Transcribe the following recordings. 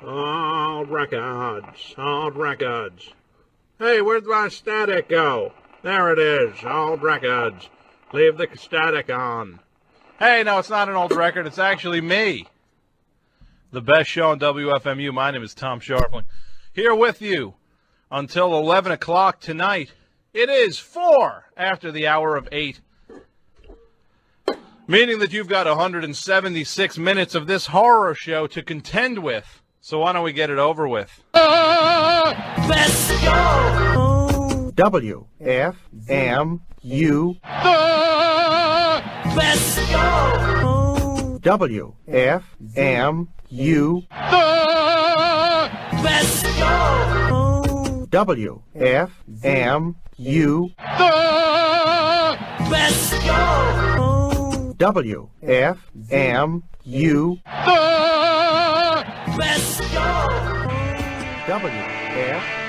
Old records, old records. Hey, where'd my static go? There it is, old records. Leave the static on. Hey, no, it's not an old record. It's actually me. The best show on WFMU. My name is Tom Scharpling. Here with you until 11 o'clock tonight. It is 4 after the hour of 8. Meaning that you've got 176 minutes of this horror show to contend with. So why don't we get it over with? Let's go! WFMU. Let's go! WFMU. Let's go! WFMU. Let's go! WFMU. Let's go! WFMU.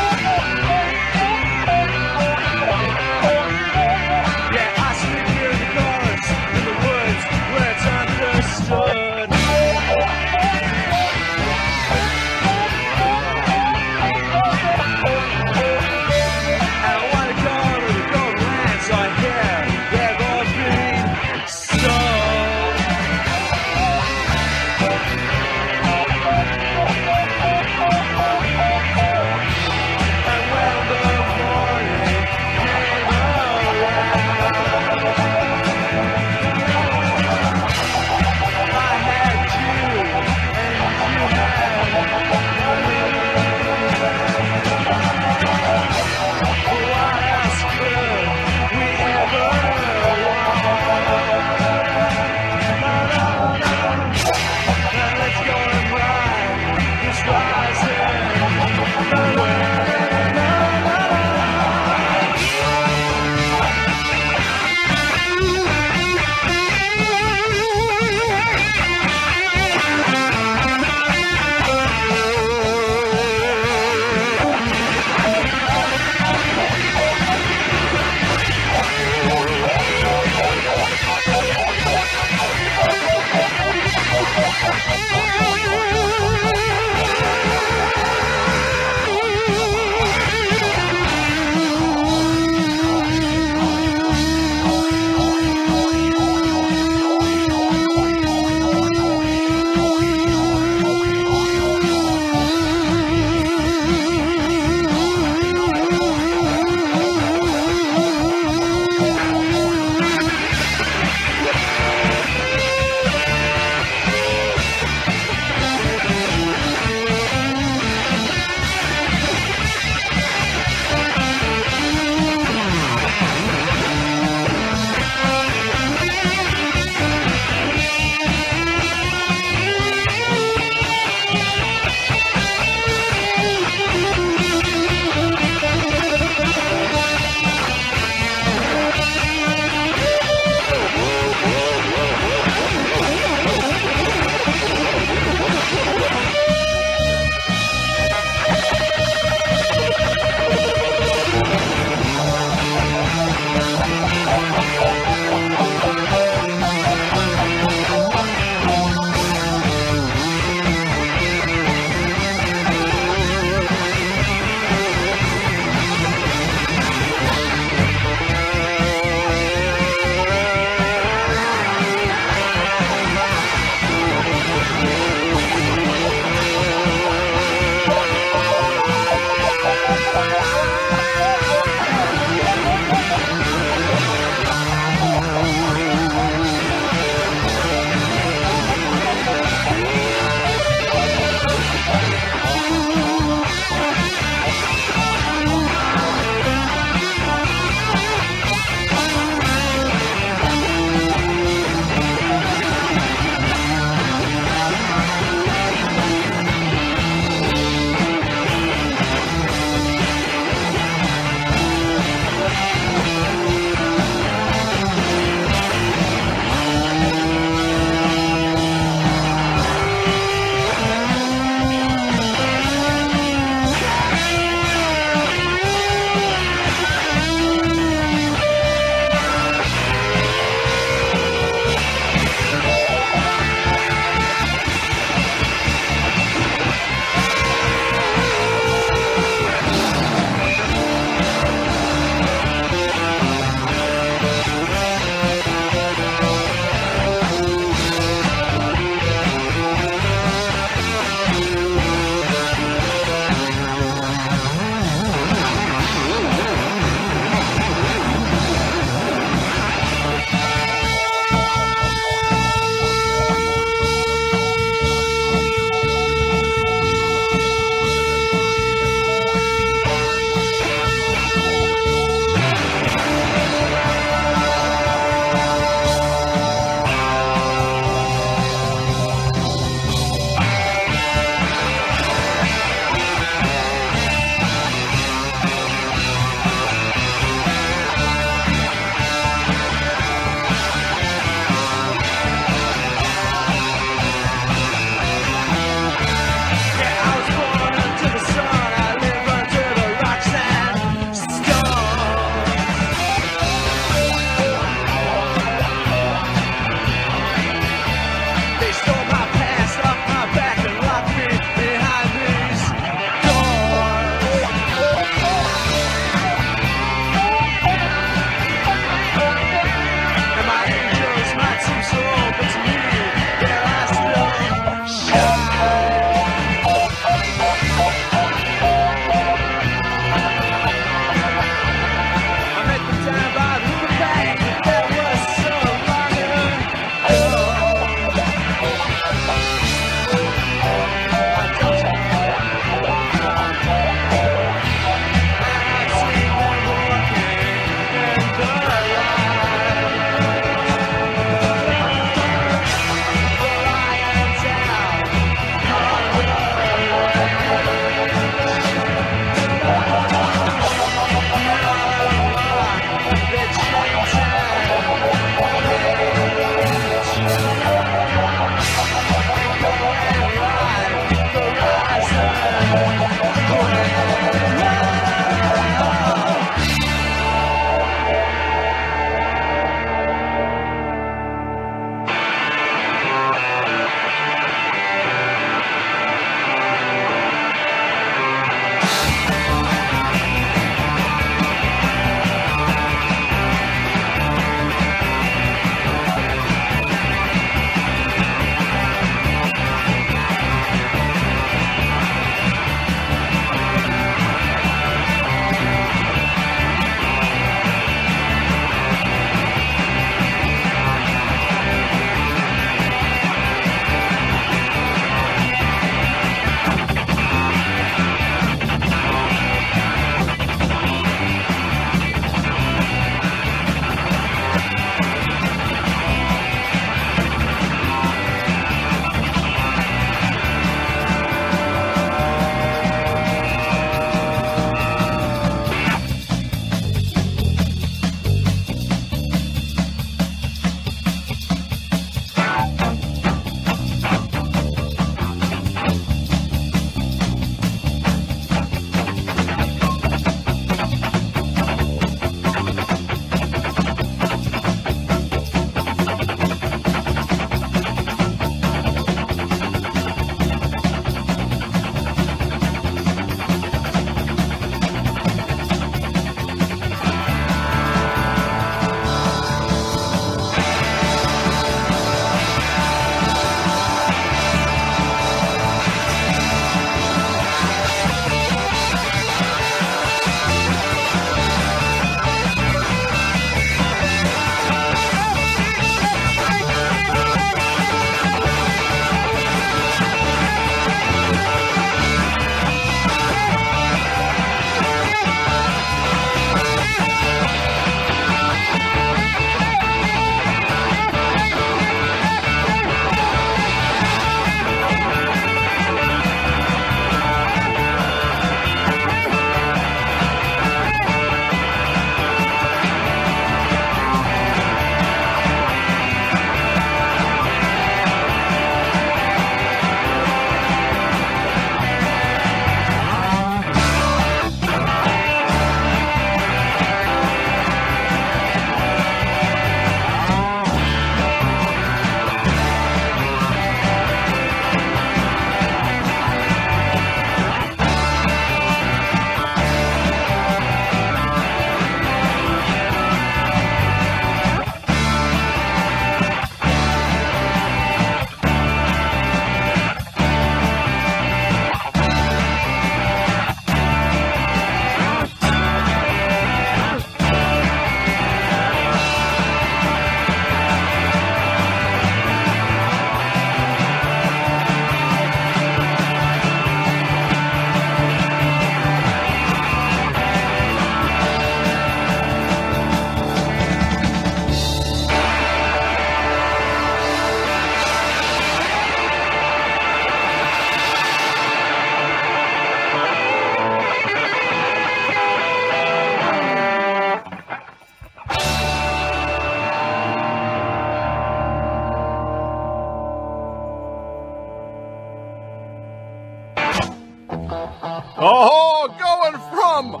Oh, going from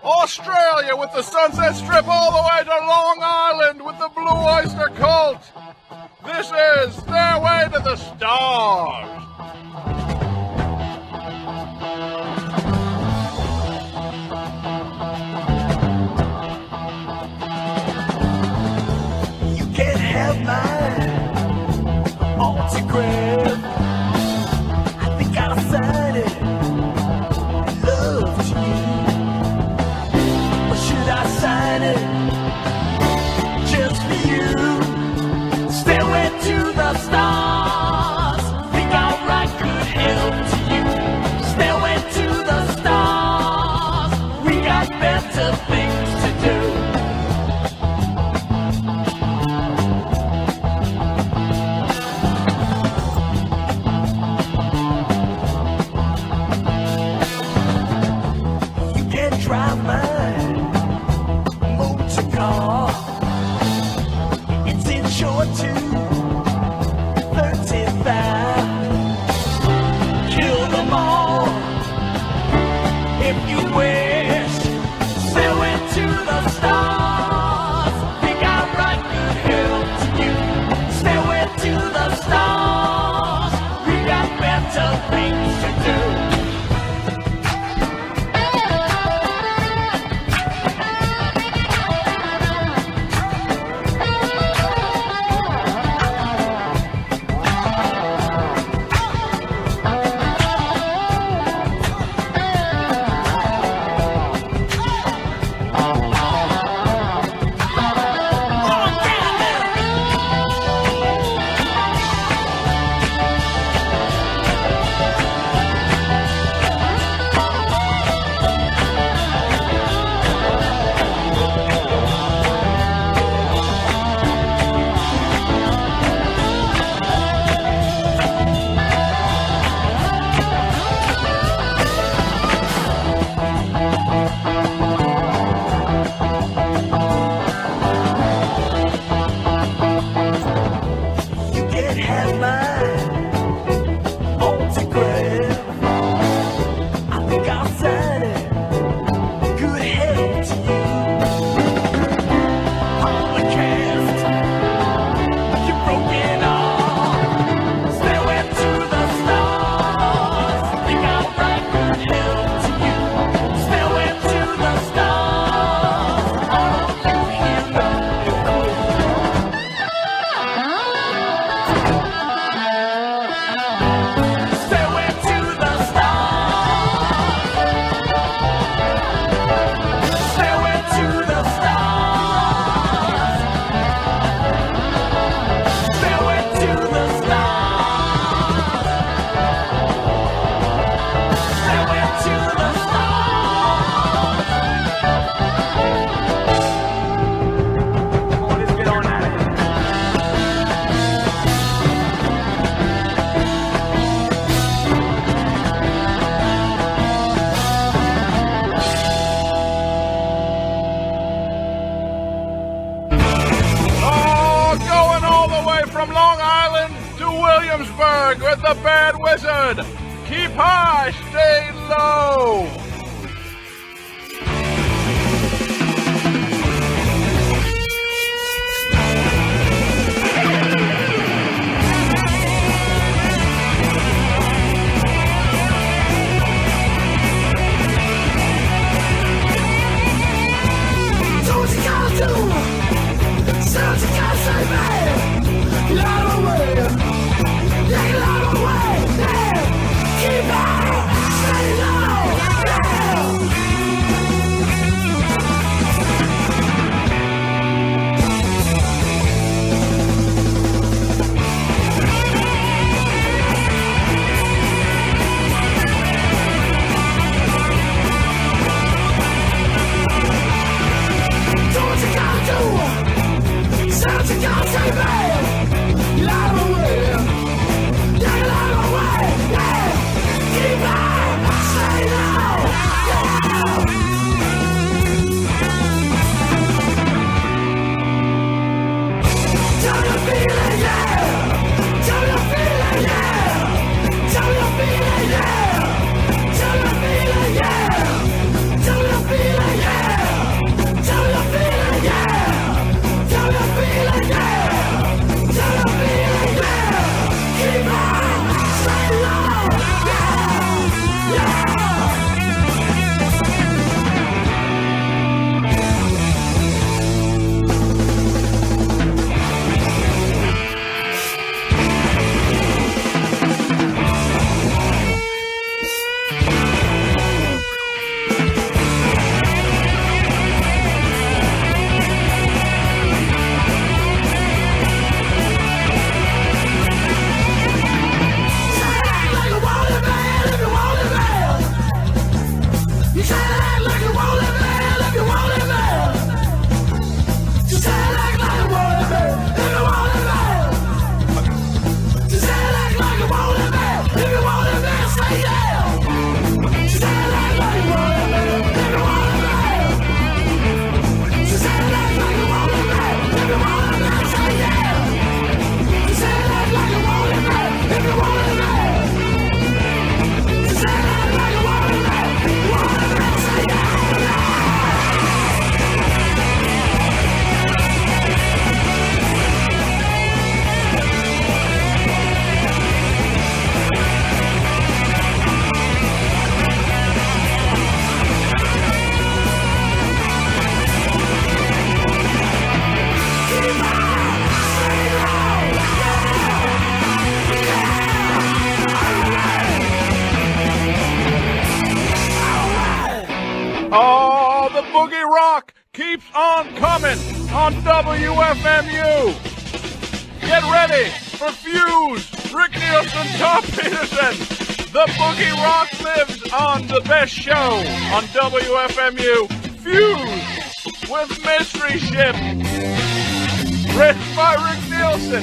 Australia with the Sunset Strip all the way to Long Island with the Blue Oyster Cult. This is Stairway to the Stars. You can't have my autograph. I think I'll sign it. Love to you. Or should I sign it just for you? Stairway to the stars. Think I'll write good help to you. Stairway to the stars. We got better things to do. You can drive my motor car. It's insured to 35. Kill them all if you wish. Stairway to the stars. Think I'll write good help to you. Stairway to the stars. We got better things to do. You can't have my autograph. I think I'll sign it. Good help to you. All the cast, you broken arm. Stairway to the stars. Think I'll write good help to you. Stairway to the stars. All of you here know you quit. Stairway to the stars. Stairway to the stars. Stairway to the stars. Stairway to the stars. Come on, let's get on out of here. Oh, going all the way from Long Island to Williamsburg with the Bad Wizard. Keep high, stay low. Do what you gotta do. Say what you gotta say, man. Get out of the way. Yeah, get out of the way. Yeah. Keep out. Stay low. Yeah. Do what you gotta do. Say what you gotta say, man. Get out of the way. Yeah, get out of the way. Yeah. Keep out. Stay low. Yeah. Tell your feeling, yeah. Tell your feeling, yeah. Tell your feeling, yeah. Tell your feeling, yeah. sound coming on WFMU. Get ready for Fuse, Rick Nielsen, Tom Peterson. The Boogie Rock lives on the best show on WFMU. Fuse with Mystery Ship. Written by Rick Nielsen.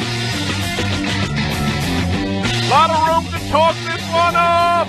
Lot of room to talk this one up.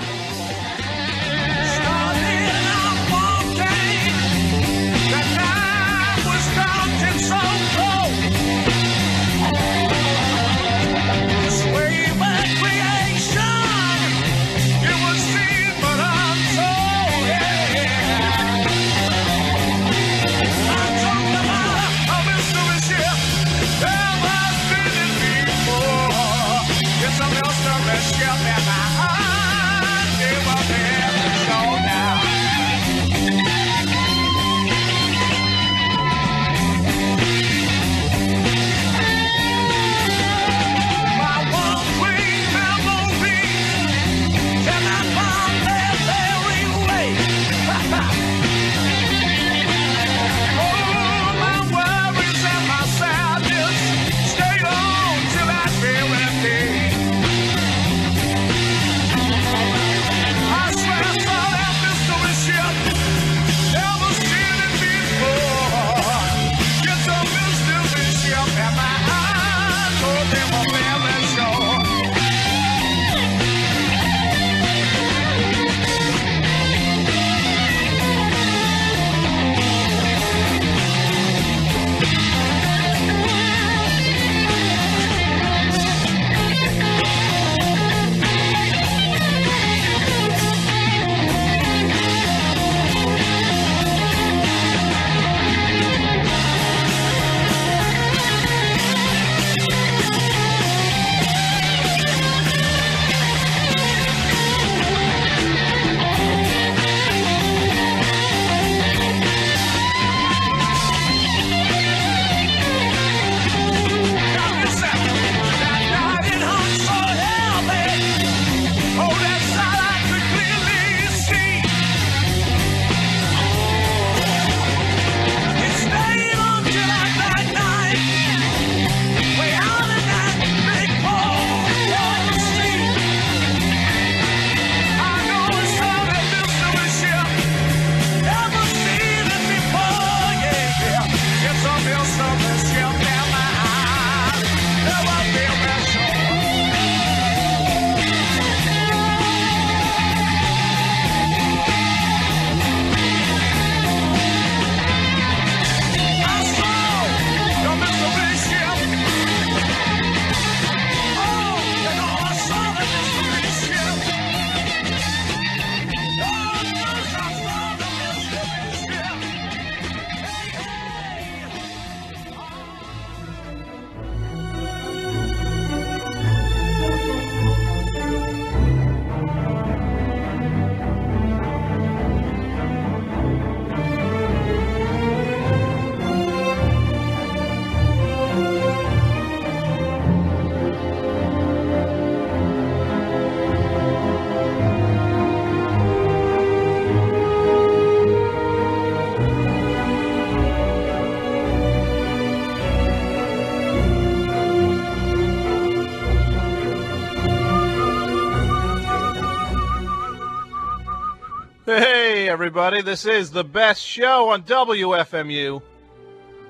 Hey, everybody, this is the best show on WFMU.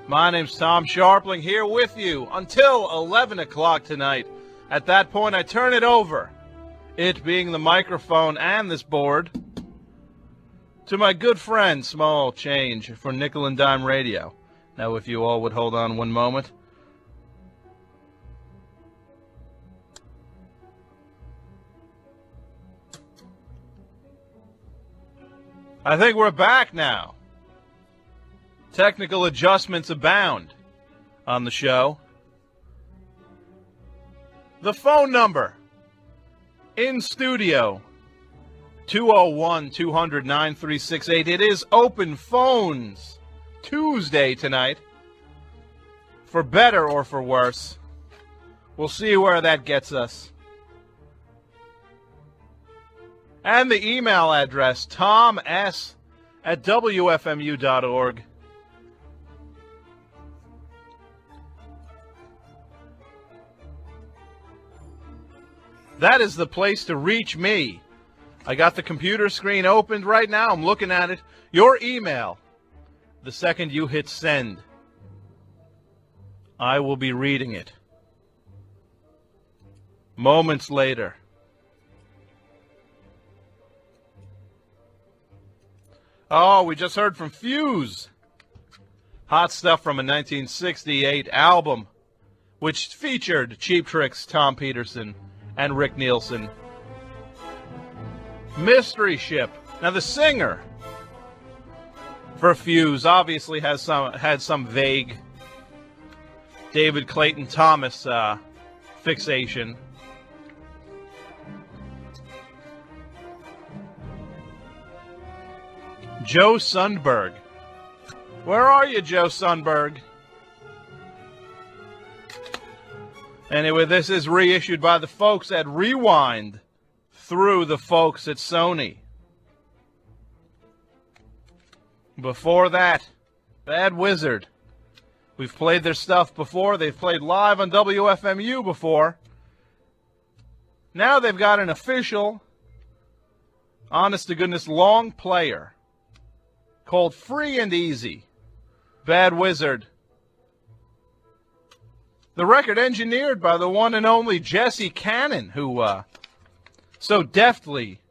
My name's Tom Scharpling, here with you until 11 o'clock tonight. At that point, I turn it over, it being the microphone and this board, to my good friend, Small Change, for Nickel and Dime Radio. Now, if you all would hold on one moment. I think we're back now. Technical adjustments abound on the show. The phone number in studio, 201-200-9368. It is Open Phones Tuesday tonight. For better or for worse. We'll see where that gets us. And the email address, toms@wfmu.org. That is the place to reach me. I got the computer screen opened right now. I'm looking at it. Your email, the second you hit send, I will be reading it. Moments later. Oh, we just heard from Fuse. Hot stuff from a 1968 album, which featured Cheap Trick's Tom Peterson and Rick Nielsen. Mystery Ship. Now the singer for Fuse obviously had some vague David Clayton Thomas fixation. Joe Sundberg. Where are you, Joe Sundberg? Anyway, this is reissued by the folks at Rewind through the folks at Sony. Before that, Bad Wizard. We've played their stuff before. They've played live on WFMU before. Now they've got an official, honest-to-goodness long player called Free and Easy. Bad Wizard. The record engineered by the one and only Jesse Cannon, who so deftly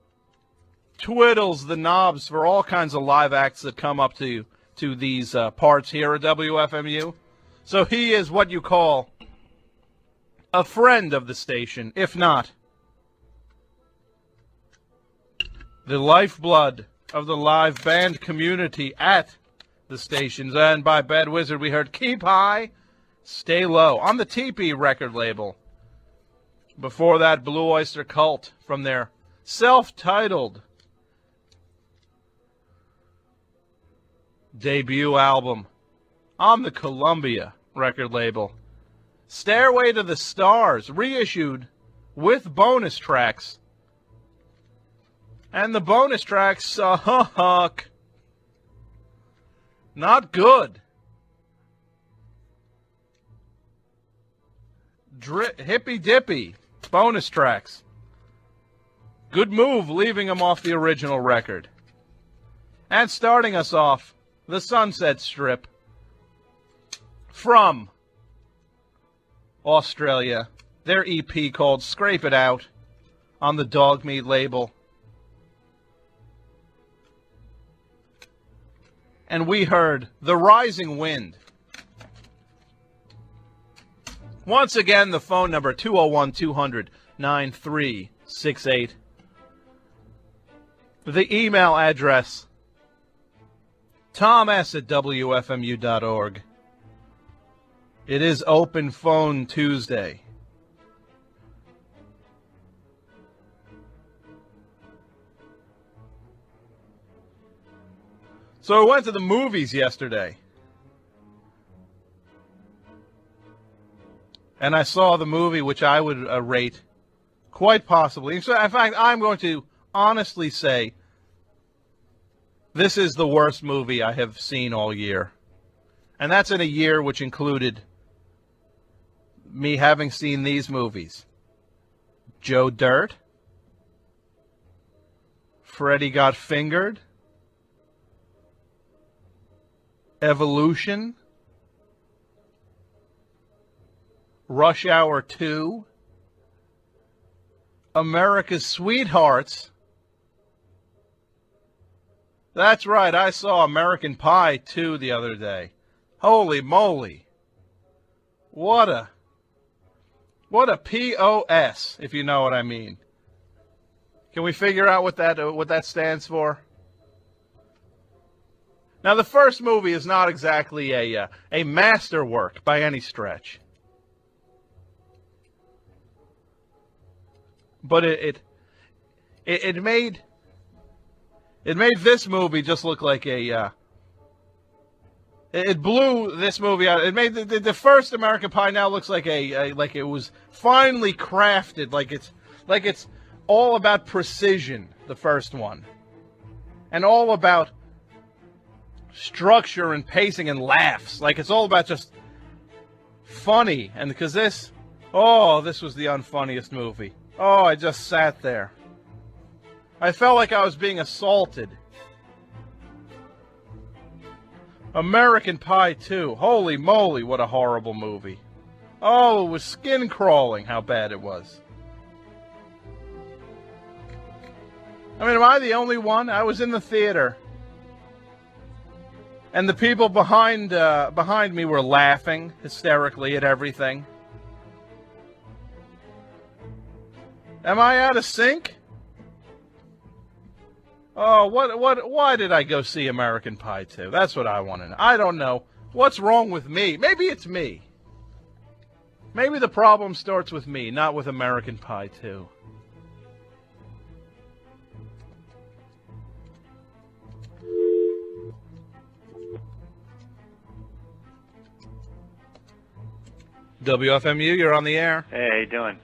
twiddles the knobs for all kinds of live acts that come up to these parts here at WFMU. So he is what you call a friend of the station, if not the lifeblood of the live band community at the stations. And by Bad Wizard, we heard Keep High, Stay Low on the TP record label. Before that, Blue Oyster Cult from their self-titled debut album on the Columbia record label. Stairway to the Stars, reissued with bonus tracks. And the bonus tracks suck. Not good. Hippy dippy bonus tracks. Good move leaving them off the original record. And starting us off, the Sunset Strip from Australia. Their EP called Scrape It Out on the Dogmeat label. And we heard The Rising Wind. Once again, the phone number 201-200-9368. The email address, toms@wfmu.org. It is Open Phone Tuesday. So I went to the movies yesterday. And I saw the movie which I would rate quite possibly. In fact, I'm going to honestly say this is the worst movie I have seen all year. And that's in a year which included me having seen these movies. Joe Dirt. Freddy Got Fingered. Evolution. Rush Hour 2. America's Sweethearts. That's right, I saw American Pie 2 the other day. Holy moly. What a POS, if you know what I mean. Can we figure out what that stands for? Now, the first movie is not exactly a masterwork by any stretch. But it made this movie just look like it blew this movie out. It made the first American Pie now looks like like it was finely crafted, like it's all about precision, the first one, and all about structure and pacing and laughs. Like it's all about just funny. And because this was the unfunniest movie. Oh, I just sat there. I felt like I was being assaulted. American Pie 2. Holy moly, what a horrible movie. Oh, it was skin crawling how bad it was. I mean, am I the only one? I was in the theater. And the people behind me were laughing hysterically at everything. Am I out of sync? Oh, why did I go see American Pie 2? That's what I want to know. I don't know. What's wrong with me? Maybe it's me. Maybe the problem starts with me, not with American Pie 2. WFMU, you're on the air. Hey, how you doing?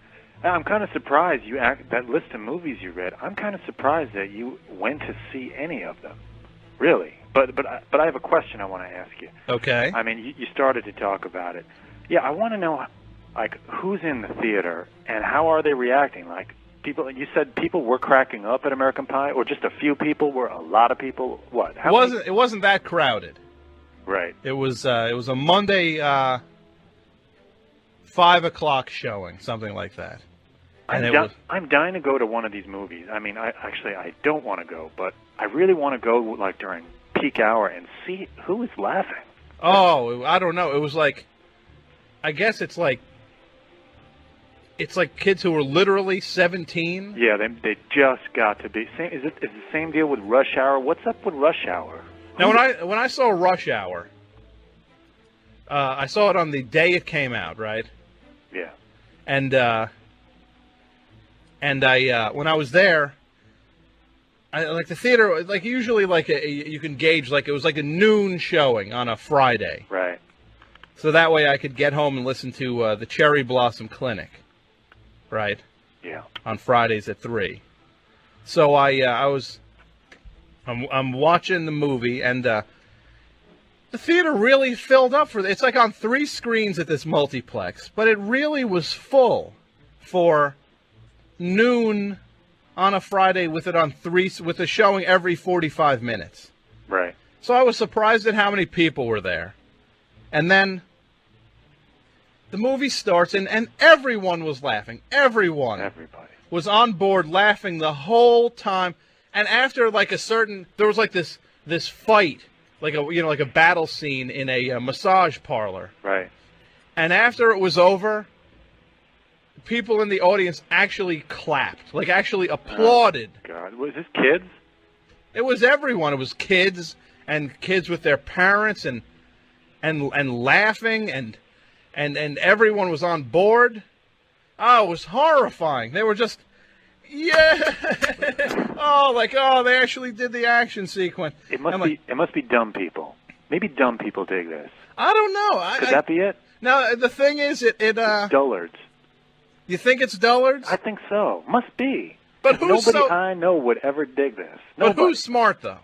I'm kind of surprised that list of movies you read. I'm kind of surprised that you went to see any of them, really. But I have a question I want to ask you. Okay. I mean, you started to talk about it. Yeah, I want to know, like, who's in the theater and how are they reacting? Like, people. You said people were cracking up at American Pie, or just a few people? Were a lot of people? What? It wasn't that crowded. Right. It was a Monday 5 o'clock showing, something like that. And I'm dying to go to one of these movies. I mean, I don't want to go, but I really want to go like during peak hour and see who is laughing. Oh, I don't know. It was like, I guess it's like kids who were literally 17. Yeah, they just got to be. Is it the same deal with Rush Hour? What's up with Rush Hour? Now, when I saw Rush Hour, I saw it on the day it came out, right? Yeah. And I when I was there, I like the theater. Like usually, like you can gauge like it was like a noon showing on a Friday, right? So that way I could get home and listen to the Cherry Blossom Clinic, right? Yeah. On Fridays at 3. So I'm watching the movie and the theater really filled up it's like on 3 screens at this multiplex, but it really was full for noon on a Friday with it on 3 with a showing every 45 minutes. Right. So I was surprised at how many people were there. And then the movie starts and everyone was laughing. Everybody was on board laughing the whole time. And after like there was like this fight, like a battle scene in a massage parlor. Right. And after it was over, people in the audience actually clapped, like actually applauded. Oh, God, was this kids? It was everyone. It was kids and kids with their parents and laughing and everyone was on board. Oh, it was horrifying. They were just, yeah. They actually did the action sequence. It must be dumb people. Maybe dumb people dig this. I don't know. Could that be it? No, the thing is, it's dullards. You think it's dullards? I think so. Must be. But nobody I know would ever dig this. But who's smart though?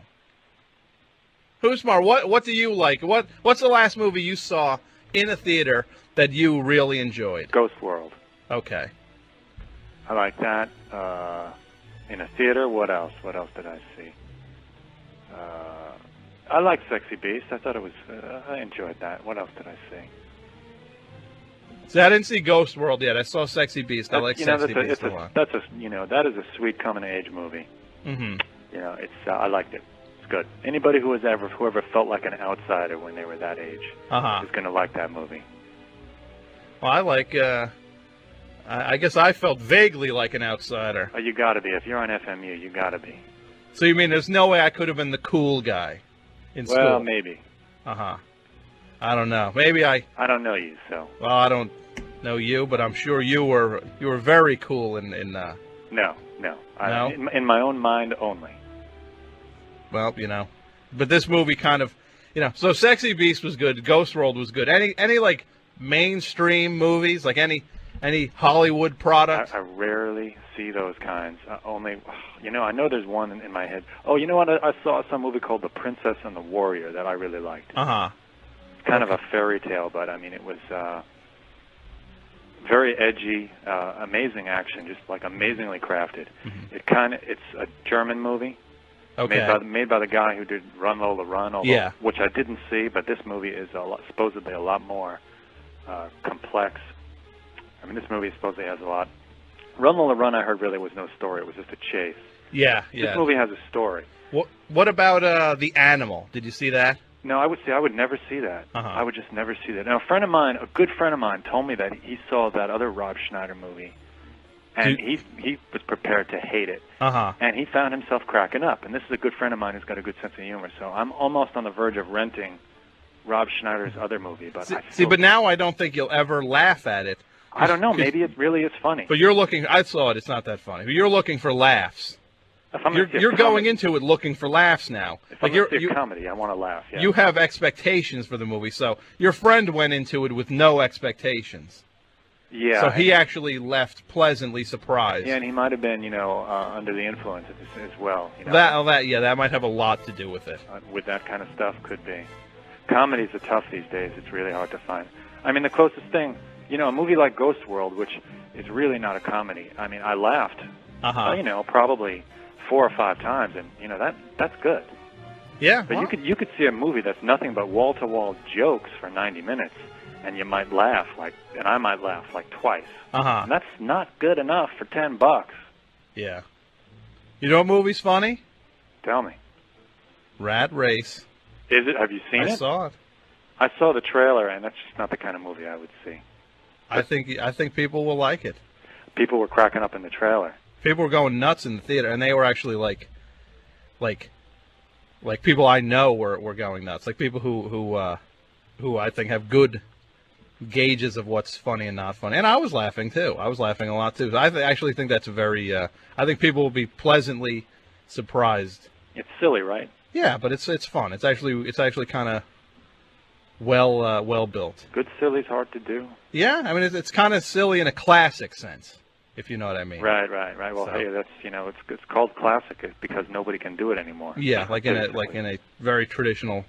Who's smart? What do you like? What's the last movie you saw in a theater that you really enjoyed? Ghost World. Okay. I like that. In a theater, what else? What else did I see? I like Sexy Beast. I thought it was. I enjoyed that. What else did I see? See, I didn't see Ghost World yet. I saw Sexy Beast. I like Sexy Beast a lot. That is a sweet coming of age movie. Mm-hmm. It's I liked it. It's good. Anybody whoever felt like an outsider when they were that age is going to like that movie. Well, I like. I guess I felt vaguely like an outsider. Oh, you got to be. If you're on FMU, you got to be. So you mean there's no way I could have been the cool guy in school? Well, maybe. I don't know. Maybe I don't know you, so. Well, I don't know you, but I'm sure you were very cool in No. No? In my own mind only. Well, but this movie kind of, so Sexy Beast was good, Ghost World was good. Any like mainstream movies, like any Hollywood product? I rarely see those kinds. Only, I know there's one in my head. Oh, you know what? I saw some movie called The Princess and the Warrior that I really liked. It's kind of a fairy tale, but I mean, it was very edgy, amazing action, just like amazingly crafted. It's a German movie. Okay. Made by the guy who did Run Lola Run, which I didn't see, but this movie is supposedly a lot more complex. I mean, this movie supposedly has a lot. Run Lola Run, I heard, really was no story. It was just a chase. Yeah. This movie has a story. What about The Animal? Did you see that? No, I would never see that. I would just never see that. Now, a good friend of mine, told me that he saw that other Rob Schneider movie, and he was prepared to hate it. And he found himself cracking up. And this is a good friend of mine who's got a good sense of humor. So I'm almost on the verge of renting Rob Schneider's other movie. But but now I don't think you'll ever laugh at it. I don't know. Maybe it really is funny. But you're looking. I saw it. It's not that funny. But you're looking for laughs. You're going into it looking for laughs now. If I'm going to see a comedy, I want to laugh. Yeah. You have expectations for the movie. So your friend went into it with no expectations. Yeah. So he actually left pleasantly surprised. Yeah, and he might have been, under the influence as well. That might have a lot to do with it. With that kind of stuff, could be. Comedies are tough these days. It's really hard to find. I mean, the closest thing, a movie like Ghost World, which is really not a comedy. I mean, I laughed, probably 4 or 5 times, and that's good. Yeah. But you could see a movie that's nothing but wall-to-wall jokes for 90 minutes, and you might laugh and I might laugh twice. And that's not good enough for $10. Yeah. You know what movie's funny? Tell me. Rat Race. Is it? Have you seen it? I saw it. I saw the trailer, and that's just not the kind of movie I would see. I think people will like it. People were cracking up in the trailer. People were going nuts in the theater, and they were actually like people I know were going nuts. Like people who I think have good gauges of what's funny and not funny. And I was laughing too. I was laughing a lot too. I actually think that's a very. I think people will be pleasantly surprised. It's silly, right? Yeah, but it's fun. It's actually kind of well built. Good silly's hard to do. Yeah, I mean it's kind of silly in a classic sense, if you know what I mean. Right. Well, hey, that's it's called classic because nobody can do it anymore. Yeah, like in a very traditional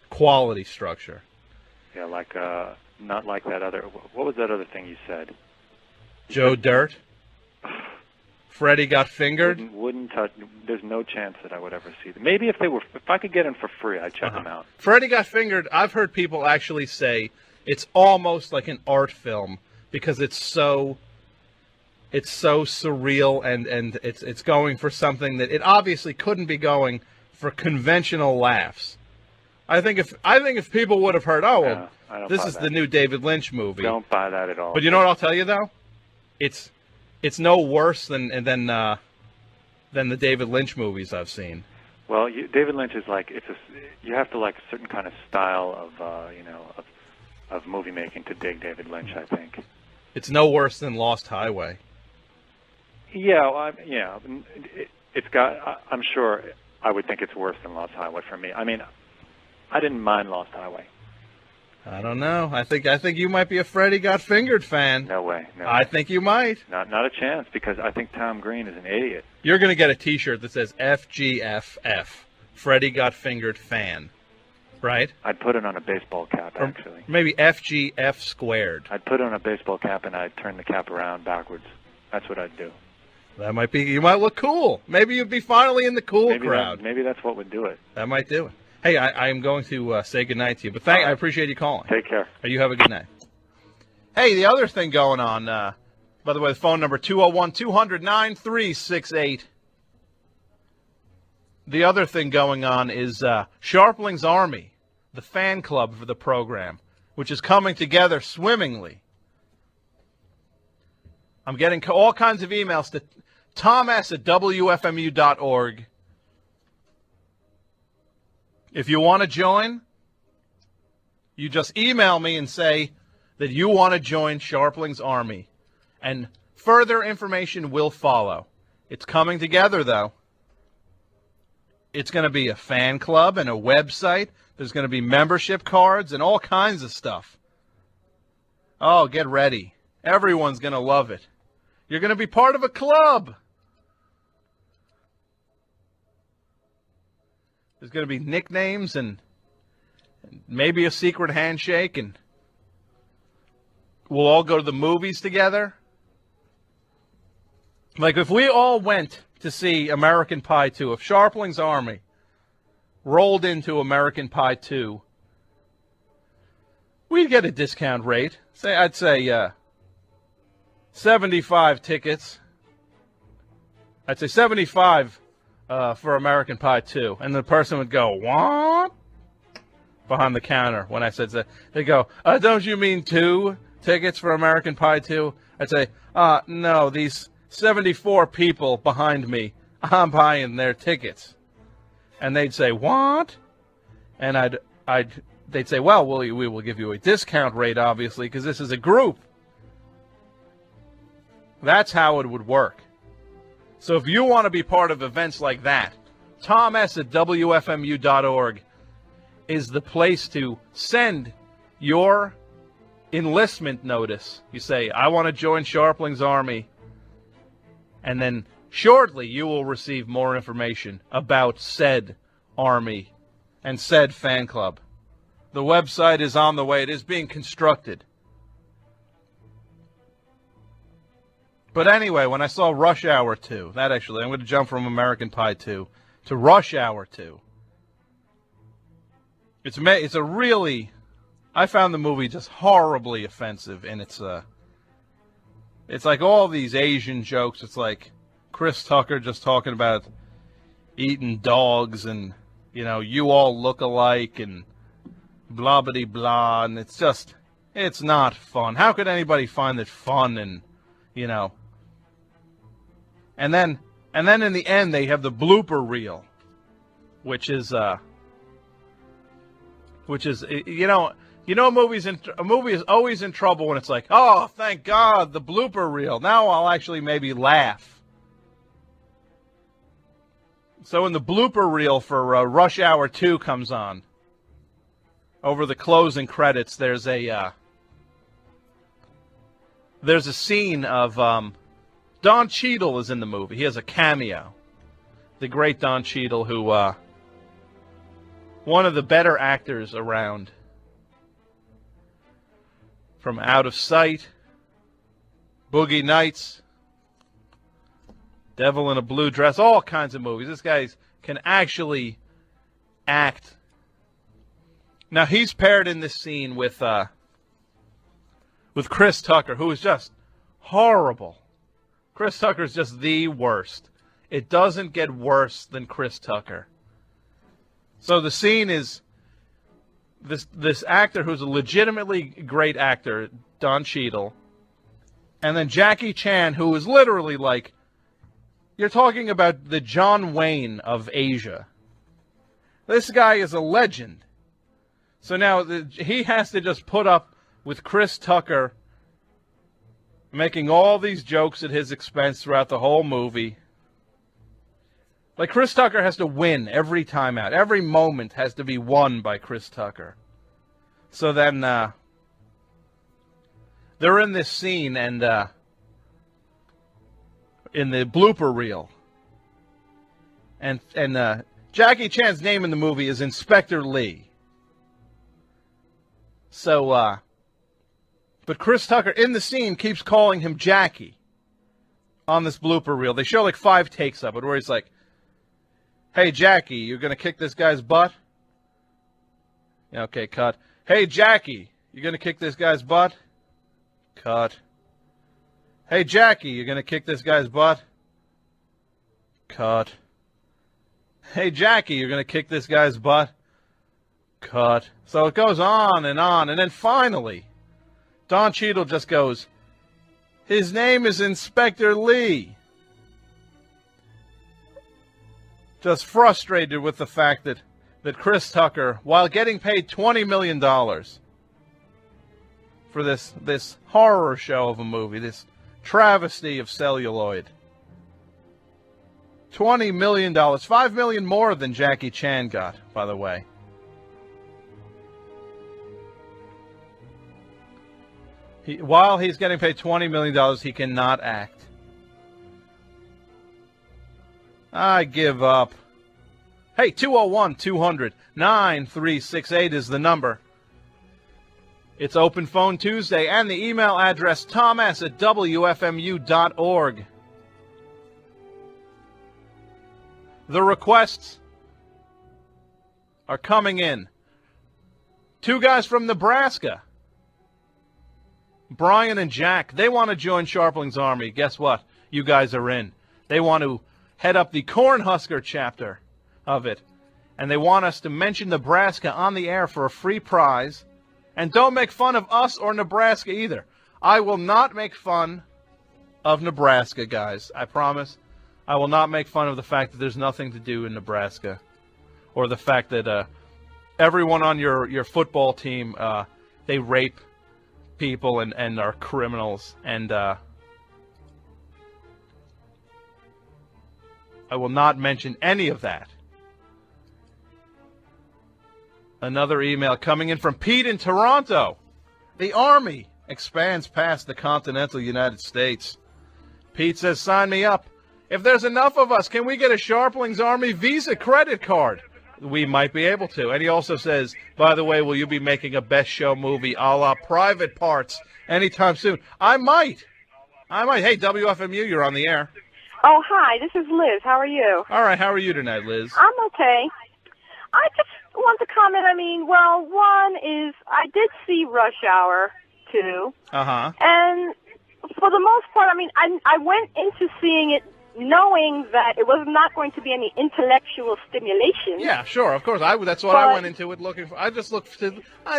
quality structure. Yeah, not like that other. What was that other thing you said? Joe Dirt. Freddie Got Fingered. Wouldn't touch. There's no chance that I would ever see them. Maybe if I could get them for free, I'd check them out. Freddie Got Fingered. I've heard people actually say it's almost like an art film because it's so surreal and it's going for something that it obviously couldn't be going for conventional laughs. I think if people would have heard, this is the new David Lynch movie. Don't buy that at all. But you know what I'll tell you though, it's no worse than the David Lynch movies I've seen. Well, David Lynch is you have to like a certain kind of style of movie making to dig David Lynch. I think it's no worse than Lost Highway. Yeah, it's got. I'm sure I would think it's worse than Lost Highway for me. I mean, I didn't mind Lost Highway. I don't know. I think you might be a Freddie Got Fingered fan. No way. I think you might. Not a chance because I think Tom Green is an idiot. You're going to get a T-shirt that says FGFF, Freddie Got Fingered fan, right? I'd put it on a baseball cap, actually. Or maybe FGF squared. I'd put it on a baseball cap and I'd turn the cap around backwards. That's what I'd do. That might be. You might look cool. Maybe you'd be finally in the cool crowd. Maybe that's what would do it. That might do it. Hey, I am going to say goodnight to you, but I appreciate you calling. Take care. You have a good night. Hey, the other thing going on, by the way, the phone number 201-200-9368. The other thing going on is Scharpling's Army, the fan club for the program, which is coming together swimmingly. I'm getting all kinds of emails to tom@wfmu.org. If you want to join, you just email me and say that you want to join Scharpling's Army. And further information will follow. It's coming together, though. It's going to be a fan club and a website. There's going to be membership cards and all kinds of stuff. Oh, get ready. Everyone's going to love it. You're going to be part of a club. There's going to be nicknames and maybe a secret handshake and we'll all go to the movies together. Like if we all went to see American Pie 2, if Scharpling's Army rolled into American Pie 2, we'd get a discount rate. I'd say 75 tickets. I'd say 75 for American Pie 2. And the person would go, what? Behind the counter when I said that. They go, don't you mean 2 tickets for American Pie 2? I'd say, no, these 74 people behind me, I'm buying their tickets. And they'd say, what? And they'd say, well, we will give you a discount rate, obviously, because this is a group. That's how it would work. So if you want to be part of events like that, Tom S. at WFMU.org is the place to send your enlistment notice. You say, I want to join Scharpling's Army. And then shortly you will receive more information about said army and said fan club. The website is on the way. It is being constructed. But anyway, when I saw Rush Hour 2, I'm going to jump from American Pie 2 to Rush Hour 2. It's a really, I found the movie just horribly offensive, and it's like all these Asian jokes. It's like Chris Tucker just talking about eating dogs and, you all look alike and blah, blah, blah, and it's not fun. How could anybody find it fun and, And then in the end they have the blooper reel, which is a movie is always in trouble when it's like, oh, thank God, the blooper reel. Now I'll actually maybe laugh. So in the blooper reel for Rush Hour 2 comes on, over the closing credits, there's a scene of Don Cheadle is in the movie. He has a cameo. The great Don Cheadle, who one of the better actors around. From Out of Sight, Boogie Nights, Devil in a Blue Dress, all kinds of movies. This guy can actually act. Now he's paired in this scene with Chris Tucker, who is just horrible. Chris Tucker is just the worst. It doesn't get worse than Chris Tucker. So the scene is this actor who's a legitimately great actor, Don Cheadle, and then Jackie Chan, who is literally like, you're talking about the John Wayne of Asia. This guy is a legend. So now he has to just put up with Chris Tucker making all these jokes at his expense throughout the whole movie. Like, Chris Tucker has to win every time out. Every moment has to be won by Chris Tucker. So then they're in this scene and in the blooper reel. And Jackie Chan's name in the movie is Inspector Lee. So, but Chris Tucker in the scene keeps calling him Jackie on this blooper reel. They show like 5 takes of it where he's like, hey, Jackie, you're going to kick this guy's butt? Yeah, okay, cut. Hey, Jackie, you're going to kick this guy's butt? Cut. Hey, Jackie, you're going to kick this guy's butt? Cut. Hey, Jackie, you're going to kick this guy's butt? Cut. So it goes on, and then finally, Don Cheadle just goes, his name is Inspector Lee. Just frustrated with the fact that Chris Tucker, while getting paid $20 million for this horror show of a movie, this travesty of celluloid, $20 million, $5 million more than Jackie Chan got, by the way. While he's getting paid $20 million, he cannot act. I give up. Hey, 201-200-9368 is the number. It's Open Phone Tuesday, and the email address thomas@wfmu.org. The requests are coming in. 2 guys from Nebraska, Brian and Jack, they want to join Scharpling's Army. Guess what? You guys are in. They want to head up the Cornhusker chapter of it, and they want us to mention Nebraska on the air for a free prize. And don't make fun of us or Nebraska either. I will not make fun of Nebraska, guys. I promise. I will not make fun of the fact that there's nothing to do in Nebraska, or the fact that everyone on your football team, they rape people and are criminals. And I will not mention any of that. Another email coming in from Pete in Toronto. The Army expands past the continental United States. Pete says, sign me up. If there's enough of us, can we get a Scharpling's Army Visa credit card? We might be able to. And he also says, by the way, will you be making a Best Show movie a la Private Parts anytime soon? I might. Hey, WFMU, you're on the air. Oh, hi, this is Liz. How are you? All right, how are you tonight, Liz? I'm okay. I just want to comment. One is I did see Rush Hour 2. Uh-huh. And for the most part, I went into seeing it knowing that it was not going to be any intellectual stimulation. Yeah, sure, of course. That's what I went into it looking for. I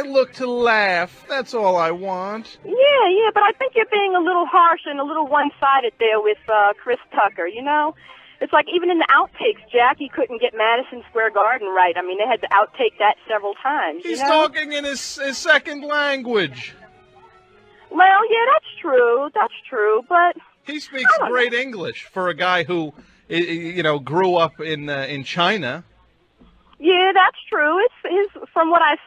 look to laugh. That's all I want. Yeah, but I think you're being a little harsh and a little one-sided there with Chris Tucker, you know? It's like even in the outtakes, Jackie couldn't get Madison Square Garden right. They had to outtake that several times. He's talking in his second language. Well, yeah, that's true, but he speaks great English for a guy who, grew up in China. Yeah, that's true. From what I've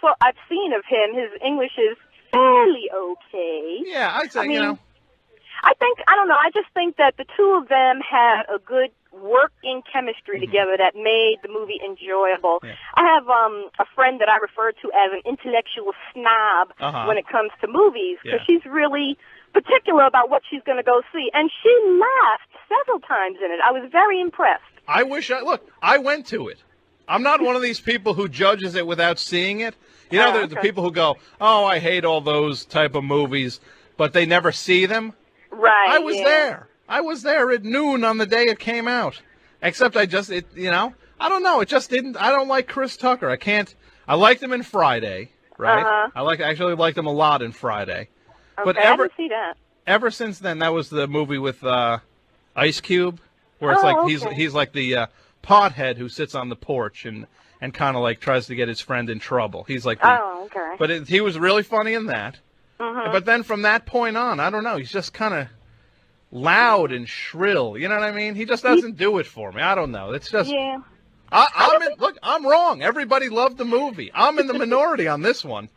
seen of him, his English is fairly okay. Yeah, I'd say, I just think that the two of them had a good working chemistry together that made the movie enjoyable. Yeah. I have a friend that I refer to as an intellectual snob when it comes to movies, because she's really particular about what she's going to go see, and she laughed several times in it. I was very impressed. I went to it. I'm not one of these people who judges it without seeing it. The people who go, oh, I hate all those type of movies, but they never see them. Right. I was there. I was there at noon on the day it came out. Except I don't know. It just didn't. I don't like Chris Tucker. I liked him in Friday, right? I actually liked him a lot in Friday. Okay, But I didn't see that. Ever since then, that was the movie with Ice Cube, where it's he's like the pothead who sits on the porch and kind of like tries to get his friend in trouble. He's like, but he was really funny in that. But then from that point on, I don't know. He's just kind of loud and shrill. You know what I mean? He just doesn't do it for me. I don't know. It's just. Yeah. Look, I'm wrong. Everybody loved the movie. I'm in the minority on this one.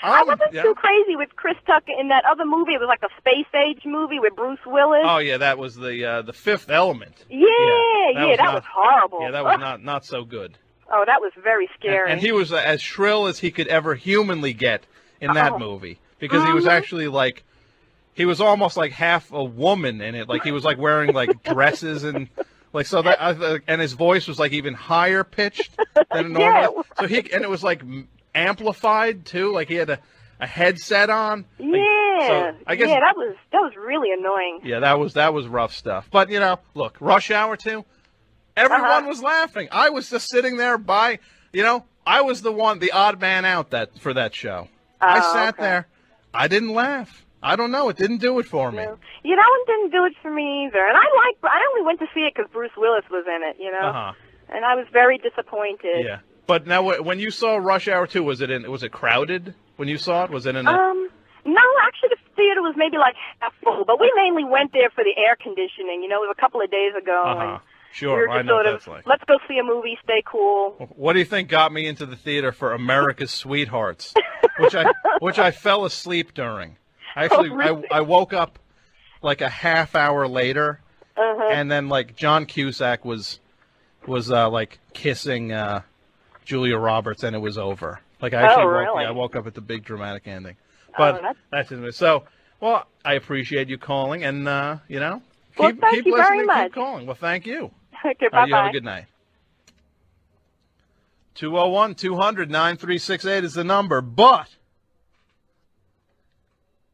I wasn't too crazy with Chris Tucker in that other movie. It was like a space age movie with Bruce Willis. Oh yeah, that was the Fifth Element. Yeah, that was horrible. Yeah, that was not so good. Oh, that was very scary. And he was as shrill as he could ever humanly get in that movie, because he was actually like, he was almost like half a woman in it. Like he was like wearing like dresses and like so that, and his voice was like even higher pitched than normal. So and it was like amplified too. Like he had a headset on. Yeah. So I guess that was really annoying. Yeah, that was rough stuff. But look, Rush Hour 2, everyone was laughing. I was just sitting there I was the odd man out for that show. I sat there. I didn't laugh. I don't know. It didn't do it for me. Yeah, that one didn't do it for me either. And I only went to see it because Bruce Willis was in it, And I was very disappointed. Yeah. But now, when you saw Rush Hour 2, was it crowded when you saw it? Was it in a... No, actually the theater was maybe like half full, but we mainly went there for the air conditioning. It was a couple of days ago. And sure, we were just I know what that's like. Let's go see a movie, stay cool. What do you think got me into the theater for America's Sweethearts, which I fell asleep during? Actually, really? I woke up like a half hour later, and then like John Cusack was like kissing Julia Roberts, and it was over. Like I actually really? I woke up at the big dramatic ending. But that's it. So, well, I appreciate you calling, and you know, keep thank you listening, very much. keep calling. Well, thank you. Okay, bye-bye. You have a good night. 201-200-9368 is the number, but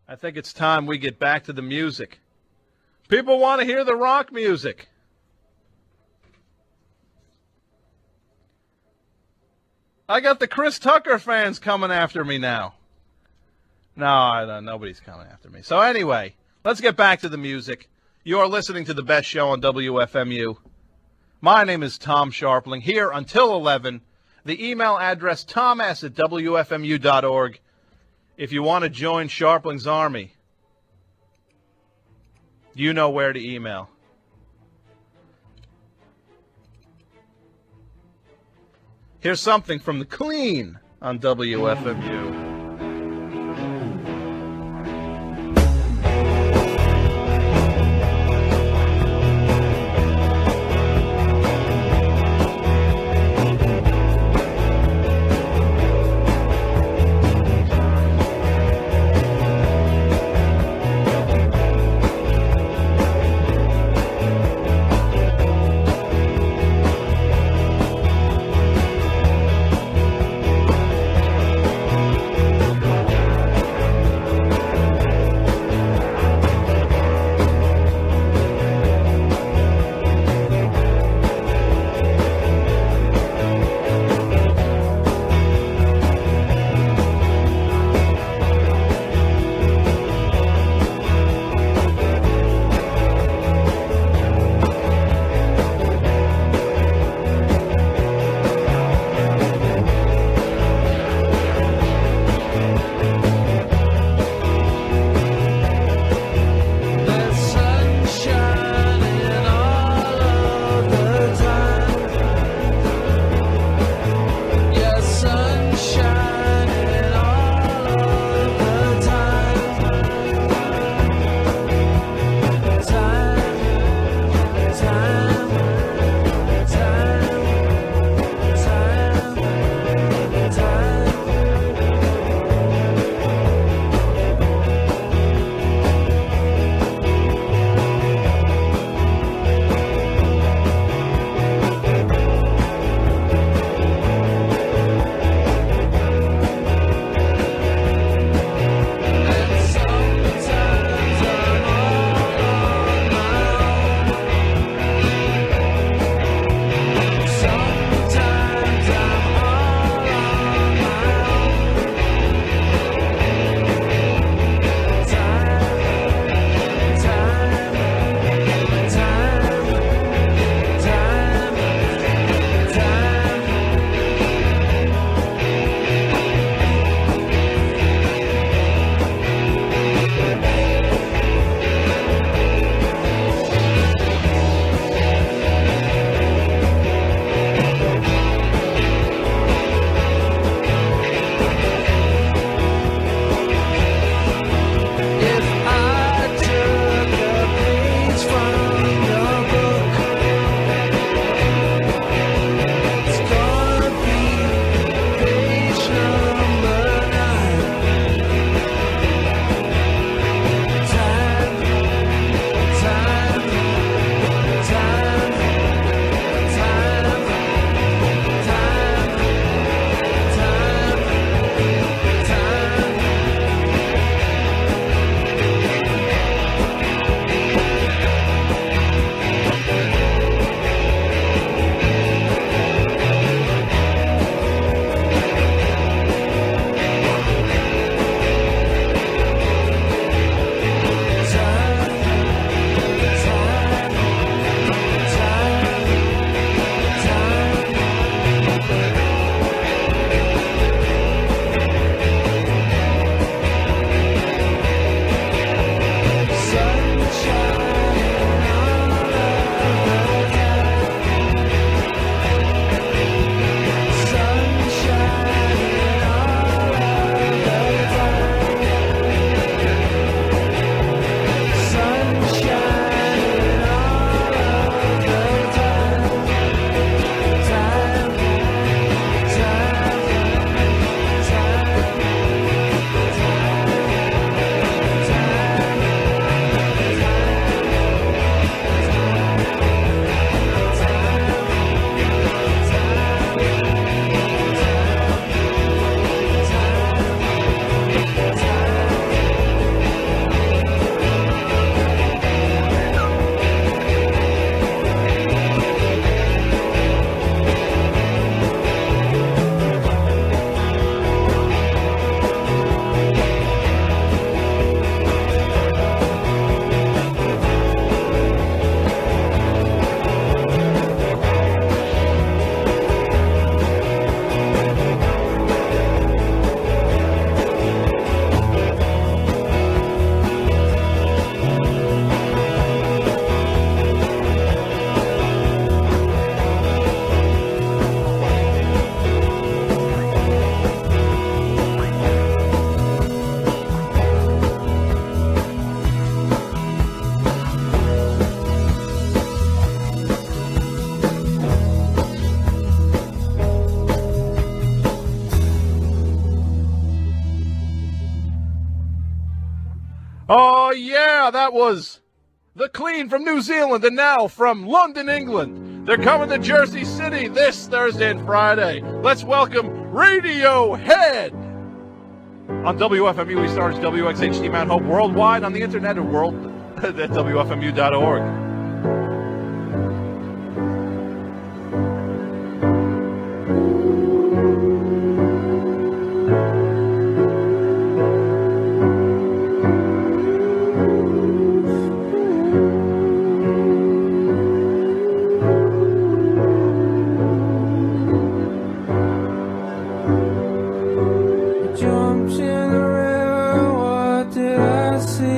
I think it's time we get back to the music. People want to hear the rock music. I got the Chris Tucker fans coming after me now. No, nobody's coming after me. So anyway, let's get back to the music. You're listening to the best show on WFMU. My name is Tom Scharpling, here until 11. The email address, toms@wfmu.org. If you want to join Scharpling's army, you know where to email. Here's something from the Clean on WFMU. Yeah, that was The Clean from New Zealand, and now from London, England. They're coming to Jersey City this Thursday and Friday. Let's welcome Radiohead. On WFMU, we start as WXHT Mount Hope worldwide on the internet at WFMU.org. What did I see?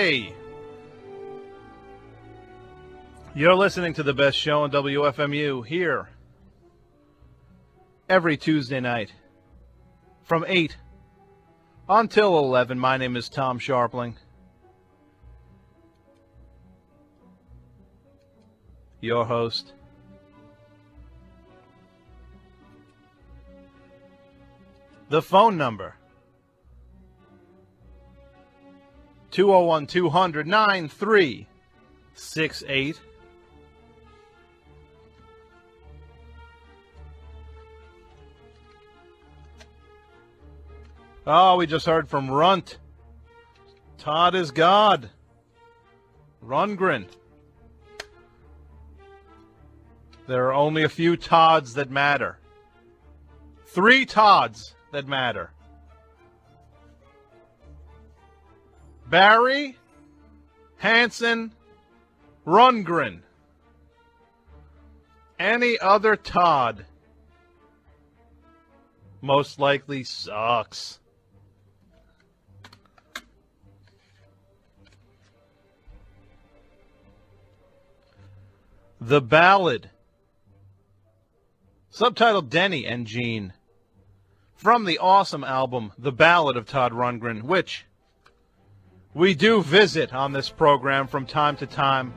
Hey! You're listening to the best show on WFMU here every Tuesday night from 8 until 11. My name is Tom Scharpling. Your host. The phone number 201-200-9368. Oh, we just heard from Runt. Todd is God. Rundgren. There are only a few Todds that matter. 3 Todds that matter. Barry, Hansen, Rundgren. Any other Todd most likely sucks. The Ballad. Subtitled Denny and Jean. From the awesome album, The Ballad of Todd Rundgren, which we do visit on this program from time to time.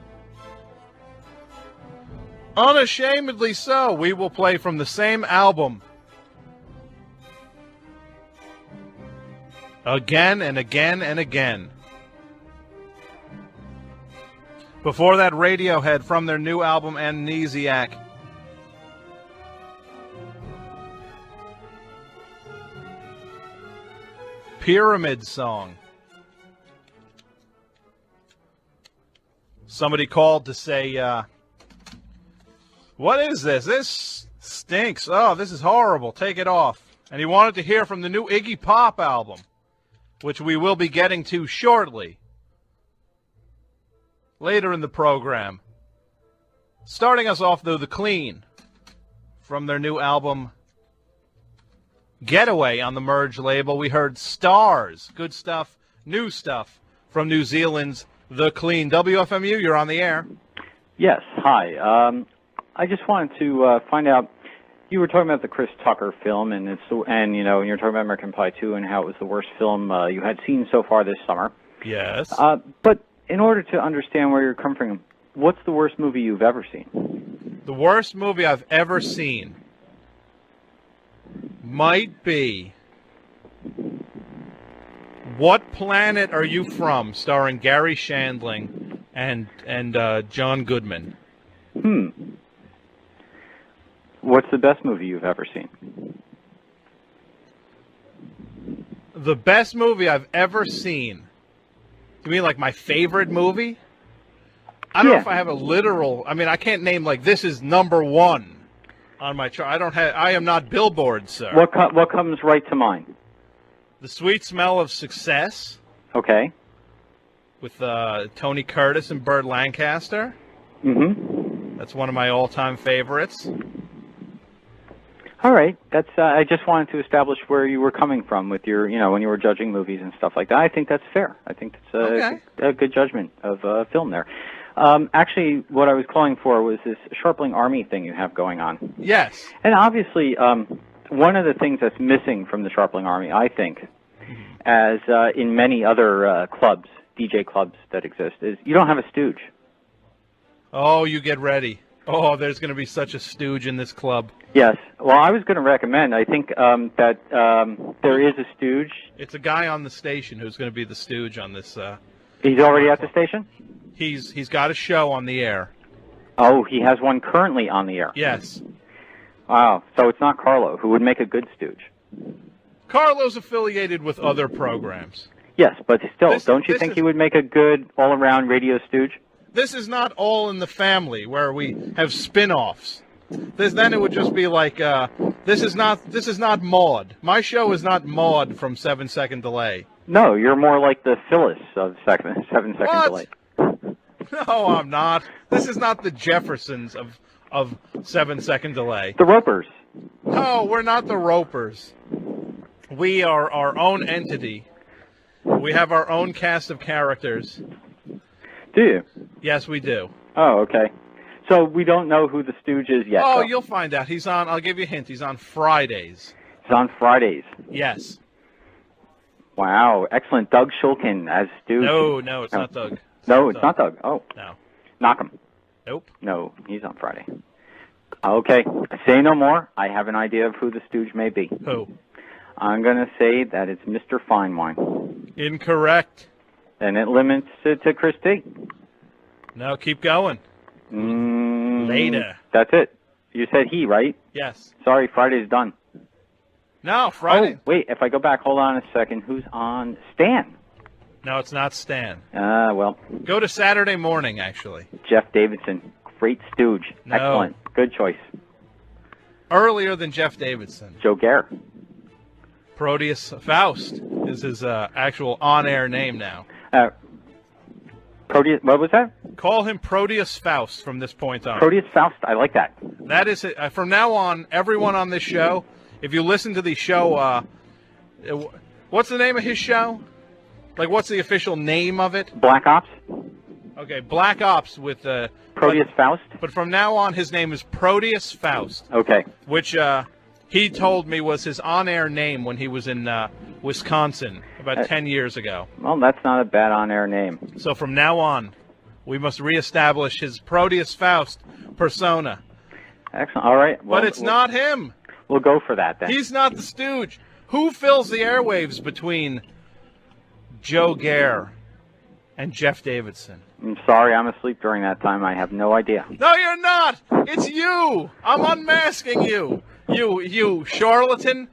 Unashamedly so, we will play from the same album again and again and again. Before that, Radiohead from their new album, Amnesiac. Pyramid Song. Somebody called to say, what is this? This stinks. Oh, this is horrible. Take it off. And he wanted to hear from the new Iggy Pop album, which we will be getting to shortly. Later in the program. Starting us off, though, The Clean. From their new album, Getaway, on the Merge label. We heard Stars. Good stuff. New stuff from New Zealand's The Clean. WFMU, you're on the air. Yes, hi. I just wanted to find out, you were talking about the Chris Tucker film, and you're talking about American Pie 2 and how it was the worst film you had seen so far this summer. Yes. But in order to understand where you're coming from, what's the worst movie you've ever seen? The worst movie I've ever seen might be What Planet Are You From? Starring Gary Shandling and John Goodman. What's the best movie you've ever seen? The best movie I've ever seen. You mean like my favorite movie? I don't know if I have a literal. I mean, I can't name like this is number one on my chart. I am not Billboard, sir. What comes right to mind? The Sweet Smell of Success. Okay. With Tony Curtis and Burt Lancaster. Mm-hmm. That's one of my all-time favorites. All right. That's. I just wanted to establish where you were coming from with your, when you were judging movies and stuff like that. I think that's fair. I think that's a good judgment of a film there. Actually, what I was calling for was this Scharpling Army thing you have going on. Yes. And obviously, one of the things that's missing from the Scharpling Army, I think, as in many other clubs, DJ clubs that exist, is you don't have a stooge. Oh, you get ready. Oh, there's going to be such a stooge in this club. Yes. Well, I was going to recommend, I think that there is a stooge. It's a guy on the station who's going to be the stooge on this. He's already at the station? He's got a show on the air. Oh, he has one currently on the air. Yes. Wow. So it's not Carlo, who would make a good stooge. Carlo's affiliated with other programs. Yes, but still, don't you think he would make a good all-around radio stooge? This is not All in the Family, where we have spin-offs. Then it would just be like, this is not Maude. My show is not Maude from 7 Second Delay. No, you're more like the Phyllis of 7 Second Delay. No, I'm not. This is not the Jeffersons of 7 Second Delay. The Ropers. No, we're not the Ropers. We are our own entity. We have our own cast of characters. Do you? Yes, we do. Oh, okay. So we don't know who the Stooge is yet. Oh, though. you'll find out. He's on. I'll give you a hint. He's on Fridays. It's on Fridays. Yes. Wow, excellent. Doug Shulkin as Stooge. No, it's not Doug. It's not Doug. Oh. No. Knock him. Nope. No, he's on Friday. Okay, say no more. I have an idea of who the Stooge may be. Who? I'm going to say that it's Mr. Finewine. Incorrect. And it limits it to Chris T. No, keep going. Later. That's it. You said he, right? Yes. Sorry, Friday's done. No, Friday. Oh, wait, if I go back, hold on a second. Who's on? Stan. No, it's not Stan. Well. Go to Saturday morning, actually. Jeff Davidson. Great Stooge. No. Excellent. Good choice. Earlier than Jeff Davidson. Joe Gare. Proteus Faust is his actual on-air name now. Proteus, what was that? Call him Proteus Faust from this point on. Proteus Faust, I like that. That is it. From now on, everyone on this show, if you listen to the show, what's the name of his show? Like, what's the official name of it? Black Ops. Okay, Black Ops with Proteus Faust. But from now on, his name is Proteus Faust. Okay. Which he told me was his on-air name when he was in Wisconsin about 10 years ago. Well, that's not a bad on-air name. So from now on, we must reestablish his Proteus Faust persona. Excellent. All right. Well, but it's not him. We'll go for that then. He's not the Stooge. Who fills the airwaves between Joe Gare and Jeff Davidson? I'm sorry, I'm asleep during that time. I have no idea. No, you're not. It's you. I'm unmasking you. You charlatan.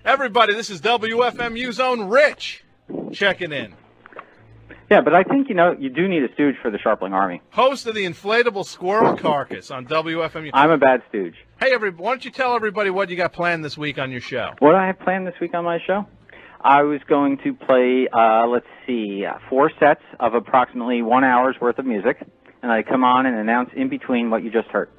Everybody, this is WFMU's own Rich checking in. Yeah, but I think, you do need a Stooge for the Scharpling Army. Host of the Inflatable Squirrel Carcass on WFMU. I'm a bad Stooge. Hey, why don't you tell everybody what you got planned this week on your show? What I have planned this week on my show? I was going to play, 4 sets of approximately 1 hour's worth of music, and I'd come on and announce in between what you just heard.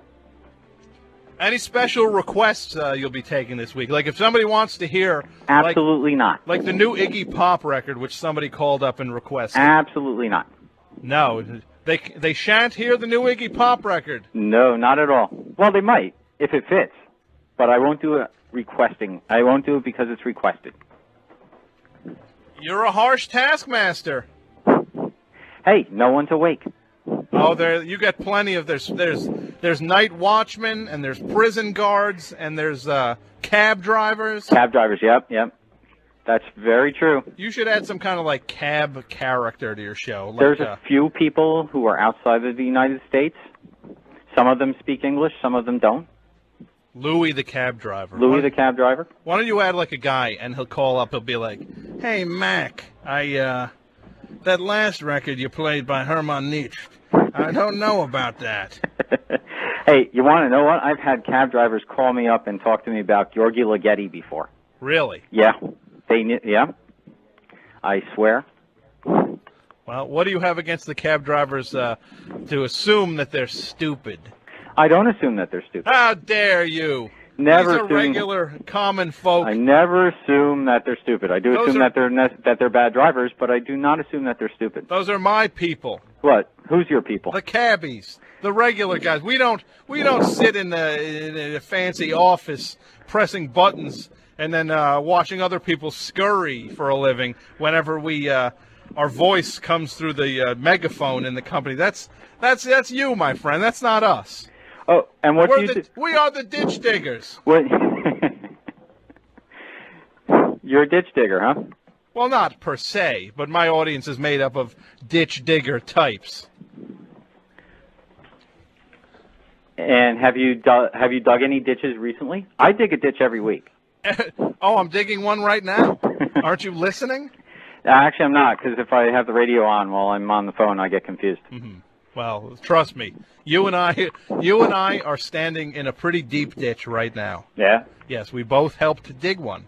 Any special requests you'll be taking this week? Like if somebody wants to hear... Absolutely not. Like the new Iggy Pop record, which somebody called up and requested. Absolutely not. No, they shan't hear the new Iggy Pop record. No, not at all. Well, they might, if it fits. But I won't do it requesting. I won't do it because it's requested. You're a harsh taskmaster. Hey, no one's awake. Oh, you got plenty of there's night watchmen and there's prison guards and there's cab drivers. Cab drivers, yep. That's very true. You should add some kind of like cab character to your show. Like, there's a few people who are outside of the United States. Some of them speak English, some of them don't. Louis the cab driver. Louis the cab driver? Why don't you add like a guy and he'll call up, he'll be like, "Hey Mac, that last record you played by Hermann Nietzsche, I don't know about that." Hey, you want to know what? I've had cab drivers call me up and talk to me about Georgi Ligeti before. Really? Yeah. Yeah. I swear. Well, what do you have against the cab drivers to assume that they're stupid? I don't assume that they're stupid. How dare you? Never These are assume, regular, common folk. I never assume that they're stupid. I do assume that they're bad drivers, but I do not assume that they're stupid. Those are my people. What? Who's your people? The cabbies, the regular guys. We don't sit in a fancy office pressing buttons and then watching other people scurry for a living whenever our voice comes through the megaphone in the company. That's you, my friend. That's not us. Oh, and what we are the ditch diggers. What? You're a ditch digger, huh? Well, not per se, but my audience is made up of ditch digger types. And have you dug any ditches recently? I dig a ditch every week. Oh, I'm digging one right now. Aren't you listening? Actually, I'm not, because if I have the radio on while I'm on the phone, I get confused. Mm-hmm. Well, trust me, you and I are standing in a pretty deep ditch right now. Yeah? Yes, we both helped dig one.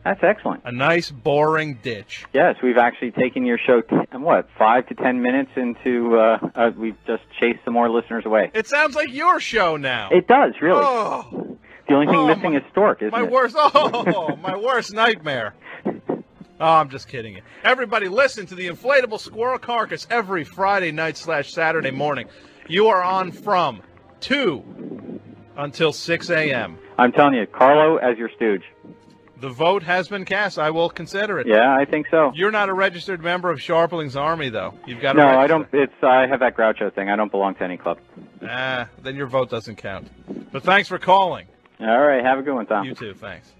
That's excellent. A nice, boring ditch. Yes, we've actually taken your show, 5 to 10 minutes into, we've just chased some more listeners away. It sounds like your show now. It does, really. Oh. The only thing missing is Stork, isn't it? My worst nightmare. Oh, I'm just kidding you. Everybody, listen to the Inflatable Squirrel Carcass every Friday night / Saturday morning. You are on from 2 until 6 a.m. I'm telling you, Carlo as your stooge. The vote has been cast. I will consider it. Yeah, I think so. You're not a registered member of Scharpling's Army, though. You've got to No, register. I don't. I have that Groucho thing. I don't belong to any club. Then your vote doesn't count. But thanks for calling. All right, have a good one, Tom. You too, thanks.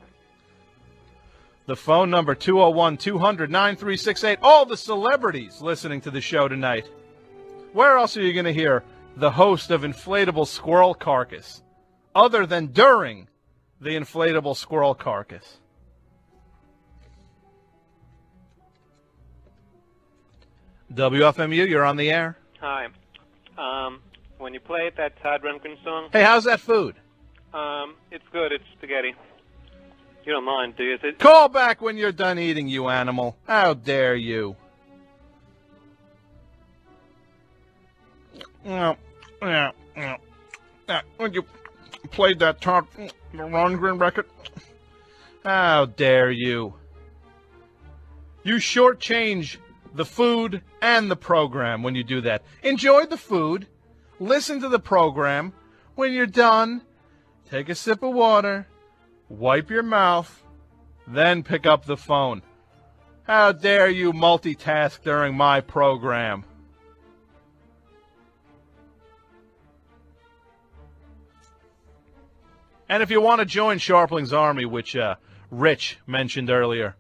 The phone number, 201-200-9368. All the celebrities listening to the show tonight. Where else are you going to hear the host of Inflatable Squirrel Carcass, other than during the Inflatable Squirrel Carcass? WFMU, you're on the air. Hi. When you play that Todd Rundgren song... Hey, how's that food? It's good. It's spaghetti. You don't mind, do you? Call back when you're done eating, you animal. How dare you? When you played that Todd Rundgren record, how dare you? You shortchange the food and the program when you do that. Enjoy the food. Listen to the program. When you're done, take a sip of water. Wipe your mouth, then pick up the phone. How dare you multitask during my program? And if you want to join Scharpling's Army, which Rich mentioned earlier,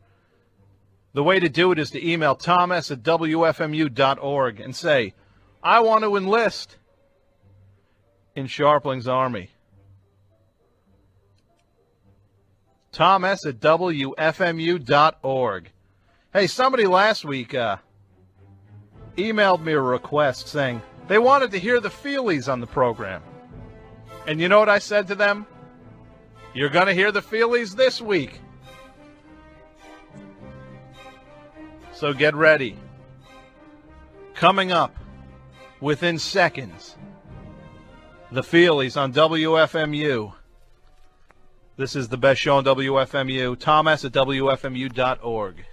the way to do it is to email thomas@wfmu.org and say, I want to enlist in Scharpling's Army. thomas@wfmu.org. Hey, somebody last week emailed me a request saying they wanted to hear the Feelies on the program. And you know what I said to them? You're going to hear the Feelies this week. So get ready. Coming up within seconds, the Feelies on WFMU. This is the best show on WFMU. thomas@wfmu.org.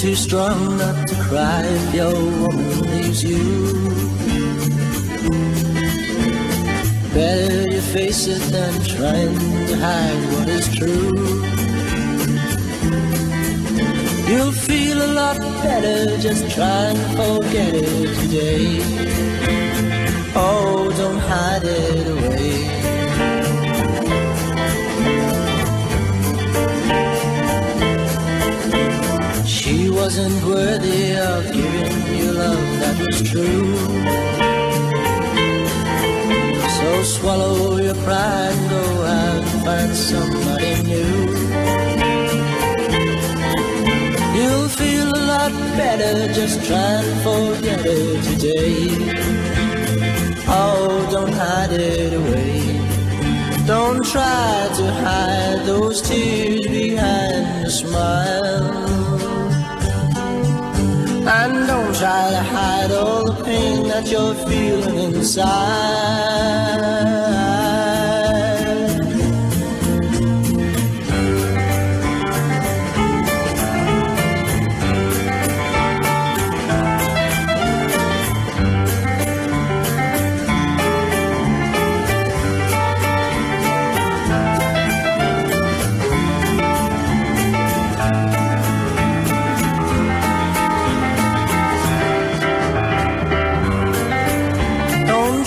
too strong not to cry if your woman leaves you. Better you face it than trying to hide what is true. You'll feel a lot better, just try and forget it today. Oh, don't hide it away. She wasn't worthy of giving you love that was true. So swallow your pride and go out and find somebody new. You'll feel a lot better, just try and forget it today. Oh, don't hide it away. Don't try to hide those tears behind a smile. And don't try to hide all the pain that you're feeling inside.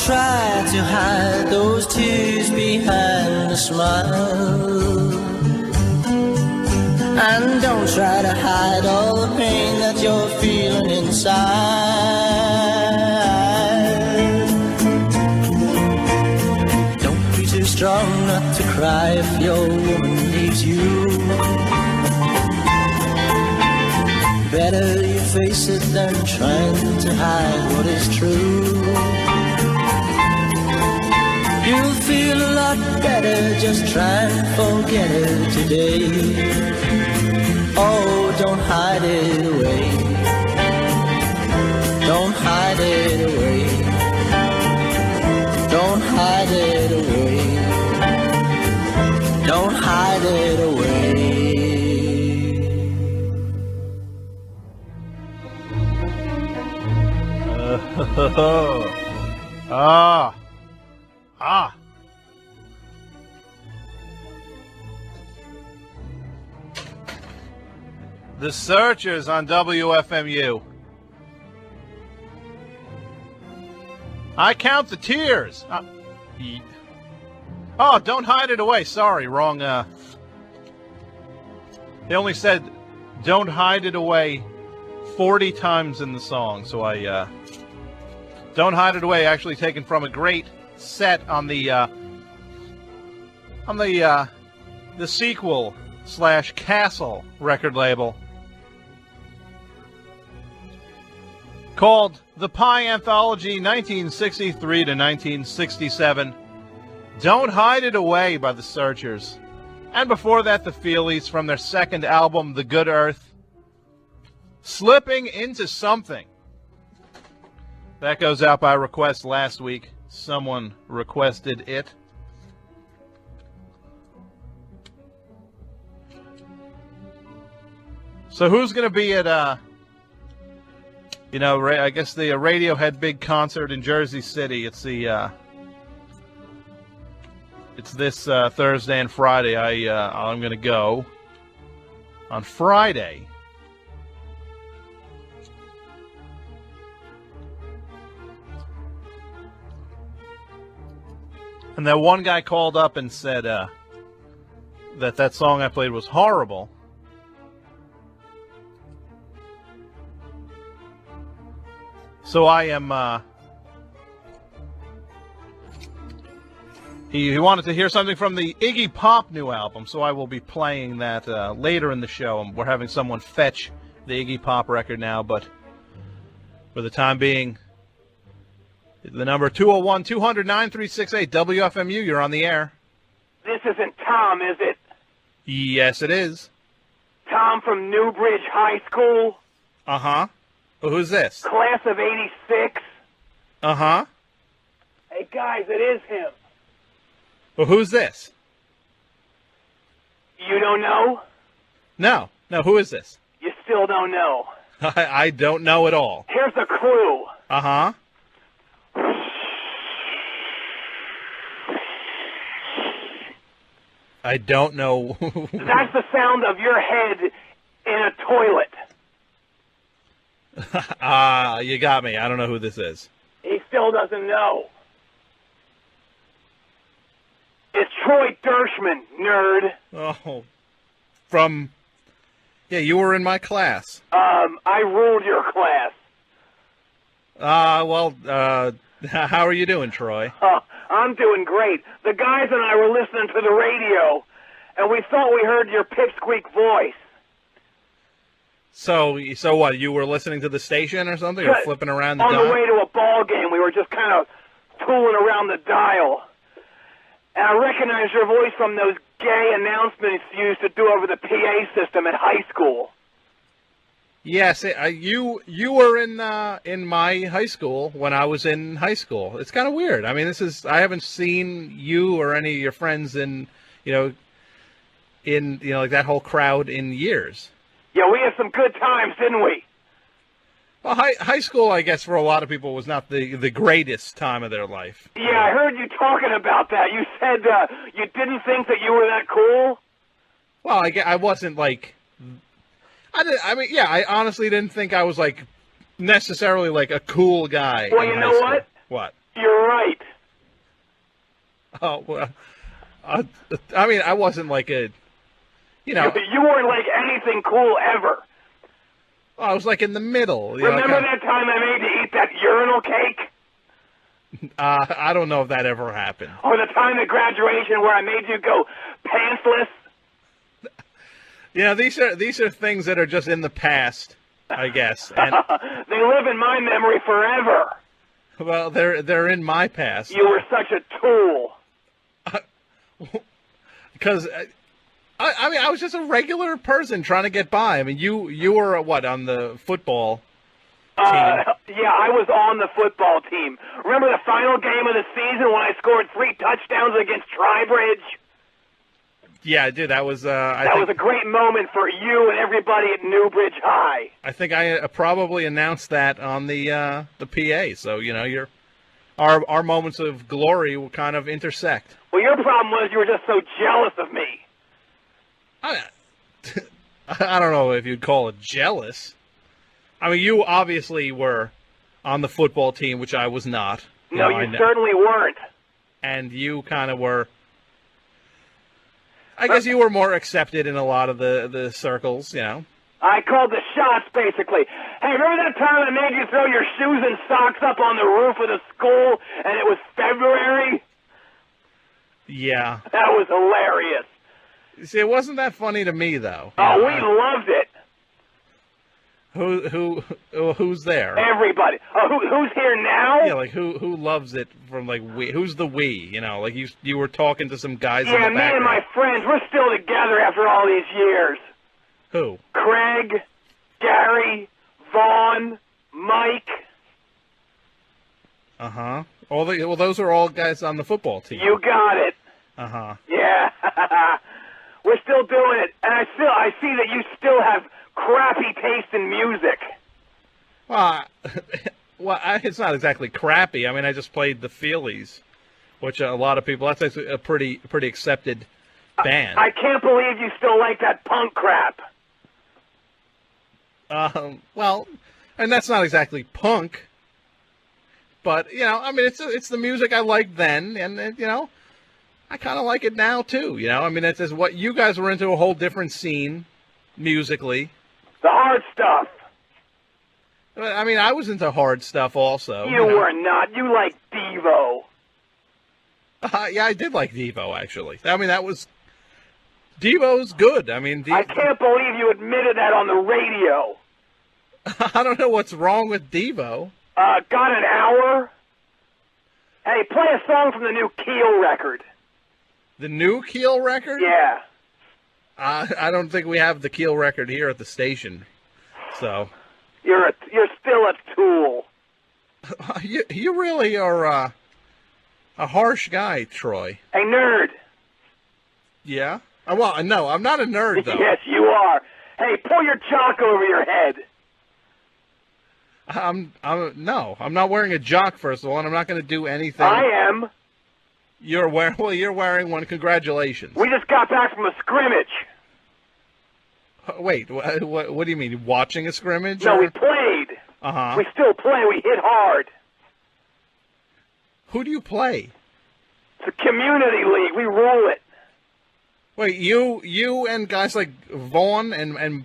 Try to hide those tears behind a smile. And don't try to hide all the pain that you're feeling inside. Don't be too strong not to cry if your woman leaves you. Better you face it than trying to hide what is true. You'll feel a lot better, just try and forget it today. Oh, don't hide it away. Don't hide it away. Don't hide it away. Don't hide it away. The Searchers on WFMU. I count the tears. Oh, don't hide it away. Sorry, wrong. They only said don't hide it away 40 times in the song. So I, don't hide it away, actually taken from a great set on the sequel / Castle record label called The Pie Anthology 1963 to 1967. Don't Hide It Away by the Searchers. And before that, the Feelies from their second album, The Good Earth. Slipping Into Something. That goes out by request last week. Someone requested it. So who's going to be at, I guess the Radiohead big concert in Jersey City. It's this Thursday and Friday. I'm going to go on Friday. And that one guy called up and said that song I played was horrible. So I am, he wanted to hear something from the Iggy Pop new album, so I will be playing that later in the show. We're having someone fetch the Iggy Pop record now, but for the time being, the number 201-200-9368, WFMU, you're on the air. This isn't Tom, is it? Yes, it is. Tom from Newbridge High School? Uh-huh. Well, who's this? Class of 86? Uh-huh. Hey, guys, it is him. Well, who's this? You don't know? No, who is this? You still don't know? I don't know at all. Here's the clue. Uh-huh. I don't know. That's the sound of your head in a toilet. You got me. I don't know who this is. He still doesn't know. It's Troy Dershman, nerd. Oh, from... Yeah, you were in my class. I ruled your class. How are you doing, Troy? I'm doing great. The guys and I were listening to the radio, and we thought we heard your pipsqueak voice. So what? You were listening to the station or something, or flipping around the dial? On the dial? way to a ball game, we were just kind of tooling around the dial. And I recognized your voice from those gay announcements you used to do over the PA system at high school. Yes, you were in my high school when I was in high school. It's kind of weird. I mean, I haven't seen you or any of your friends in like that whole crowd in years. Yeah, we had some good times, didn't we? Well, high school, I guess, for a lot of people was not the greatest time of their life. Yeah, I heard you talking about that. You said you didn't think that you were that cool? Well, I wasn't like... I honestly didn't think I was, like, necessarily, like, a cool guy. Well, you know what? What? You're right. Oh, well... I wasn't like a... You weren't like anything cool ever. I was like in the middle. Remember that time I made you eat that urinal cake? I don't know if that ever happened. Or the time at graduation where I made you go pantsless? These are things that are just in the past, I guess. And, they live in my memory forever. Well, they're in my past. You were such a tool. Because... I was just a regular person trying to get by. I mean, you were on the football team? Yeah, I was on the football team. Remember the final game of the season when I scored 3 touchdowns against Tribridge? Yeah, I did. That was that was a great moment for you and everybody at Newbridge High. I think I probably announced that on the PA. So our moments of glory will kind of intersect. Well, your problem was you were just so jealous of me. I don't know if you'd call it jealous. I mean, you obviously were on the football team, which I was not. No, you certainly weren't. And you kind of were... I guess you were more accepted in a lot of the circles, I called the shots, basically. Hey, remember that time I made you throw your shoes and socks up on the roof of the school, and it was February? Yeah. That was hilarious. See, it wasn't that funny to me, though. Oh, we loved it. Who's there? Everybody. Oh, who's here now? Yeah, like who loves it from like we? Who's the we? Like you were talking to some guys. Yeah, in the me background. and my friends. We're still together after all these years. Who? Craig, Gary, Vaughn, Mike. Uh-huh. Well, those are all guys on the football team. You got it. Uh-huh. Yeah. We're still doing it, and I see that you still have crappy taste in music. Well, it's not exactly crappy. I mean, I just played the Feelies, which a lot of people, that's actually a pretty accepted band. I can't believe you still like that punk crap. Well, and that's not exactly punk, but, I mean, it's the music I liked then, and, I kind of like it now, too, I mean, it's what you guys were into a whole different scene, musically. The hard stuff. I mean, I was into hard stuff also. You were not. You liked Devo. Yeah, I did like Devo, actually. I mean, Devo's good. I mean, I can't believe you admitted that on the radio. I don't know what's wrong with Devo. Got an hour? Hey, play a song from the new Keel record. The new Keel record? Yeah. I don't think we have the Keel record here at the station, so... You're still a tool. You really are a harsh guy, Troy. Hey, nerd. Yeah? Well, no, I'm not a nerd, though. Yes, you are. Hey, pull your jock over your head. No, I'm not wearing a jock, first of all, and I'm not going to do anything. I am. You're wearing one. Congratulations. We just got back from a scrimmage. Wait, what do you mean? Watching a scrimmage? No, we played. Uh-huh. We still play. We hit hard. Who do you play? It's a community league. We rule it. Wait, you and guys like Vaughn and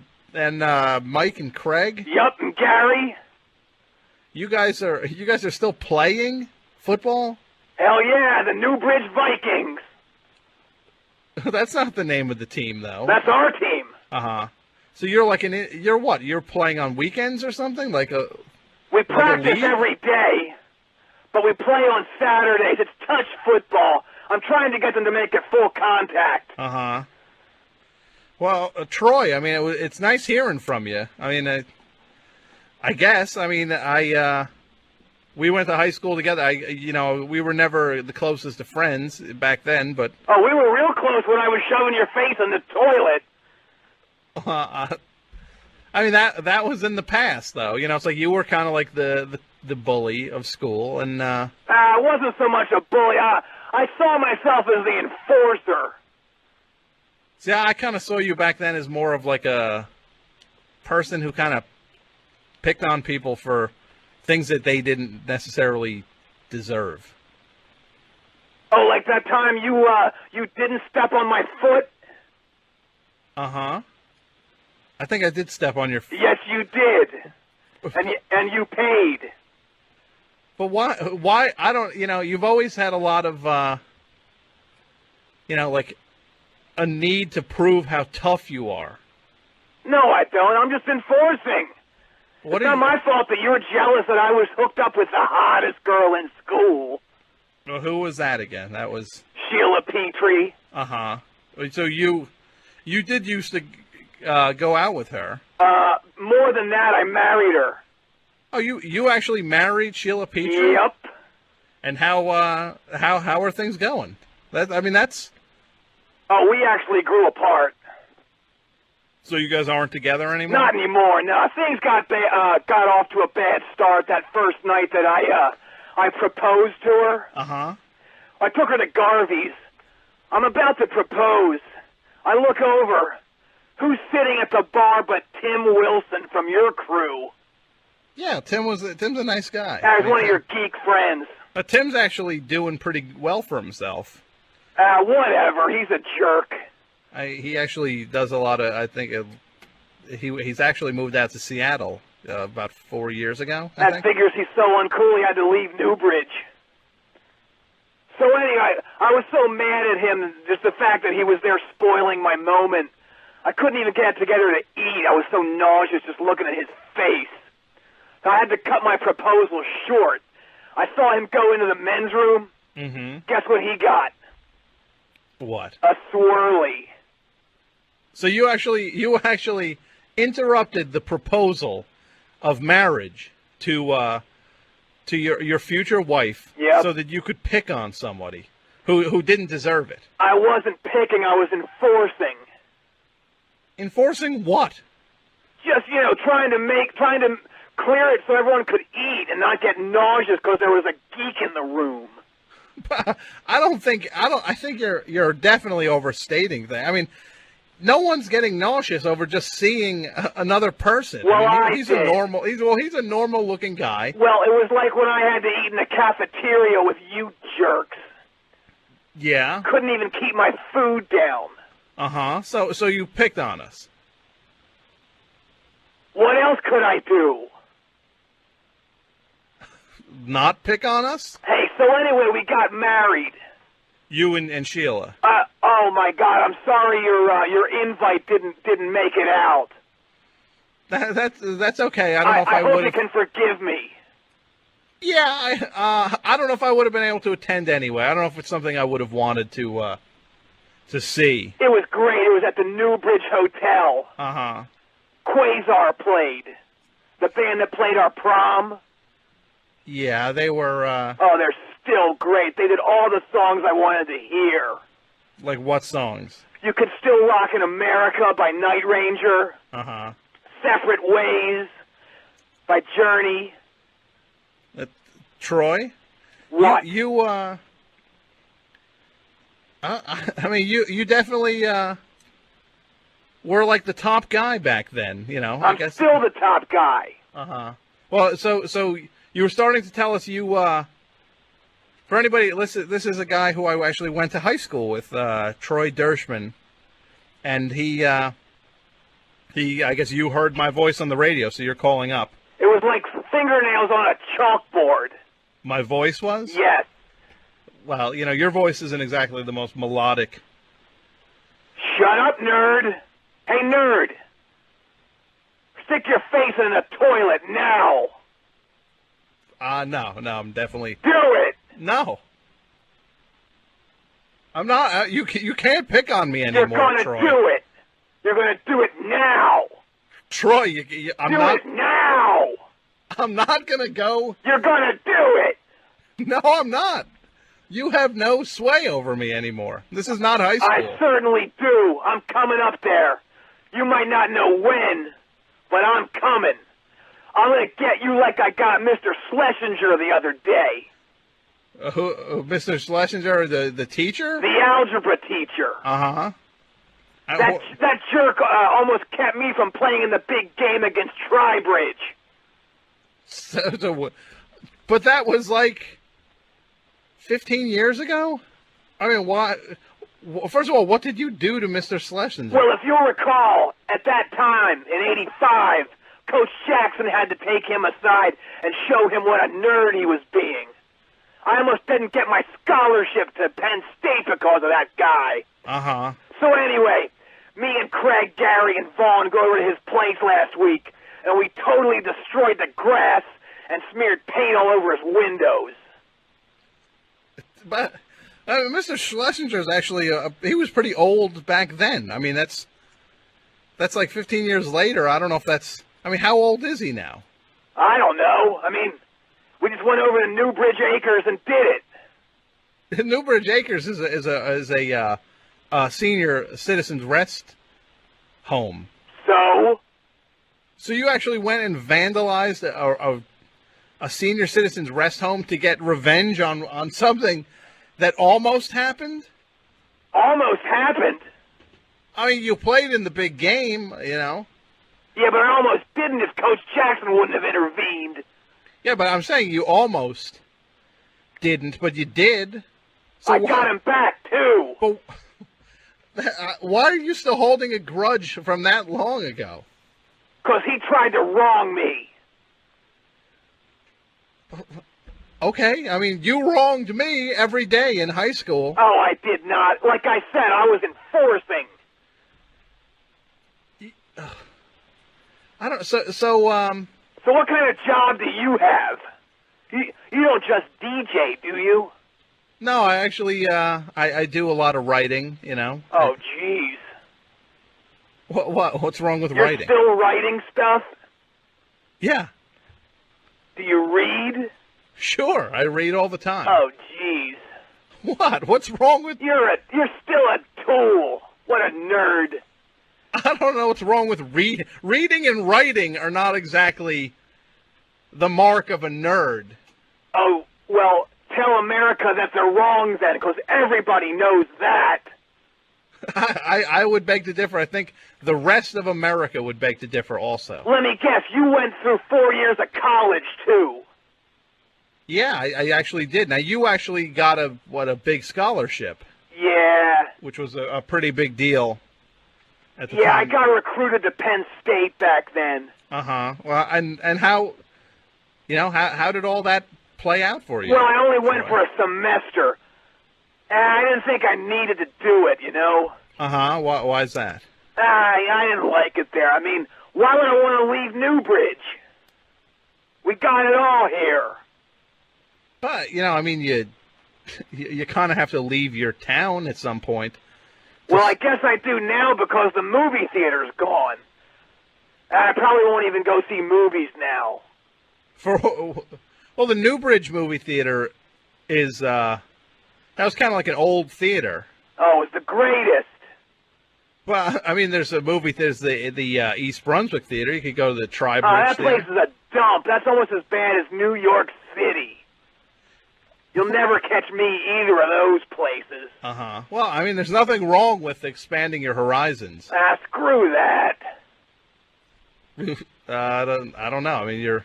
Mike and Craig? Yup, and Gary. You guys are still playing football? Hell yeah, the Newbridge Vikings. That's not the name of the team, though. That's our team. Uh-huh. So you're like you're what? You're playing on weekends or something? We practice every day, but we play on Saturdays. It's touch football. I'm trying to get them to make it full contact. Uh-huh. Well, Troy, I mean, it's nice hearing from you. I mean, I guess. I mean, we went to high school together. We were never the closest of friends back then, but... Oh, we were real close when I was shoving your face in the toilet. I mean, that was in the past, though. It's like you were kind of like the bully of school, and... I wasn't so much a bully. I saw myself as the enforcer. See, I kind of saw you back then as more of like a person who kind of picked on people for things that they didn't necessarily deserve. Oh, like that time you didn't step on my foot? Uh-huh. I think I did step on your foot. Yes, you did. And you paid. But why, I don't, you've always had a lot of, like a need to prove how tough you are. No, I don't. I'm just enforcing. It's not my fault that you're jealous that I was hooked up with the hottest girl in school. Well, who was that again? That was... Sheila Petrie. Uh-huh. So you did used to go out with her. More than that, I married her. Oh, you actually married Sheila Petrie? Yep. And how are things going? That's... Oh, we actually grew apart. So you guys aren't together anymore? Not anymore. No, things got off to a bad start that first night that I proposed to her. Uh-huh. I took her to Garvey's. I'm about to propose. I look over. Who's sitting at the bar but Tim Wilson from your crew? Yeah, Tim's a nice guy. He's one of your geek friends. But Tim's actually doing pretty well for himself. Whatever. He's a jerk. He actually does a lot of, I think, he's actually moved out to Seattle about 4 years ago. That figures he's so uncool he had to leave Newbridge. So anyway, I was so mad at him, just the fact that he was there spoiling my moment. I couldn't even get together to eat. I was so nauseous just looking at his face. So I had to cut my proposal short. I saw him go into the men's room. Mm-hmm. Guess what he got? What? A swirly. So you actually interrupted the proposal of marriage to your future wife, yep, so that you could pick on somebody who didn't deserve it. I wasn't picking. I was enforcing. Enforcing what? Just trying to clear it so everyone could eat and not get nauseous because there was a geek in the room. I think you're definitely overstating things. I mean, no one's getting nauseous over just seeing another person. Well, he's a normal looking guy. Well, it was like when I had to eat in the cafeteria with you jerks. Yeah. Couldn't even keep my food down. Uh-huh. So you picked on us. What else could I do? Not pick on us? Hey, so anyway, we got married. You and Sheila. Oh my God! I'm sorry your invite didn't make it out. That's okay. I don't know if I would. I hope you can forgive me. Yeah, I don't know if I would have been able to attend anyway. I don't know if it's something I would have wanted to see. It was great. It was at the Newbridge Hotel. Uh-huh. Quasar played. The band that played our prom. Yeah, they were... Oh, they're still great. They did all the songs I wanted to hear. Like what songs? You Could Still Rock in America by Night Ranger. Uh-huh. Separate Ways by Journey. Troy? What? I mean, you definitely were like the top guy back then, you know. I'm still the top guy. Uh-huh. Well, so you were starting to tell us for anybody, listen, this is a guy who I actually went to high school with, Troy Dershman, and he, I guess you heard my voice on the radio, so you're calling up. It was like fingernails on a chalkboard. My voice was? Yes. Well, you know, your voice isn't exactly the most melodic. Shut up, nerd. Hey, nerd. Stick your face in the toilet now. No, I'm definitely... Do it. No. I'm not. You can't pick on me anymore, Troy. You're going to do it. You're going to do it now. Troy, I'm not... Do it now. I'm not going to go... You're going to do it. No, I'm not. You have no sway over me anymore. This is not high school. I certainly do. I'm coming up there. You might not know when, but I'm coming. I'm going to get you like I got Mr. Schlesinger the other day. Mr. Schlesinger, the teacher? The algebra teacher. Uh-huh. That jerk almost kept me from playing in the big game against Tribridge. But that was like 15 years ago? I mean, why? First of all, what did you do to Mr. Schlesinger? Well, if you'll recall, at that time, in '85, Coach Jackson had to take him aside and show him what a nerd he was being. I almost didn't get my scholarship to Penn State because of that guy. Uh-huh. So anyway, me and Craig, Gary, and Vaughn go over to his place last week, and we totally destroyed the grass and smeared paint all over his windows. But Mr. Schlesinger's actually, he was pretty old back then. I mean, that's like 15 years later. I don't know if that's, I mean, how old is he now? I don't know. I mean, we just went over to Newbridge Acres and did it. Newbridge Acres is a senior citizens rest home. So you actually went and vandalized a senior citizens rest home to get revenge on something that almost happened? Almost happened? I mean, you played in the big game, you know. Yeah, but I almost didn't if Coach Jackson wouldn't have intervened. Yeah, but I'm saying you almost didn't, but you did. So I got him back, too. But why are you still holding a grudge from that long ago? Because he tried to wrong me. Okay, I mean, you wronged me every day in high school. Oh, I did not. Like I said, I was enforcing. I don't. So what kind of job do you have? You don't just DJ, do you? No, I actually I do a lot of writing. You know. Oh, jeez. What's wrong with You're writing? Still writing stuff? Yeah. Do you read? Sure, I read all the time. Oh, jeez. What? What's wrong with... You're still a tool. What a nerd. I don't know what's wrong with reading and writing are not exactly the mark of a nerd. Oh, well, tell America that they're wrong then, because everybody knows that. I would beg to differ. I think the rest of America would beg to differ also. Let me guess, you went through 4 years of college, too. Yeah, I actually did. Now, you actually got a big scholarship. Yeah. Which was a pretty big deal at the time. Yeah, I got recruited to Penn State back then. Uh-huh. Well, and how, you know, how did all that play out for you? Well, I only went for a semester. And I didn't think I needed to do it, you know? Uh-huh. Why's that? I didn't like it there. I mean, why would I want to leave Newbridge? We got it all here. But, you know, I mean, you kind of have to leave your town at some point. Well, I guess I do now because the movie theater's gone. I probably won't even go see movies now. Well, the Newbridge movie theater is, that was kind of like an old theater. Oh, it's the greatest. Well, I mean, there's the East Brunswick Theater. You could go to the Tri-Bridge That Theater. place is a dump. That's almost as bad as New York City. You'll never catch me either of those places. Uh-huh. Well, I mean, there's nothing wrong with expanding your horizons. Screw that. I don't know. I mean,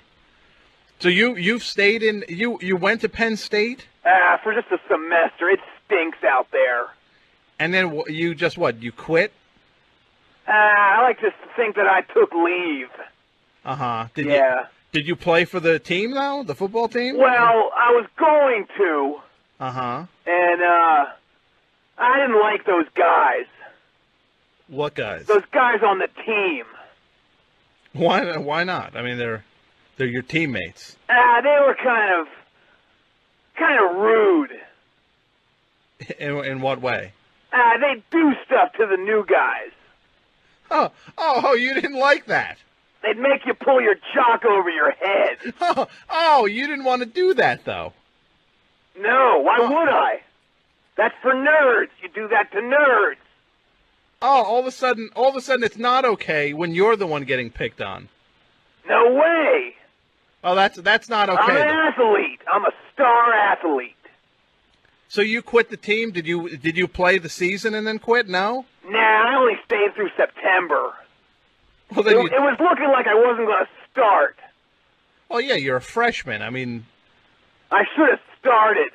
So you've stayed in... You went to Penn State? For just a semester. It stinks out there. And then you just what? You quit? I like to think that I took leave. Uh-huh. Did you play for the team, though? The football team? Well, I was going to. Uh-huh. And, I didn't like those guys. What guys? Those guys on the team. Why not? I mean, they're your teammates. They were kind of rude. In what way? They do stuff to the new guys. Oh, you didn't like that. They'd make you pull your jock over your head. Oh, you didn't want to do that, though. No, why would I? That's for nerds. You do that to nerds. Oh, all of a sudden it's not okay when you're the one getting picked on. No way. Oh, that's not okay. I'm an athlete. I'm a star athlete. So you quit the team? Did you play the season and then quit? No? Nah, I only stayed through September. Well, then it was looking like I wasn't going to start. Oh, yeah, you're a freshman. I mean... I should have started.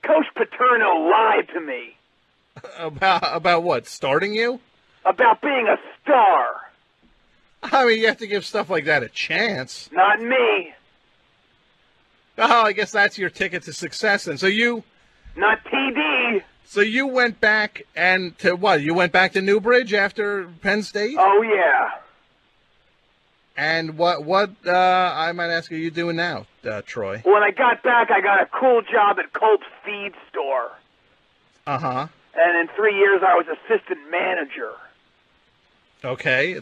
Coach Paterno lied to me. About what? Starting you? About being a star. I mean, you have to give stuff like that a chance. Not me. Oh, I guess that's your ticket to success. And so you... Not TD. So you went back and to what? You went back to Newbridge after Penn State? Oh, yeah. And what I might ask, are you doing now, Troy? When I got back, I got a cool job at Culp's Feed Store. Uh-huh. And in 3 years, I was assistant manager. Okay.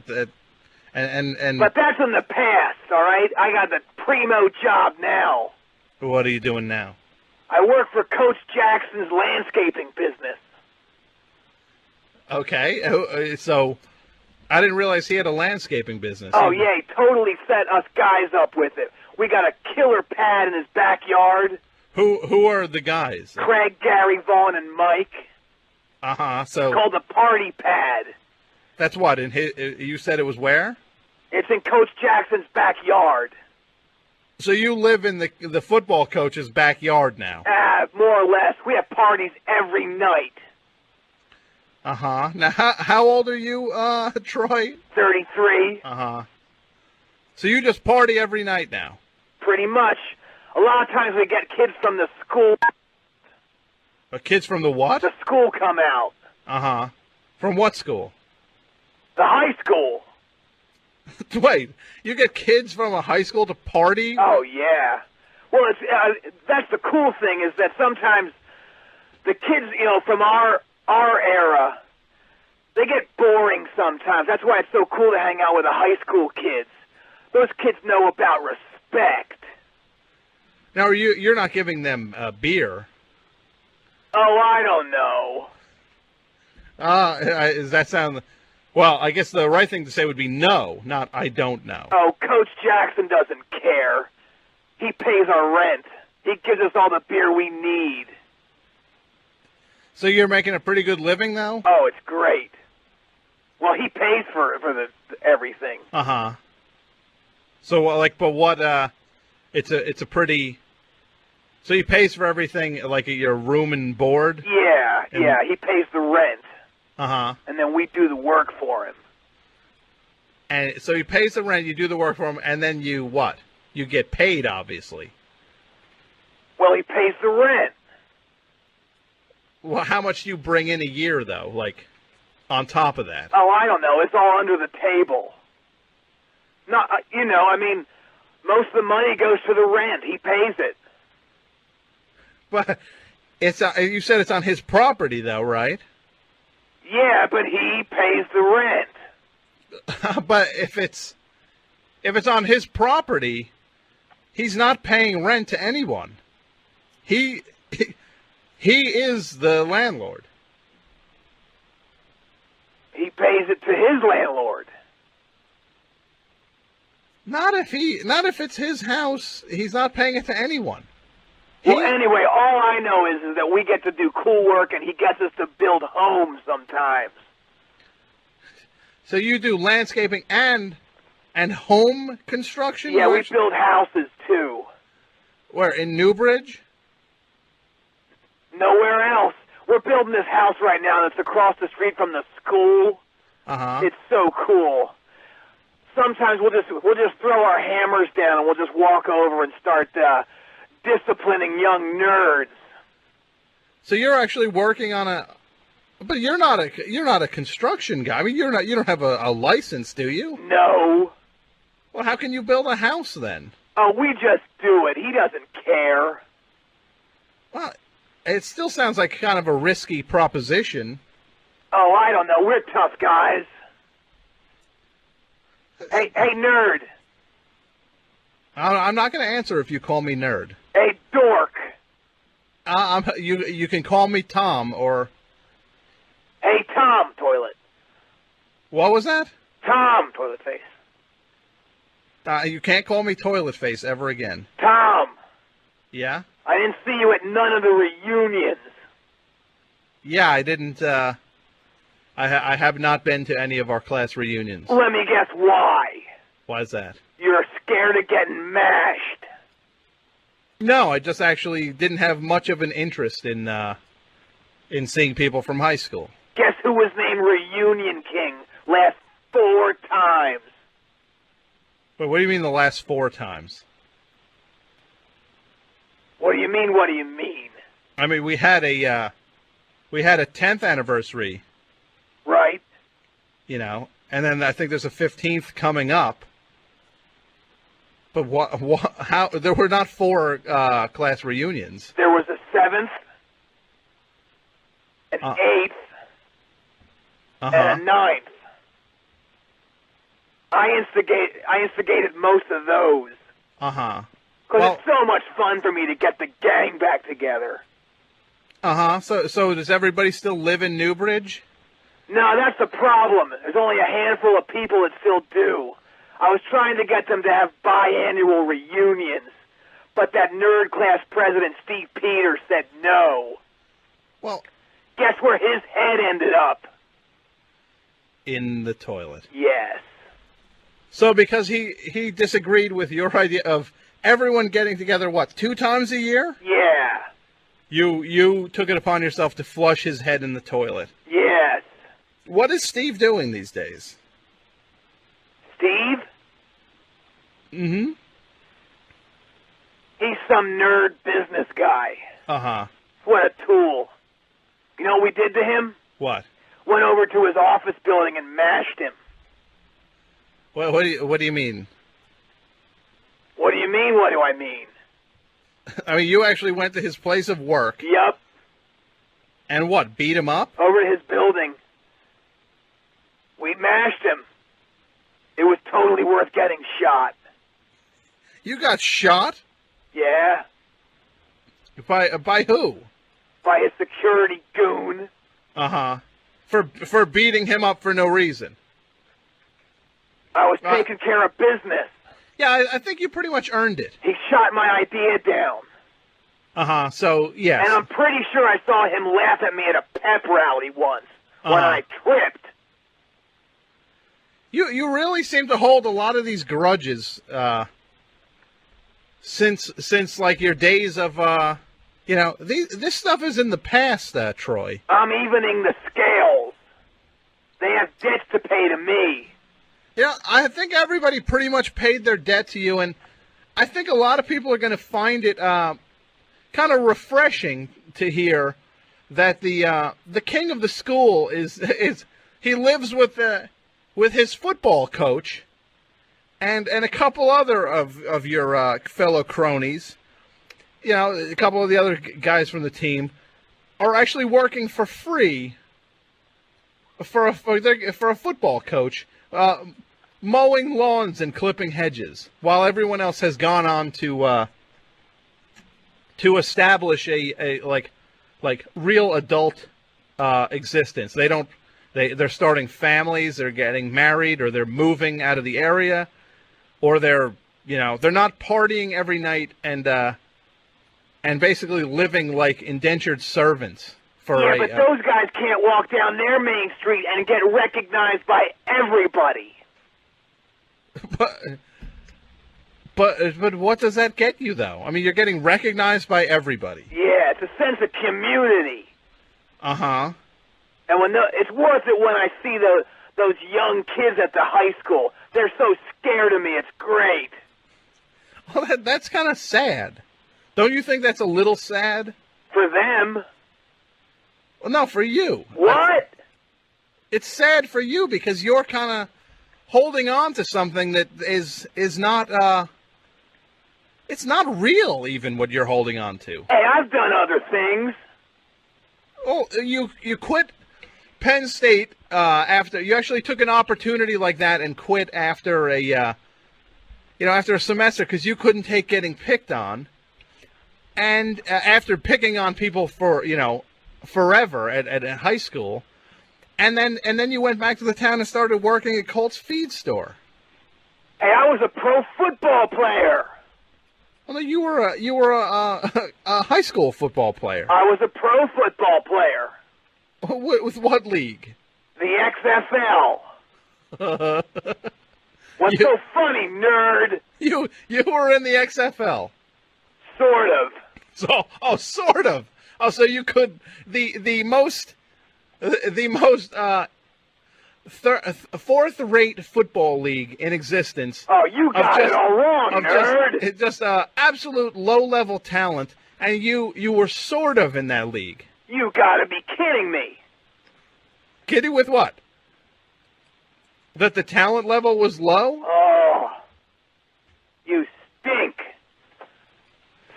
And But that's in the past, all right? I got the primo job now. What are you doing now? I work for Coach Jackson's landscaping business. Okay. So I didn't realize he had a landscaping business. Oh, yeah, he totally set us guys up with it. We got a killer pad in his backyard. Who are the guys? Craig, Gary, Vaughn, and Mike. Uh-huh. So It's called the Party Pad. That's what? You said it was where? It's in Coach Jackson's backyard. So you live in the football coach's backyard now? More or less. We have parties every night. Uh-huh. Now, how old are you, Troy? 33. Uh-huh. So you just party every night now? Pretty much. A lot of times we get kids from the school. Kids from the what? The school come out. Uh-huh. From what school? The high school. Wait, you get kids from a high school to party? Oh, yeah. Well, that's the cool thing is that sometimes the kids, from our era, they get boring sometimes. That's why it's so cool to hang out with the high school kids. Those kids know about respect. Now, you're not giving them beer? Oh, I don't know. Does that sound... Well, I guess the right thing to say would be no, not I don't know. Oh, Coach Jackson doesn't care. He pays our rent. He gives us all the beer we need. So you're making a pretty good living, though? Oh, it's great. Well, he pays for everything. Uh-huh. So, but what, it's a pretty... So he pays for everything, like your room and board? Yeah, he pays the rent. Uh-huh. And then we do the work for him. And so he pays the rent, you do the work for him, and then you what? You get paid, obviously. Well, he pays the rent. Well, how much do you bring in a year, though, like, on top of that? Oh, I don't know. It's all under the table. Not, most of the money goes to the rent. He pays it. But you said it's on his property, though, right? Yeah, but he pays the rent. But if it's on his property, he's not paying rent to anyone. He is the landlord. pays it to his landlord. Not if it's his house. He's not paying it to anyone. Well, anyway, all I know is that we get to do cool work, and he gets us to build homes sometimes. So you do landscaping and home construction? Yeah, we build houses, too. Where, in Newbridge? Nowhere else. We're building this house right now that's across the street from the school. Uh-huh. It's so cool. Sometimes we'll just throw our hammers down and we'll just walk over and start disciplining young nerds. So you're actually working on but you're not a construction guy. I mean, you don't have a license, do you? No. Well, how can you build a house then? Oh, we just do it. He doesn't care. Well, it still sounds like kind of a risky proposition. Oh, I don't know. We're tough guys. Hey, nerd. I'm not going to answer if you call me nerd. Hey, dork. You can call me Tom or... Hey, Tom, toilet. What was that? Tom, toilet face. You can't call me toilet face ever again. Tom. Yeah? I didn't see you at none of the reunions. Yeah, I didn't, I have not been to any of our class reunions. Let me guess why. Why is that? You're scared of getting mashed. No, I just actually didn't have much of an interest in seeing people from high school. Guess who was named Reunion King last 4 times? But what do you mean the last 4 times? What do you mean, what do you mean? I mean, we had a 10th anniversary. Right. You know, and then I think there's a 15th coming up. But how, there were not 4 class reunions. There was a 7th, an 8th, and a 9th. I instigated most of those. Uh-huh. Because it's so much fun for me to get the gang back together. Uh-huh. So does everybody still live in Newbridge? No, that's the problem. There's only a handful of people that still do. I was trying to get them to have biannual reunions, but that nerd class president, Steve Peters, said no. Well, guess where his head ended up? In the toilet. Yes. So because he disagreed with your idea of everyone getting together, what, 2 times a year? Yeah. You took it upon yourself to flush his head in the toilet. Yes. What is Steve doing these days? Steve? Mm-hmm. He's some nerd business guy. Uh-huh. What a tool. You know what we did to him? What? Went over to his office building and mashed him. What do you mean? What do you mean, what do I mean? I mean, you actually went to his place of work. Yup. And what, beat him up? Over to his building. We mashed him. It was totally worth getting shot. You got shot? Yeah. By who? By his security goon. Uh-huh. For beating him up for no reason. I was taking care of business. Yeah, I think you pretty much earned it. He shot my idea down. Uh-huh, so, yes. And I'm pretty sure I saw him laugh at me at a pep rally once when I tripped. You really seem to hold a lot of these grudges since like your days of, this stuff is in the past, Troy. I'm evening the scales. They have debts to pay to me. Yeah, I think everybody pretty much paid their debt to you, and I think a lot of people are going to find it kind of refreshing to hear that the king of the school is he lives with his football coach and a couple other of your fellow cronies. You know, a couple of the other guys from the team are actually working for free for a football coach. Mowing lawns and clipping hedges, while everyone else has gone on to establish a real adult existence. They don't They're starting families, they're getting married, or they're moving out of the area, or they're not partying every night and basically living like indentured servants. Yeah, but those guys can't walk down their main street and get recognized by everybody. But what does that get you, though? I mean, you're getting recognized by everybody. Yeah, it's a sense of community. Uh-huh. And it's worth it when I see those young kids at the high school. They're so scared of me. It's great. Well, that's kind of sad. Don't you think that's a little sad? For them. Well, no, for you. What? It's sad for you because you're kind of holding on to something that is not it's not real, even what you're holding on to. Hey, I've done other things. Oh, you quit Penn State after you actually took an opportunity like that and quit after after a semester because you couldn't take getting picked on, and after picking on people for forever at high school, and then you went back to the town and started working at Colt's feed store. Hey, I was a pro football player. Well, you were a high school football player. I was a pro football player. With what league? The XFL. What's so funny, nerd? You were in the XFL. Sort of. Sort of. Oh, so you could the most fourth-rate football league in existence. Oh, you got it all wrong, nerd. Just absolute low-level talent, and you were sort of in that league. You gotta be kidding me. Kidding with what? That the talent level was low? Oh, you stink.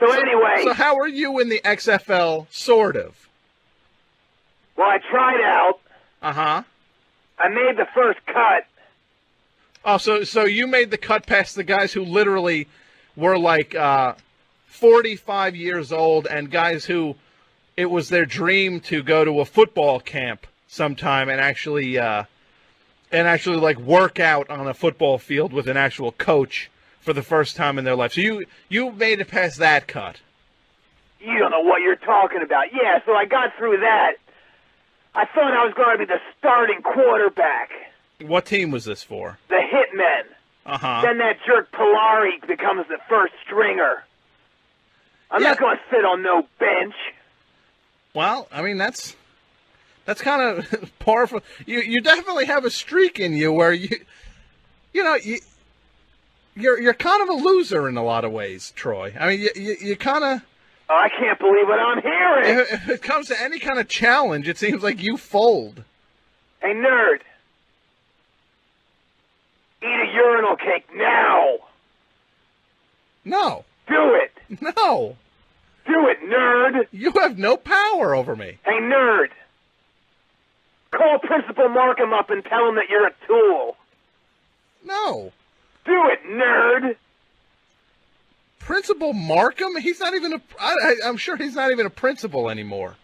So anyway... So how are you in the XFL, sort of? Well, I tried out. Uh-huh. I made the first cut. Oh, so you made the cut past the guys who literally were like 45 years old and guys who it was their dream to go to a football camp sometime and actually like work out on a football field with an actual coach for the first time in their life. So you made it past that cut. You don't know what you're talking about. Yeah, so I got through that. I thought I was going to be the starting quarterback. What team was this for? The Hitmen. Uh-huh. Then that jerk Polari becomes the first stringer. I'm not going to sit on no bench. Well, I mean, that's kind of powerful. You definitely have a streak in you where you're kind of a loser in a lot of ways, Troy. I mean, you kind of... Oh, I can't believe what I'm hearing. If it comes to any kind of challenge, it seems like you fold. Hey, nerd. Eat a urinal cake now. No. Do it. No. Do it, nerd. You have no power over me. Hey, nerd. Call Principal Markham up and tell him that you're a tool. No. Do it, nerd. Principal Markham? He's not even I'm sure he's not even a principal anymore.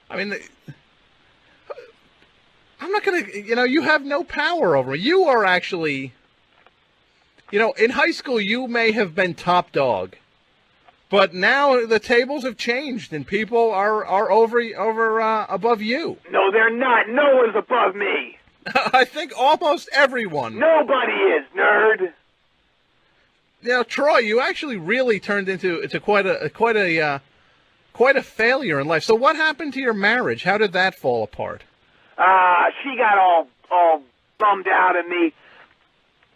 I mean, I'm not going to, you have no power over me. You are actually, in high school you may have been top dog. But now the tables have changed and people are over above you. No, they're not. No one's above me. I think almost everyone. Nobody is, nerd. Troy, you actually really turned into quite a failure in life. So what happened to your marriage? How did that fall apart? She got all bummed out at me.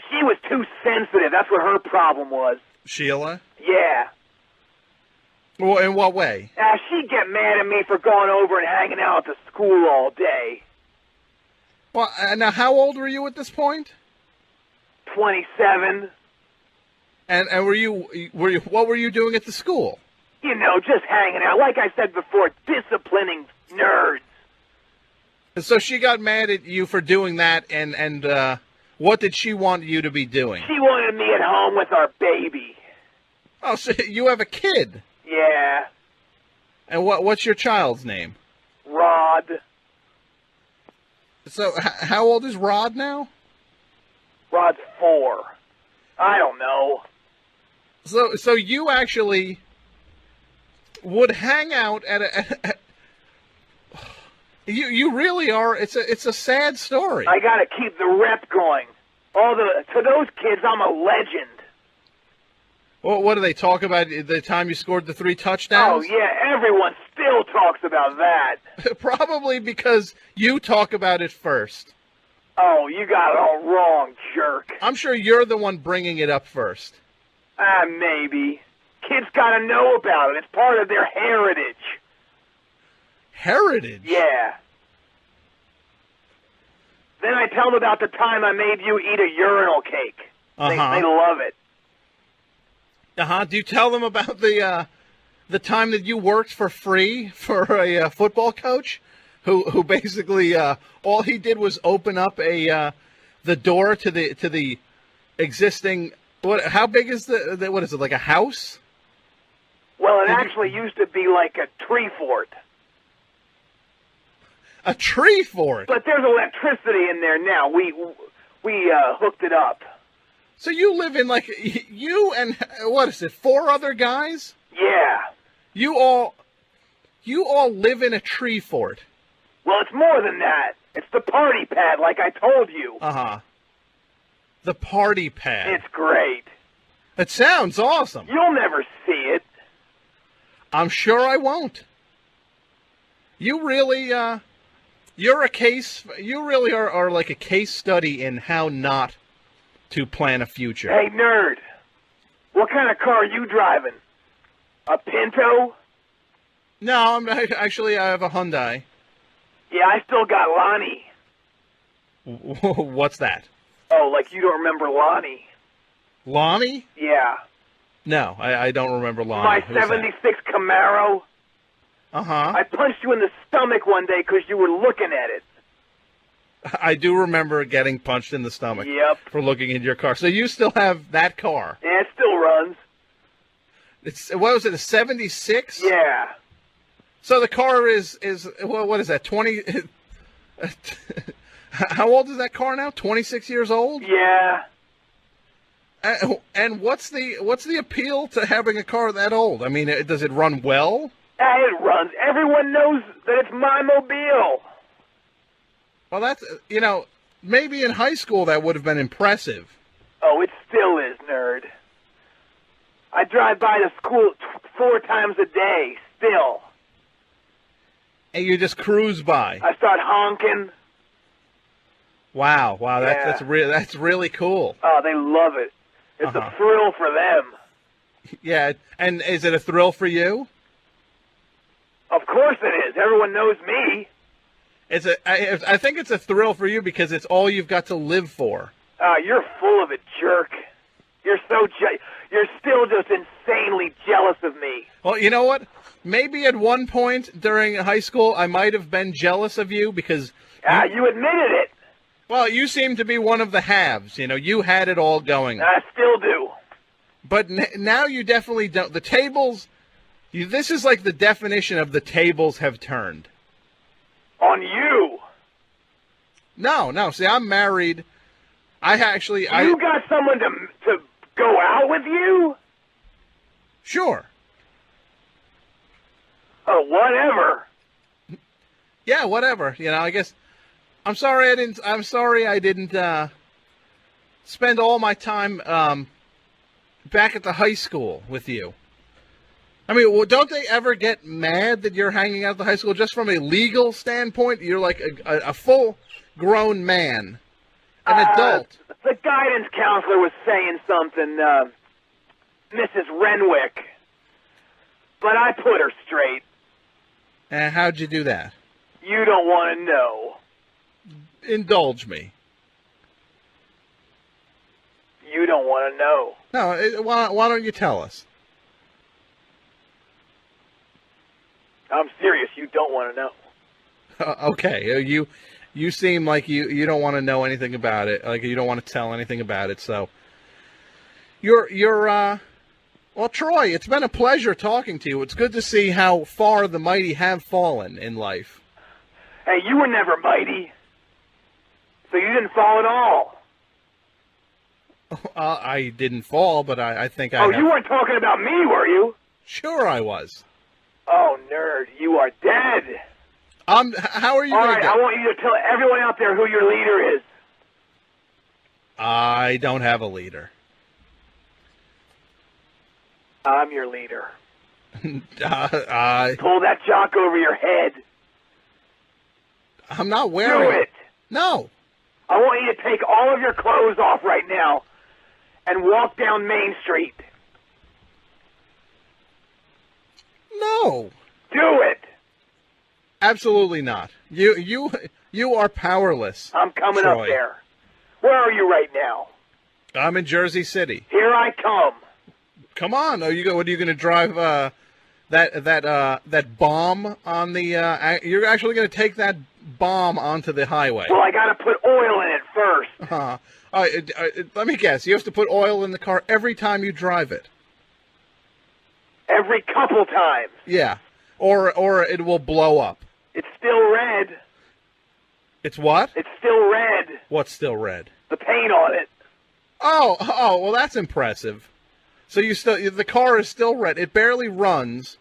She was too sensitive. That's what her problem was. Sheila? Yeah. Well, in what way? She'd get mad at me for going over and hanging out at the school all day. Well, now how old were you at this point? 27. And what were you doing at the school? Just hanging out. Like I said before, disciplining nerds. So she got mad at you for doing that, and what did she want you to be doing? She wanted me at home with our baby. Oh, so you have a kid? Yeah. And what's your child's name? Rod. So, how old is Rod now? Rod's 4. I don't know. So you actually would hang out at you really are. It's a sad story. I got to keep the rep going. To those kids, I'm a legend. Well, what do they talk about? The time you scored the 3 touchdowns? Oh yeah, everyone still talks about that. Probably because you talk about it first. Oh, you got it all wrong, jerk. I'm sure you're the one bringing it up first. Maybe. Kids got to know about it. It's part of their heritage. Heritage? Yeah. Then I tell them about the time I made you eat a urinal cake. They love it. Do you tell them about the time that you worked for free for a football coach who basically all he did was open up the door to the existing how big is the what is it, like a house? Well, it actually used to be like a tree fort. A tree fort? But there's electricity in there now. We hooked it up. So you live in you and what is it, 4 other guys? Yeah. You all live in a tree fort. Well, it's more than that. It's the party pad, like I told you. The party pad. It's great. It sounds awesome. You'll never see it. I'm sure I won't. You really, you're a case. You really are like a case study in how not to plan a future. Hey, nerd. What kind of car are you driving? A Pinto? No, I have a Hyundai. Yeah, I still got Lonnie. What's that? Oh, like you don't remember Lonnie? Lonnie? Yeah. No, I don't remember Lonnie. My 76 Camaro? I punched you in the stomach one day because you were looking at it. I do remember getting punched in the stomach. Yep. For looking at your car. So you still have that car? Yeah, it still runs. What was it, a 76? Yeah. So the car is what is that, 20... How old is that car now? 26 years old? Yeah. And what's the appeal to having a car that old? I mean, does it run well? It runs. Everyone knows that it's my mobile. Well, that's, maybe in high school that would have been impressive. Oh, it still is, nerd. I drive by the school 4 times a day, still. And you just cruise by? I start honking. Wow, yeah. that's really cool. Oh, they love it. It's a thrill for them. Yeah, and is it a thrill for you? Of course it is. Everyone knows me. I think it's a thrill for you because it's all you've got to live for. You're full of it, jerk. You're you're still just insanely jealous of me. Well, you know what? Maybe at one point during high school I might have been jealous of you because... you admitted it. Well, you seem to be one of the haves. You had it all going. I still do. But now you definitely don't. The tables... This is like the definition of the tables have turned. On you? No. See, I'm married. You got someone to go out with you? Sure. Oh, whatever. Yeah, whatever. I guess I'm sorry I didn't spend all my time back at the high school with you. I mean, don't they ever get mad that you're hanging out at the high school just from a legal standpoint? You're like a full-grown man, an adult. The guidance counselor was saying something, Mrs. Renwick, but I put her straight. And how'd you do that? You don't want to know. Indulge me. You don't want to know. No, why don't you tell us? I'm serious. You don't want to know. Okay. You seem like you don't want to know anything about it. Like you don't want to tell anything about it. So well, Troy, it's been a pleasure talking to you. It's good to see how far the mighty have fallen in life. Hey, you were never mighty. So you didn't fall at all. I didn't fall, but I think I. Oh, you weren't talking about me, were you? Sure, I was. Oh, nerd, you are dead. How are you? All right, I want you to tell everyone out there who your leader is. I don't have a leader. I'm your leader. Pull that jock over your head. I'm not wearing. Do it. No. I want you to take all of your clothes off right now and walk down Main Street. No. Do it. Absolutely not. You are powerless. I'm coming Troy. up there. Where are you right now? I'm in Jersey City. Here I come. Come on. What are you going to drive that bomb on the you're actually going to take that bomb onto the highway. Well, I got to put oil in it first. Let me guess. You have to put oil in the car every time you drive it. Every couple times. Yeah. Or it will blow up. It's still red. It's what? It's still red. What's still red? The paint on it. Oh, well, that's impressive. So the car is still red. It barely runs.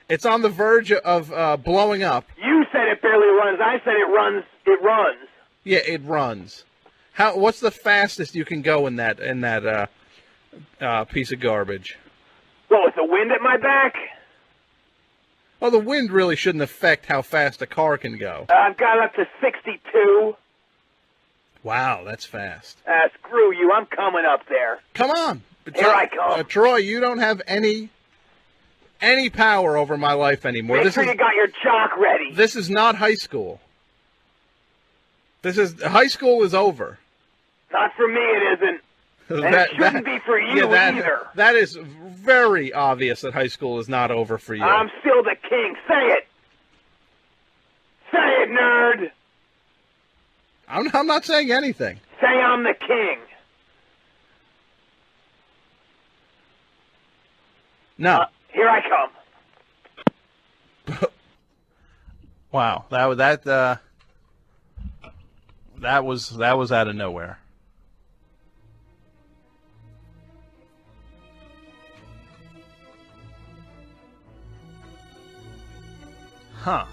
It's on the verge of blowing up. You said it barely runs. I said it runs. It runs. Yeah, it runs. What's the fastest you can go in that piece of garbage? Well, with the wind at my back? Well, the wind really shouldn't affect how fast a car can go. I've got up to 62. Wow, that's fast. Screw you. I'm coming up there. Come on. Here I come. Troy, you don't have any power over my life anymore. Make sure you got your jock ready. This is not high school. High school is over. Not for me, it isn't. And it shouldn't be for you either. That is very obvious that high school is not over for you. I'm still the king. Say it. Say it, nerd. I'm not saying anything. Say I'm the king. No. Here I come. Wow, that was out of nowhere. Huh.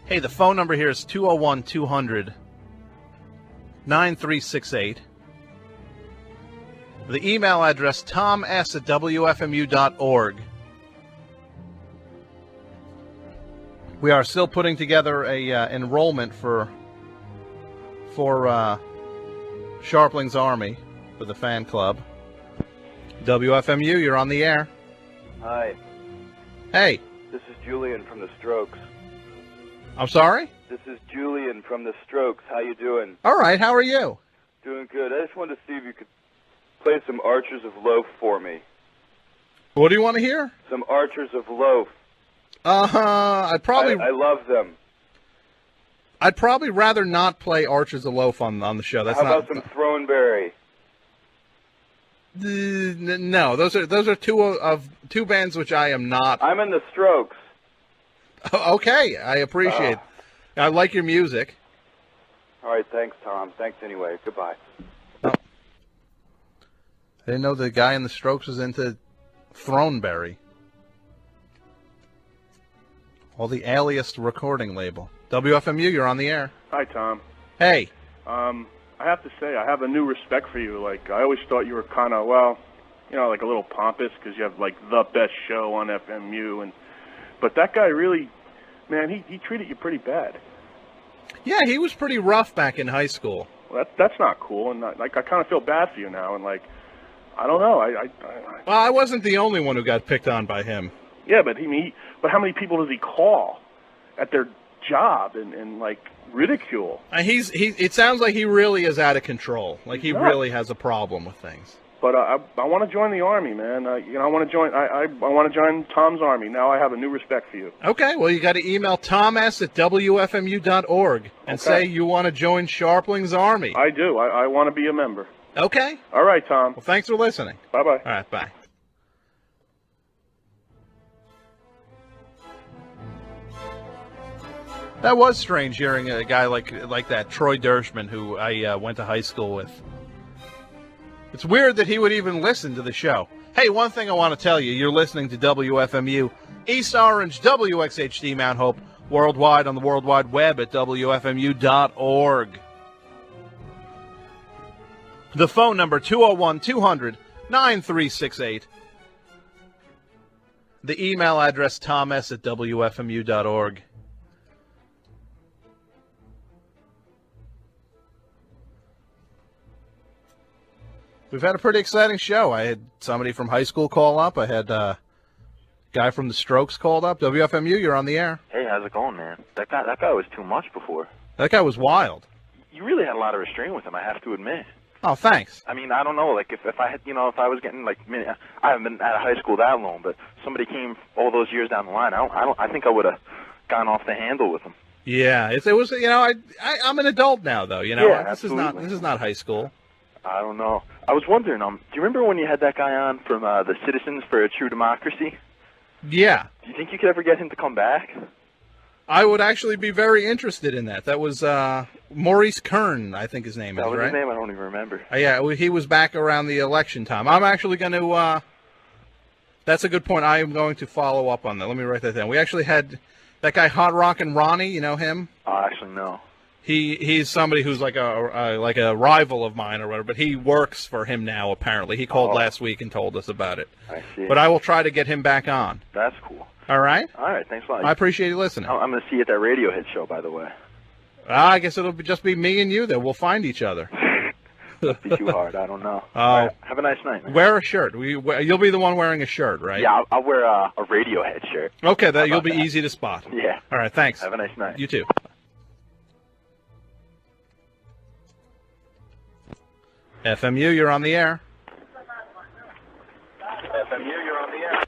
Hey, the phone number here is 201-200-9368. The email address, toms@wfmu.org. We are still putting together a enrollment for Scharpling's Army for the fan club. WFMU, you're on the air. Hi. Hey. This is Julian from the Strokes. I'm sorry? This is Julian from the Strokes. How you doing? All right, how are you? Doing good. I just wanted to see if you could play some Archers of Loaf for me. What do you want to hear? Some Archers of Loaf. I love them. I'd probably rather not play Archers of Loaf on the show. How about some Throneberry? No, those are two bands which I am not. I'm in the Strokes. Okay, I appreciate it. I like your music. All right, thanks, Tom. Thanks anyway. Goodbye. Oh. I didn't know the guy in the Strokes was into Throneberry. Well, the Alias recording label. WFMU, you're on the air. Hi, Tom. Hey. I have to say, I have a new respect for you. Like, I always thought you were kind of, well, you know, like a little pompous because you have, like, the best show on FMU. But that guy really, man, he treated you pretty bad. Yeah, he was pretty rough back in high school. Well, that's not cool. And, I kind of feel bad for you now. And, like, I don't know. Well, I wasn't the only one who got picked on by him. Yeah, but but how many people does he call at their job and like, ridicule? It sounds like he really is out of control. Like he really has a problem with things. But I want to join the Army, man. I want to join. I want to join Tom's Army. Now I have a new respect for you. Okay, well you got to email toms@wfmu.org and say you want to join Scharpling's Army. I do. I want to be a member. Okay. All right, Tom. Well, thanks for listening. Bye-bye. All right, bye. That was strange hearing a guy like that, Troy Dershman, who I went to high school with. It's weird that he would even listen to the show. Hey, one thing I want to tell you, you're listening to WFMU, East Orange, WXHD Mount Hope, worldwide on the World Wide Web at WFMU.org. The phone number, 201-200-9368. The email address, thomas@WFMU.org. We've had a pretty exciting show. I had somebody from high school call up. I had a guy from the Strokes called up. WFMU, you're on the air. Hey, how's it going, man? That guy was too much before. That guy was wild. You really had a lot of restraint with him, I have to admit. Oh, thanks. I mean, I don't know, like, if I had, if I was getting, like, I haven't been out of high school that long, but somebody came all those years down the line, I think I would have gone off the handle with him. Yeah, it was, I'm an adult now, though, Yeah, this is not high school. I don't know. I was wondering, do you remember when you had that guy on from the Citizens for a True Democracy? Yeah. Do you think you could ever get him to come back? I would actually be very interested in that. That was Maurice Kern, I think his name is, right? That was his name? I don't even remember. Yeah, he was back around the election time. I'm actually going to, that's a good point. I am going to follow up on that. Let me write that down. We actually had that guy Hot Rockin' Ronnie, you know him? Actually, no. He's somebody who's like a rival of mine or whatever, but he works for him now, apparently. He called last week and told us about it. I see. But I will try to get him back on. That's cool. All right? All right, thanks a lot. I appreciate you listening. I'm going to see you at that Radiohead show, by the way. I guess it'll just be me and you then. We'll find each other. Must be too hard. I don't know. Oh. All right, have a nice night, man. Wear a shirt. You'll be the one wearing a shirt, right? Yeah, I'll wear a Radiohead shirt. Okay, you'll be easy to spot. Yeah. All right, thanks. Have a nice night. You too. FMU, you're on the air. FMU, you're on the air.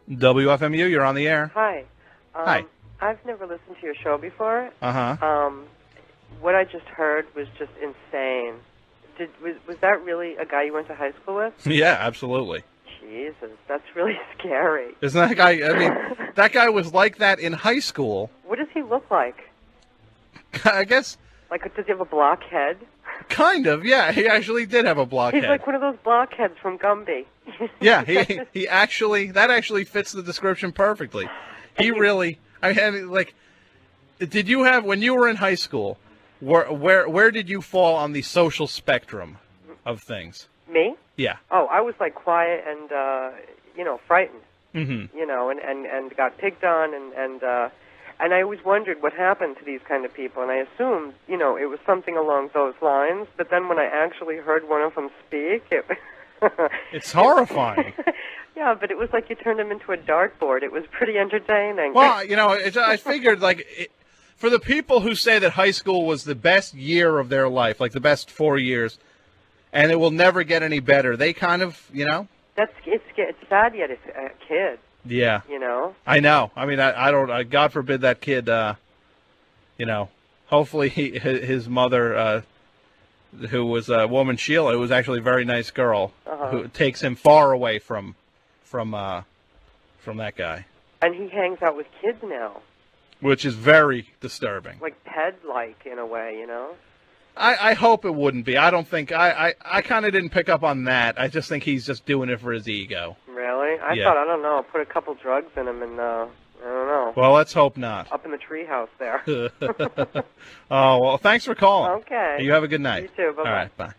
WFMU, you're on the air. Hi. Hi. I've never listened to your show before. Uh-huh. What I just heard was just insane. Was that really a guy you went to high school with? Yeah, absolutely. Jesus, that's really scary. Isn't that guy, that guy was like that in high school. What does he look like? I guess. Like, does he have a block head? Kind of, yeah. He actually did have a block He's head. like one of those blockheads from Gumby. Yeah, that actually fits the description perfectly. He really, did you have, when you were in high school, where did you fall on the social spectrum of things? Me? Yeah. Oh, I was like quiet and, frightened. Mm-hmm. And got picked on and I always wondered what happened to these kind of people, and I assumed, it was something along those lines, but then when I actually heard one of them speak, it's horrifying. Yeah, but it was like you turned him into a dartboard. It was pretty entertaining. Well, I figured, for the people who say that high school was the best year of their life, like the best 4 years, and it will never get any better, they kind of, It's sad yet it's a kid. Yeah. I know. I mean, I don't, God forbid that kid, hopefully his mother, who was a woman, Sheila, who was actually a very nice girl, who takes him far away from that guy. And he hangs out with kids now. Which is very disturbing. Like Ted-like in a way, I hope it wouldn't be. I don't think, I kind of didn't pick up on that. I just think he's just doing it for his ego. Really? I thought, I don't know, put a couple drugs in him and, I don't know. Well, let's hope not. Up in the treehouse there. Oh, well, thanks for calling. Okay. You have a good night. You too. Bye-bye. All right, bye.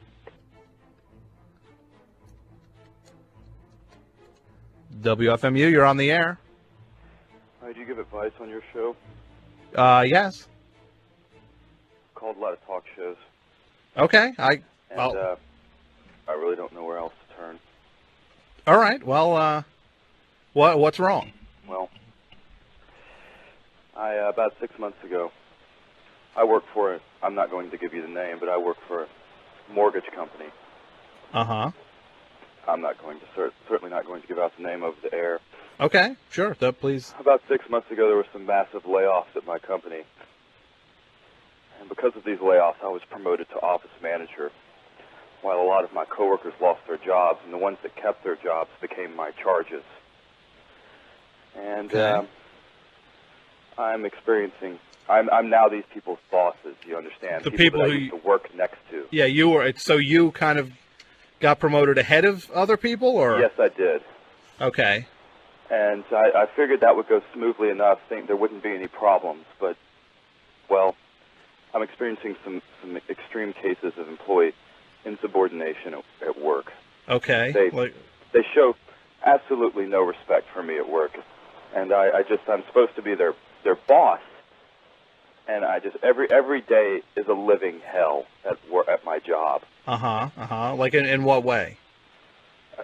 WFMU, you're on the air. Do you give advice on your show? Yes. Called a lot of talk shows. Okay. I really don't know where else to turn. All right. Well, what's wrong? Well, about 6 months ago, I work for I'm not going to give you the name, but I work for a mortgage company. Uh-huh. I'm not going to, certainly not going to give out the name over the air. Okay, sure, please. About 6 months ago, there were some massive layoffs at my company. And because of these layoffs, I was promoted to office manager, while a lot of my coworkers lost their jobs, and the ones that kept their jobs became my charges. And Okay. I'm experiencing. I'm now these people's bosses. You understand? The people that who I used to work next to. Yeah, you were. So you kind of got promoted ahead of other people, or? Yes, I did. Okay. And I figured that would go smoothly enough. Think there wouldn't be any problems. But, well, I'm experiencing some extreme cases of employee insubordination at work. Okay. They show absolutely no respect for me at work, and I'm supposed to be their boss, and I just every day is a living hell at my job. Like in what way?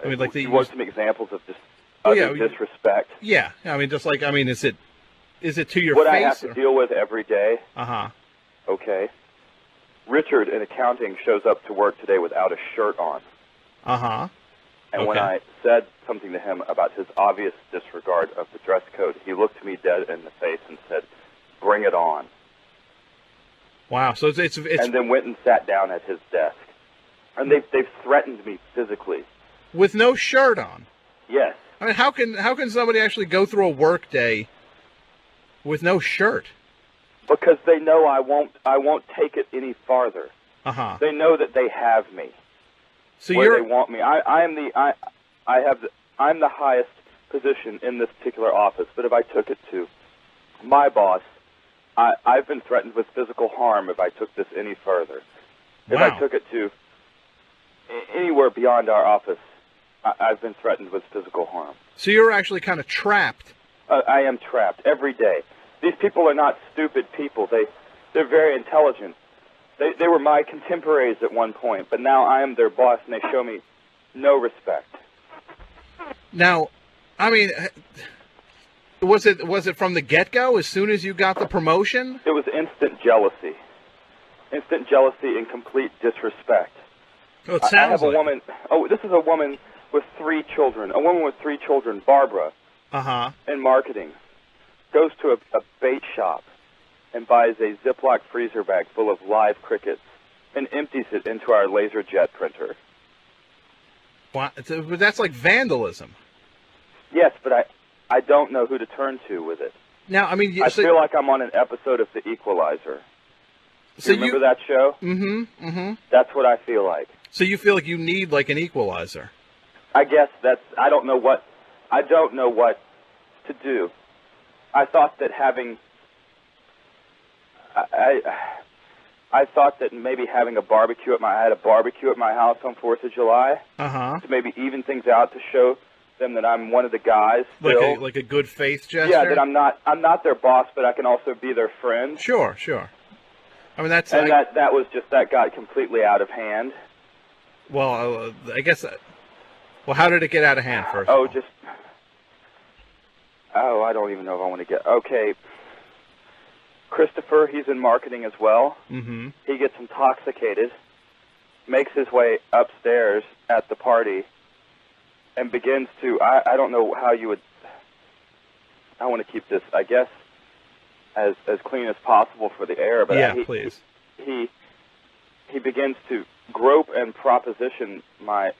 I mean, like you want some examples of just disrespect? Yeah. I mean, just like is it to your what face? I have to deal with every day? Okay. Richard in accounting shows up to work today without a shirt on. And when I said something to him about his obvious disregard of the dress code, he looked me dead in the face and said, "Bring it on." Wow. So it's and then went and sat down at his desk. And they've threatened me physically. With no shirt on? Yes. I mean, how can somebody actually go through a work day with no shirt? Because they know I won't take it any farther. They know that they have me. So where they want me. I'm the highest position in this particular office, but if I took it to my boss, I've been threatened with physical harm if I took this any further. If I took it to anywhere beyond our office, I've been threatened with physical harm. So you're actually kind of trapped. I am trapped every day. These people are not stupid people. They're very intelligent. They were my contemporaries at one point, but now I am their boss, and they show me no respect. Now, I mean, was it from the get-go? As soon as you got the promotion, it was instant jealousy and complete disrespect. Oh, it sounds I have a woman. Oh, this is a woman with 3 children. A woman with 3 children, Barbara. In marketing, goes to a bait shop and buys a Ziploc freezer bag full of live crickets and empties it into our laser jet printer. Wow, but that's like vandalism. Yes, but I don't know who to turn to with it. Now, I mean, I feel like I'm on an episode of The Equalizer. Do you remember that show? That's what I feel like. So you feel like you need like an equalizer? I guess I don't know what to do. I thought that I thought that maybe having I had a barbecue at my house on 4th of July to maybe even things out, to show them that I'm one of the guys. Like a good faith gesture. Yeah, that I'm not their boss, but I can also be their friend. Sure. I mean, that got completely out of hand. Well, I guess. Well, how did it get out of hand first? I don't even know if I want to get. Okay. Christopher, he's in marketing as well. He gets intoxicated, makes his way upstairs at the party, and begins to, I don't know how you would, I want to keep this, I guess, as clean as possible for the air, but please. He begins to grope and proposition my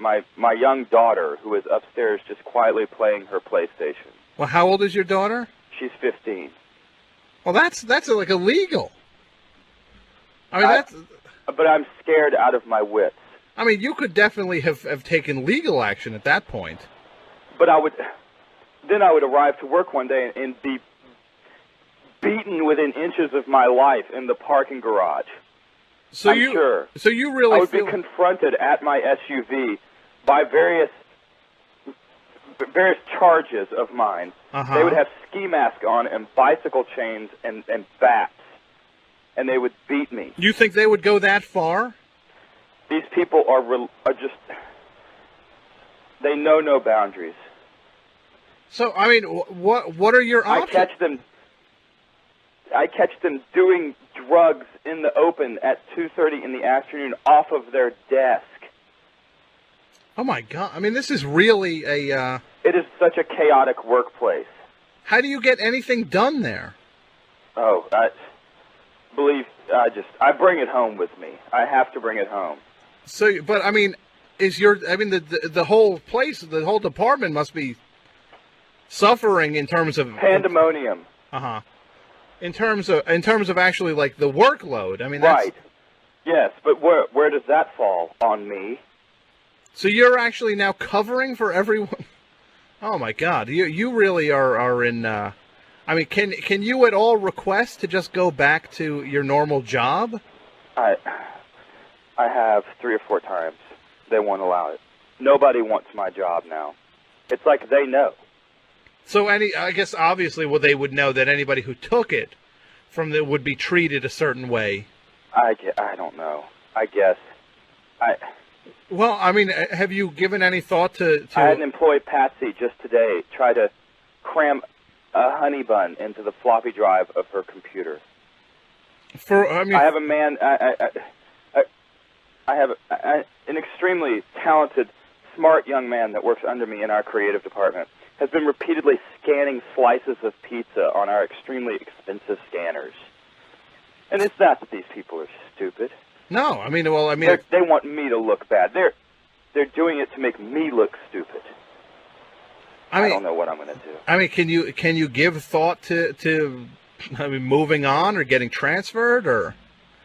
young daughter, who is upstairs just quietly playing her PlayStation. Well, how old is your daughter? She's 15. Well, that's like illegal. I mean, but I'm scared out of my wits. I mean, you could definitely have taken legal action at that point. But I would arrive to work one day and be beaten within inches of my life in the parking garage. So you really I would be confronted at my SUV by various charges of mine. They would have ski mask on and bicycle chains and bats, and they would beat me. You think they would go that far? These people are just, they know no boundaries. So, I mean, what are your options? I catch them doing drugs in the open at 2:30 in the afternoon off of their desk. Oh my God! I mean, this is really a. It is such a chaotic workplace. How do you get anything done there? Oh, I bring it home with me. I have to bring it home. So, but I mean, the whole place, the whole department must be suffering in terms of pandemonium. In terms of actually like the workload. I mean, that's, right. Yes, but where does that fall on me? So you're actually now covering for everyone. Oh my God, you really are in. I mean, can you at all request to just go back to your normal job? I have 3 or 4 times. They won't allow it. Nobody wants my job now. It's like they know. So I guess obviously, well, they would know that anybody who took it would be treated a certain way. I don't know. I guess. Well, I mean, have you given any thought to... I had an employee, Patsy, just today try to cram a honey bun into the floppy drive of her computer. I have a man... I have an extremely talented, smart young man that works under me in our creative department. Has been repeatedly scanning slices of pizza on our extremely expensive scanners. And it's not that these people are stupid. No, I mean, well, they want me to look bad. They're doing it to make me look stupid. I don't know what I'm going to do. I mean, can you give thought to moving on or getting transferred, or?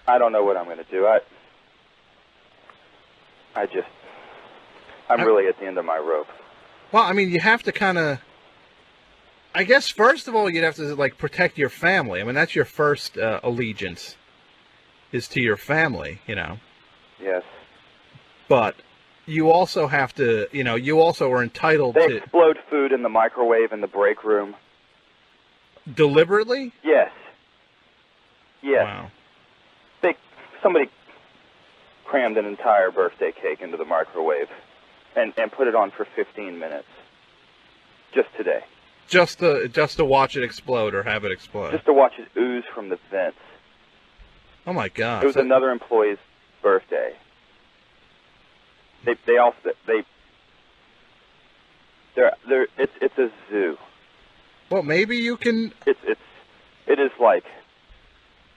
I don't know what I'm going to do. I'm really at the end of my rope. Well, I mean, you have to kind of. I guess first of all, you'd have to like protect your family. I mean, that's your first allegiance, is to your family, you know. Yes. But you also have to, you also are entitled to... They explode food in the microwave in the break room. Deliberately? Yes. Yes. Wow. Somebody crammed an entire birthday cake into the microwave and put it on for 15 minutes. Just today. Just to watch it explode or have it explode? Just to watch it ooze from the vents. Oh my God! It was another employee's birthday. It's a zoo. Well, maybe you can. It is like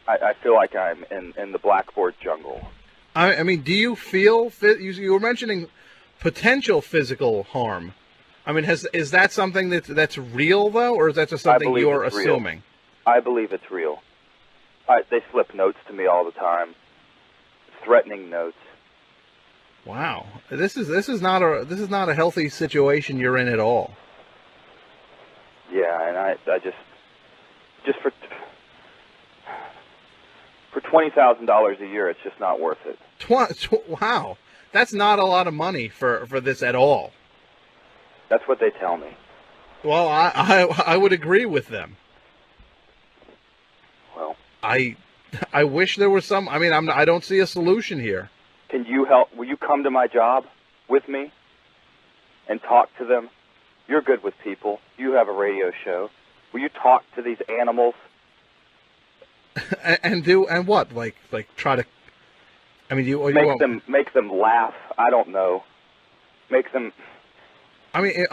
I feel like I'm in the blackboard jungle. I mean, do you feel you were mentioning potential physical harm? I mean, is that something that's real though, or is that just something you're assuming? Real. I believe it's real. They slip notes to me all the time, threatening notes. Wow, this is not a healthy situation you're in at all. Yeah, and I just for $20,000 a year, it's just not worth it. Wow, that's not a lot of money for this at all. That's what they tell me. Well, I would agree with them. Well, I wish there was some. I mean, I don't see a solution here. Can you help? Will you come to my job with me and talk to them? You're good with people. You have a radio show. Will you talk to these animals? and what? Like try to. I mean, make them laugh. I don't know. Make them. I mean,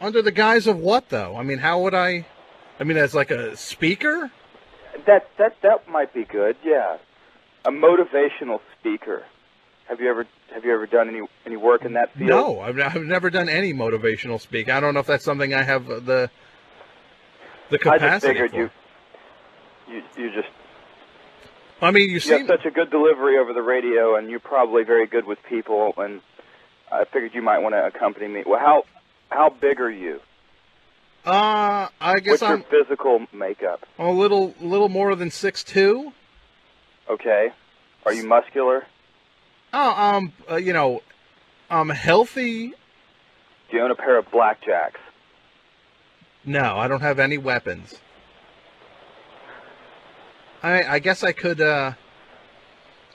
under the guise of what though? I mean, how would I? I mean, as like a speaker. That might be good. Yeah, a motivational speaker. Have you ever done any work in that field? No, I've never done any motivational speak. I don't know if that's something I have the capacity I just figured for. You just. I mean, you have such a good delivery over the radio, and you're probably very good with people, and I figured you might want to accompany me. Well, how big are you? I guess What's your physical makeup? A little more than 6'2". Okay. Are you muscular? Oh, I'm healthy. Do you own a pair of blackjacks? No, I don't have any weapons. I guess I could. I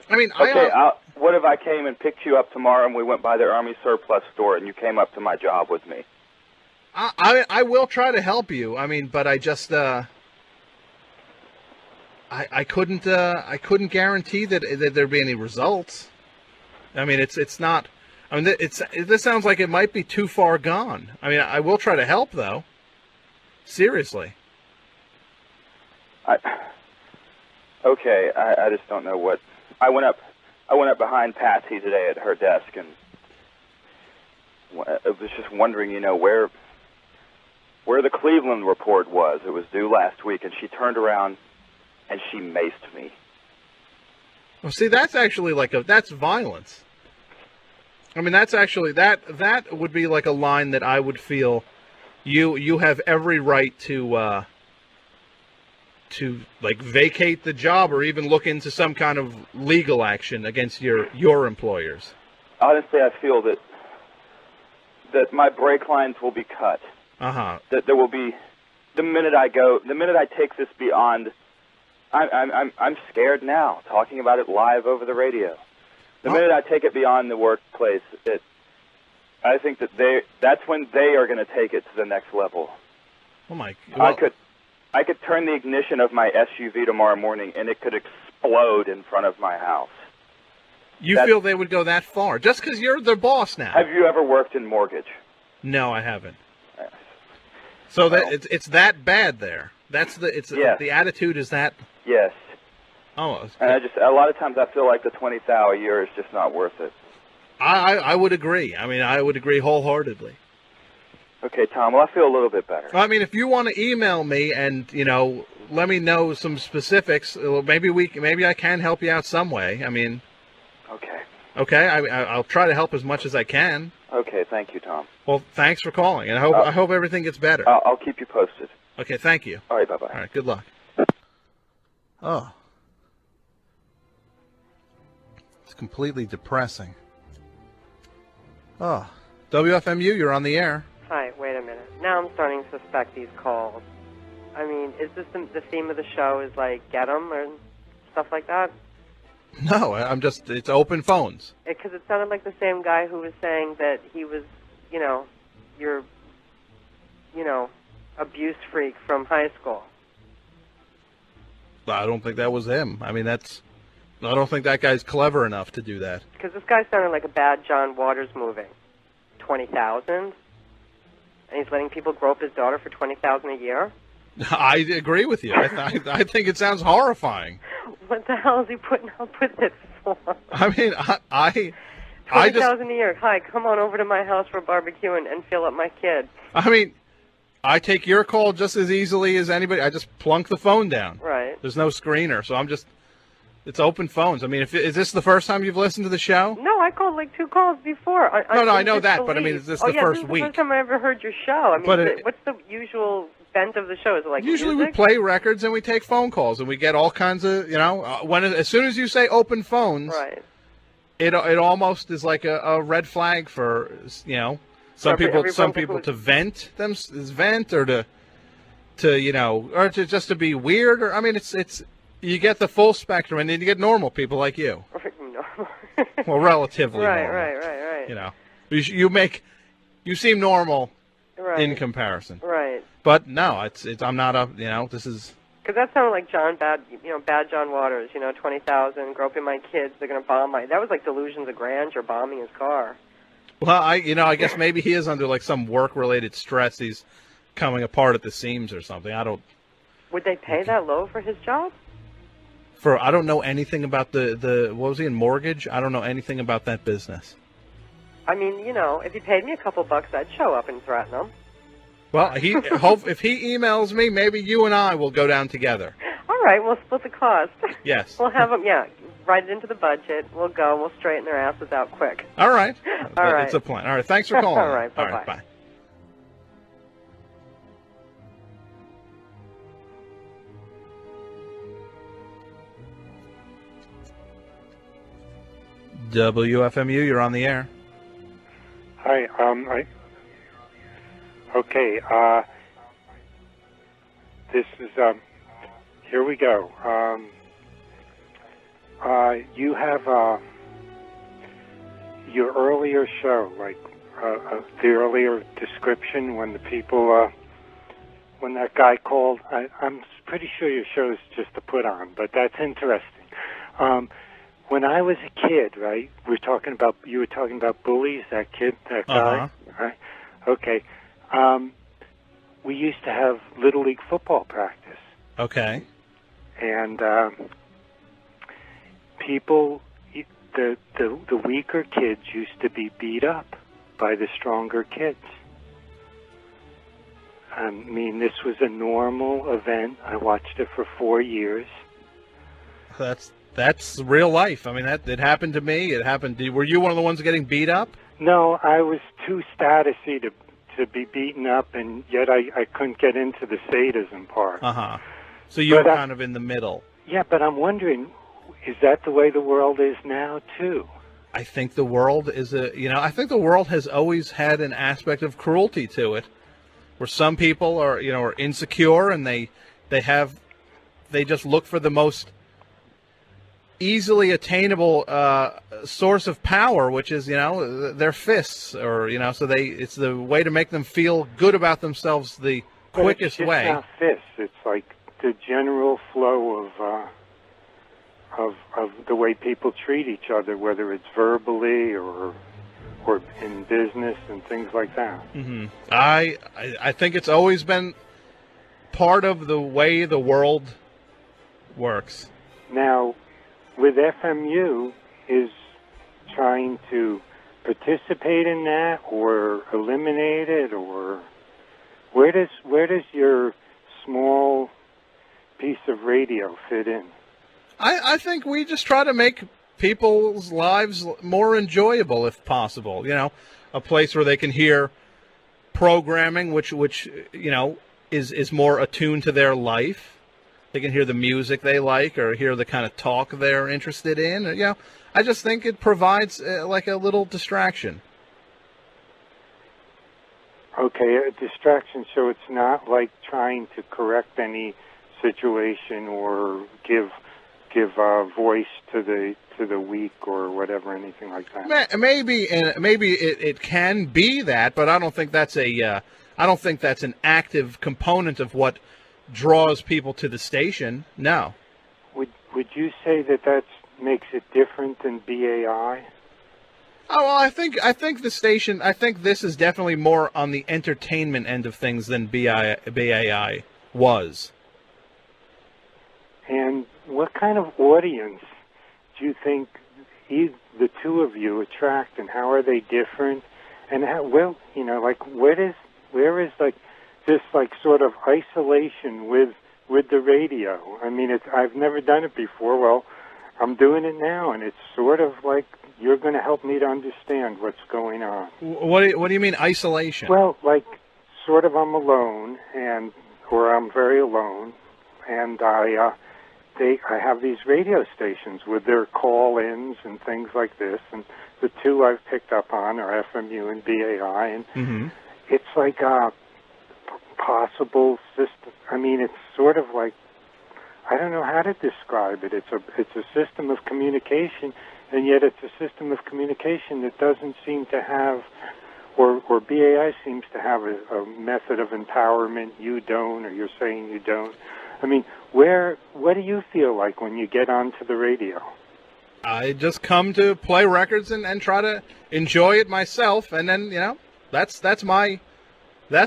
mean, okay. What if I came and picked you up tomorrow and we went by the Army surplus store and you came up to my job with me? I will try to help you. I mean, but I just I couldn't guarantee that there'd be any results. I mean, it's not. I mean, this sounds like it might be too far gone. I mean, I will try to help though. Seriously. Okay, I just don't know what. I went up behind Patsy today at her desk, and I was just wondering, where where the Cleveland report was. It was due last week, and she turned around and she maced me. Well, see, that's actually that's violence. I mean, that's actually that would be like a line that I would feel you have every right to like vacate the job or even look into some kind of legal action against your employers. Honestly, I feel that my break lines will be cut. That there will be the minute I take this beyond. I'm scared now talking about it live over the radio. The minute I take it beyond the workplace, I think that's when they are going to take it to the next level. Oh my! Well, I could turn the ignition of my SUV tomorrow morning, and it could explode in front of my house. You feel they would go that far just because you're their boss now? Have you ever worked in mortgage? No, I haven't. So it's that bad there. That's the attitude is that. Yes. Oh. And a lot of times I feel like the $20,000 a year is just not worth it. I would agree. I mean, I would agree wholeheartedly. Okay, Tom. Well, I feel a little bit better. I mean, if you want to email me and let me know some specifics, maybe I can help you out some way. I mean. Okay. Okay. I'll try to help as much as I can. Okay. Thank you, Tom. Well, thanks for calling, and I hope everything gets better. I'll keep you posted. Okay. Thank you. All right. Bye-bye. All right. Good luck. Oh. It's completely depressing. Oh. WFMU, you're on the air. Hi, wait a minute. Now I'm starting to suspect these calls. I mean, is this the theme of the show is like get 'em or stuff like that? No, it's open phones. Because it sounded like the same guy who was saying that he was, your, abuse freak from high school. I don't think that was him. I mean, I don't think that guy's clever enough to do that. Because this guy sounded like a bad John Waters movie. 20,000, and he's letting people grope his daughter for 20,000 a year. I agree with you. I think it sounds horrifying. What the hell is he putting up with it for? I mean, I 20,000 a year. Hi, come on over to my house for a barbecue and fill up my kid. I mean, I take your call just as easily as anybody. I just plunk the phone down. Right. There's no screener, so it's open phones. I mean, is this the first time you've listened to the show? No, I called like 2 calls before. I know that, but I mean, is this the first week? This is the first time I ever heard your show. I mean, what's the usual bent of the show? Is it like usually music? we play records and we take phone calls and we get all kinds of, as soon as you say open phones, right. It almost is like a red flag for, some people to vent or to just to be weird, or I mean, it's you get the full spectrum, and then you get normal people like you. Normal. Well, relatively right, normal. Right. You seem normal in comparison. Right. But no, I'm not this is. Because that sounded like bad John Waters. 20,000, groping my kids. They're gonna bomb my. That was like delusions of grandeur, bombing his car. Well, I guess maybe he is under like some work-related stress. He's coming apart at the seams or something. I don't. Would they pay that low for his job? I don't know anything about the what was he in mortgage? I don't know anything about that business. I mean, if he paid me a couple bucks, I'd show up and threaten him. Well, if he emails me, maybe you and I will go down together. All right, we'll split the cost. Yes. We'll have them, write it into the budget. We'll go. We'll straighten their asses out quick. All right. All right. It's a plan. All right. Thanks for calling. All right. Bye-bye. All right. Bye. WFMU, you're on the air. Hi, okay, this is, here we go. You have, your earlier show, like, the earlier description when the people, when that guy called, I'm pretty sure your show is just a put on, but that's interesting. When I was a kid, right, you were talking about bullies, that guy, right? Okay. We used to have Little League football practice. Okay. And people, the weaker kids used to be beat up by the stronger kids. I mean, this was a normal event. I watched it for 4 years. That's real life. I mean, it happened to me. It happened to you. Were you one of the ones getting beat up? No, I was too statusy to be beaten up, and yet I couldn't get into the sadism part. Uh-huh. So you were kind of in the middle. Yeah, but I'm wondering, is that the way the world is now, too? I think the world is I think the world has always had an aspect of cruelty to it, where some people are insecure and they just look for the most easily attainable source of power, which is their fists, or so it's the way to make them feel good about themselves the quickest way. It's not fists. It's like the general flow of the way people treat each other, whether it's verbally or in business and things like that. Mm-hmm. I think it's always been part of the way the world works. Now, with FMU, is trying to participate in that or eliminate it, or where does your small piece of radio fit in? I think we just try to make people's lives more enjoyable if possible. A place where they can hear programming which is more attuned to their life. They can hear the music they like or hear the kind of talk they're interested in. I just think it provides like a little distraction. Okay, a distraction, so it's not like trying to correct any situation or give a voice to the weak or whatever, anything like that. Maybe it can be that, but I don't think that's an active component of what draws people to the station. No. Would you say that makes it different than BAI? Oh, well, I think the station. I think this is definitely more on the entertainment end of things than BAI was. And what kind of audience do you think the two of you attract, and how are they different? And where is like this like sort of isolation with the radio? I mean, I've never done it before. Well, I'm doing it now, and it's sort of like you're going to help me to understand what's going on. What do you mean isolation? Well, like sort of I'm alone, or I'm very alone, and I have these radio stations with their call-ins and things like this, and the two I've picked up on are FMU and BAI, and it's like a possible system. I mean, it's sort of like, I don't know how to describe it. It's a system of communication, and yet it's a system of communication that doesn't seem to have, or BAI seems to have a method of empowerment. You don't, or you're saying you don't. I mean, what do you feel like when you get onto the radio? I just come to play records and try to enjoy it myself, and then that's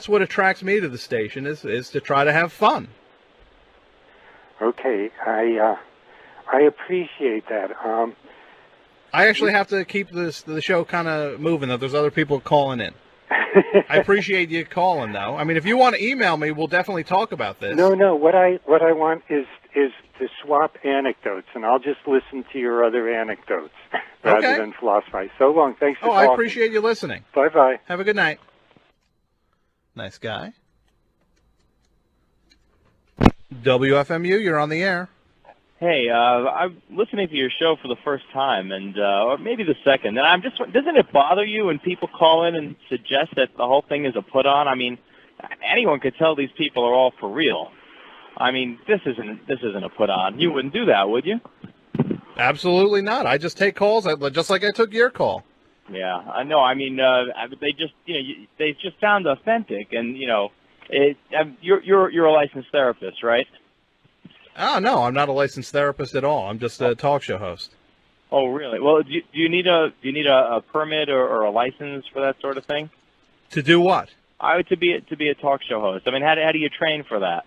what attracts me to the station is to try to have fun. Okay, I appreciate that. I actually have to keep the show kind of moving, though. There's other people calling in. I appreciate you calling, though. I mean, if you want to email me, we'll definitely talk about this. No. What I want is to swap anecdotes, and I'll just listen to your other anecdotes rather than philosophize. So long. Thanks for talking. I appreciate you listening. Bye-bye. Have a good night. Nice guy. WFMU, you're on the air. Hey, I'm listening to your show for the first time, or maybe the second, and doesn't it bother you when people call in and suggest that the whole thing is a put-on? I mean, anyone could tell these people are all for real. I mean, this isn't a put-on. You wouldn't do that, would you? Absolutely not. I just take calls, just like I took your call. Yeah, I know. I mean, they just sound authentic, and you're a licensed therapist, right? Oh, no, I'm not a licensed therapist at all. I'm just a talk show host. Oh, really? Well, do you need a permit or a license for that sort of thing? To do what? To be a talk show host. I mean, how do you train for that?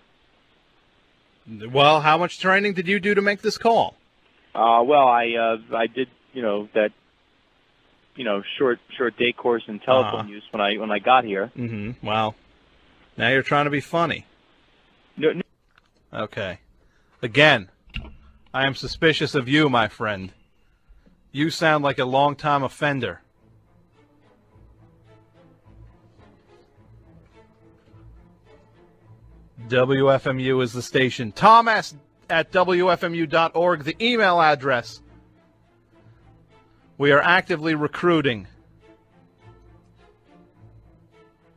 Well, how much training did you do to make this call? Well, I did that short day course in telephone use when I got here. Mm-hmm. Wow. Now you're trying to be funny. No. Okay. Again, I am suspicious of you, my friend. You sound like a long-time offender. WFMU is the station. Thomas at WFMU.org, the email address. We are actively recruiting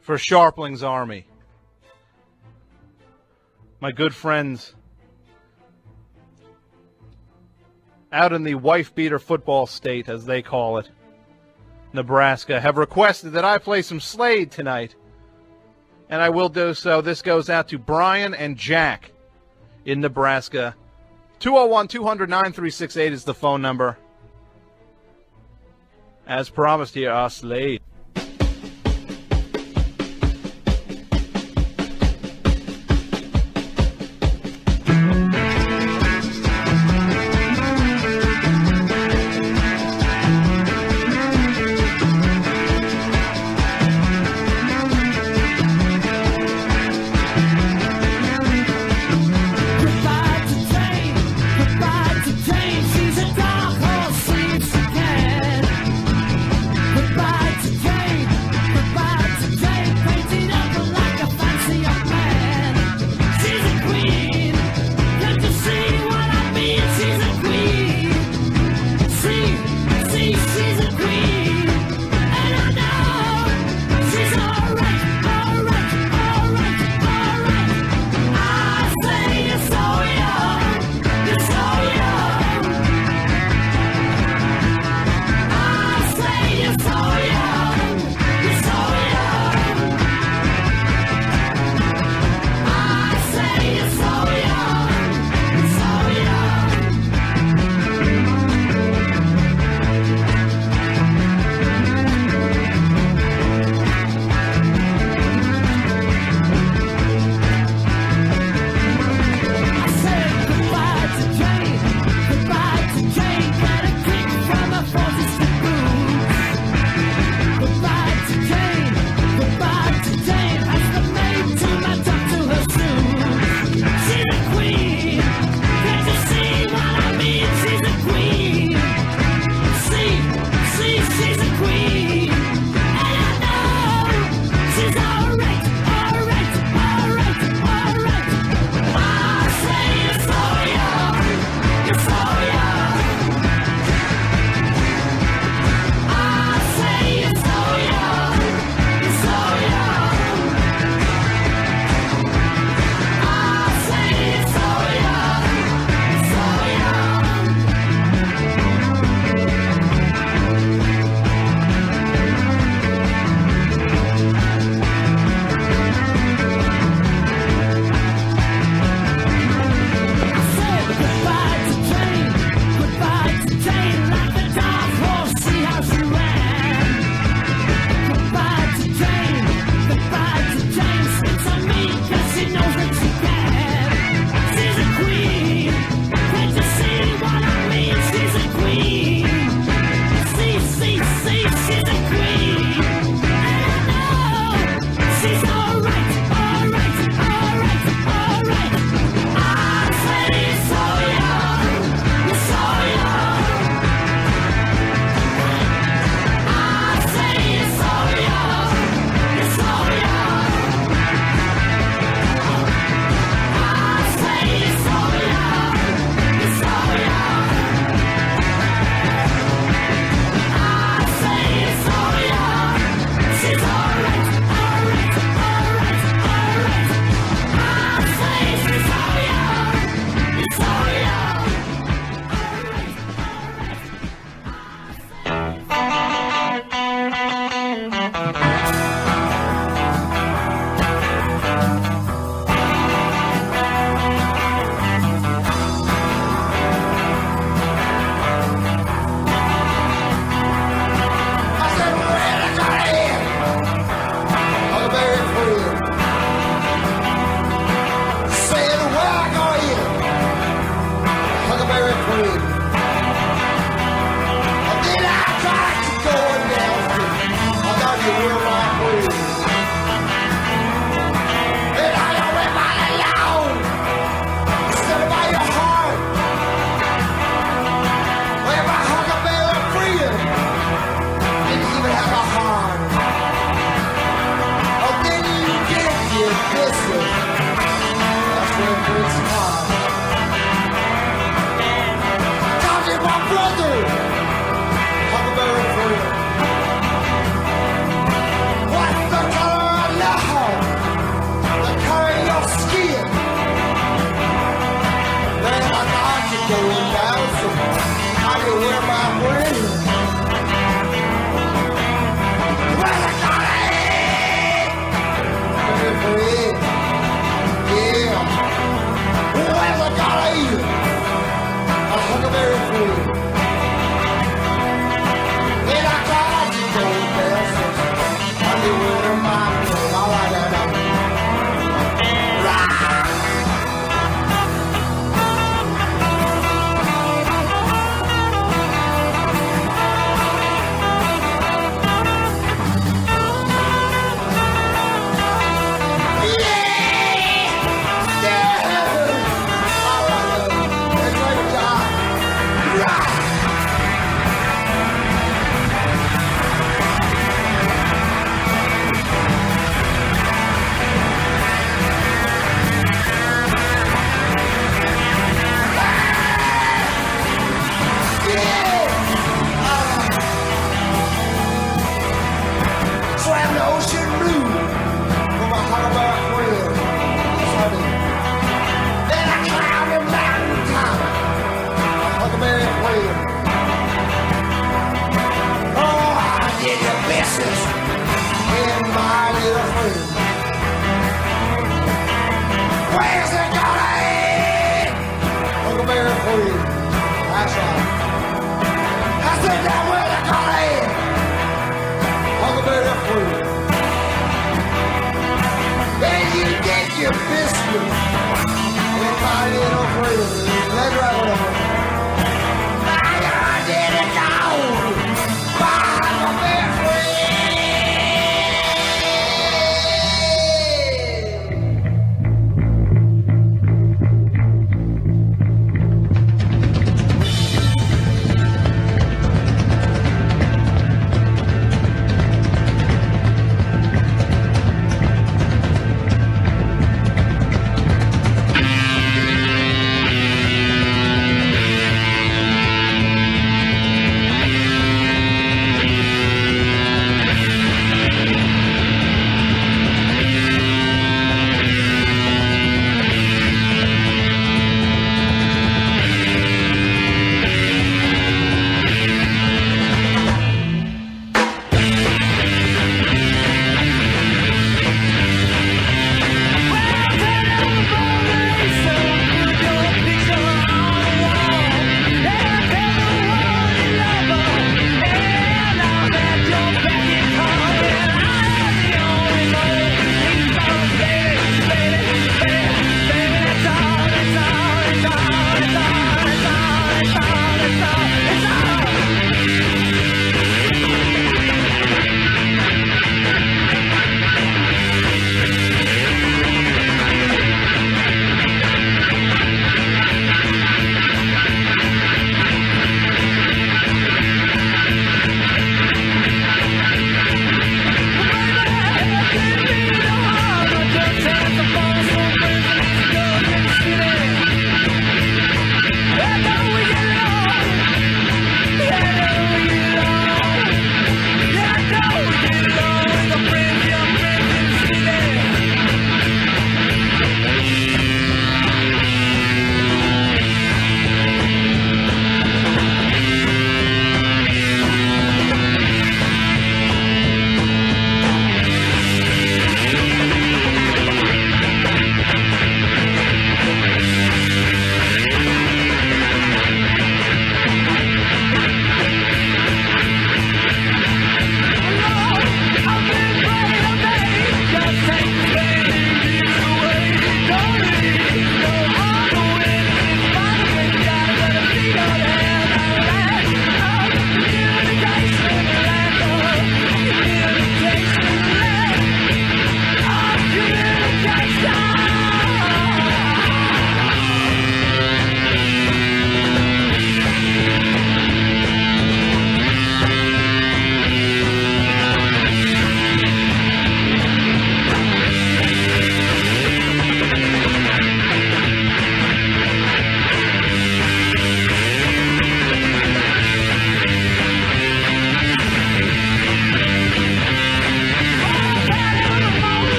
for Scharpling's Army. My good friends out in the wife-beater football state, as they call it, Nebraska, have requested that I play some Slade tonight. And I will do so. This goes out to Brian and Jack in Nebraska. 201-200-9368 is the phone number. As promised, here are Slade. Goodbye to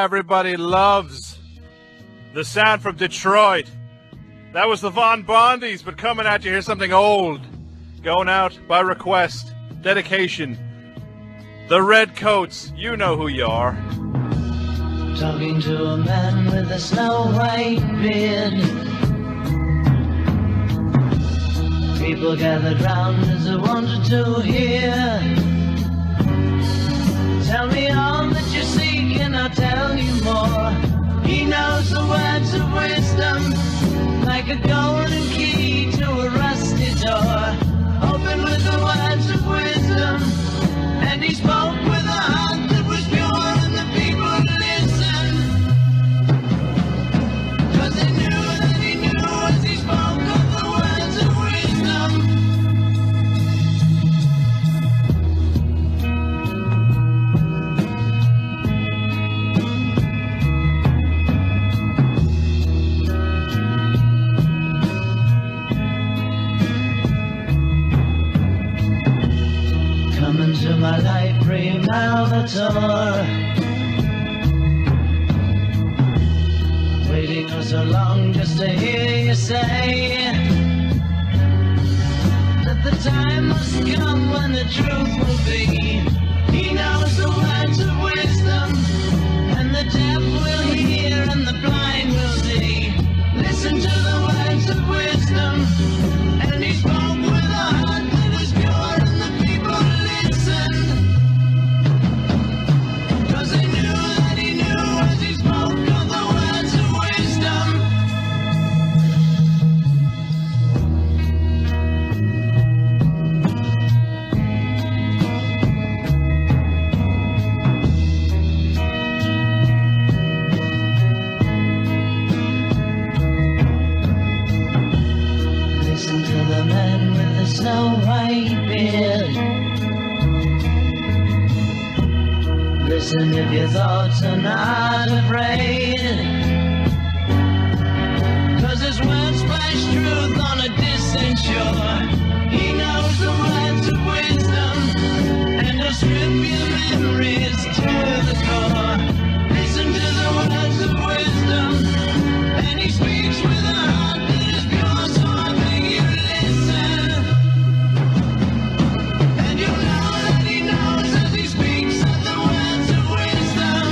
everybody loves. The sound from Detroit. That was the Von Bondies, but coming at you, here's something old. Going out by request, dedication. The Redcoats, you know who you are. Talking to a man with a snow white beard. People gathered round as they wanted to hear. Tell me all that you seek and I'll tell you more. He knows the words of wisdom, like a golden key to a rusty door. Open with the words of wisdom, and he spoke with a heart that was pure, and the people listened. 'Cause they knew that he knew as he spoke of the words of wisdom. To my library, Malvator, waiting oh so long just to hear you say that the time must come when the truth will be. He knows the words of wisdom, and the deaf will hear and the blind will see. Listen to the words of wisdom, and he spoke with a heart that was pure, and the people listened. 'Cause they knew that he knew as he spoke of the words of wisdom. Listen to the man with the snow white beard. Listen if your thoughts are not afraid. 'Cause his words splash truth on a distant shore. He knows the words of wisdom, and he'll strip your memories to the core. Listen to the words of wisdom, and he speaks with a heart that is pure, so I beg you listen. And you know that he knows as he speaks of the words of wisdom.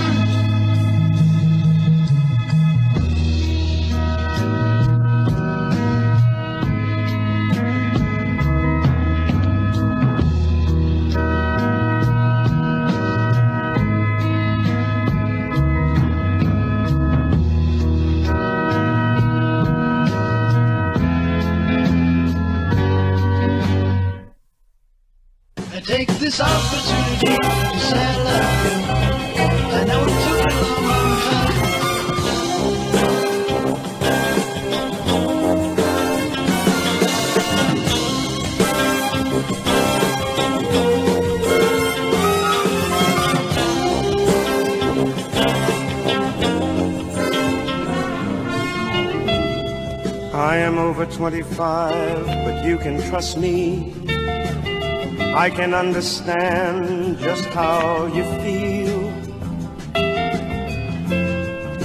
I take this opportunity to say I love you. I know it took a long, long time. I am over 25, but you can trust me. I can understand just how you feel.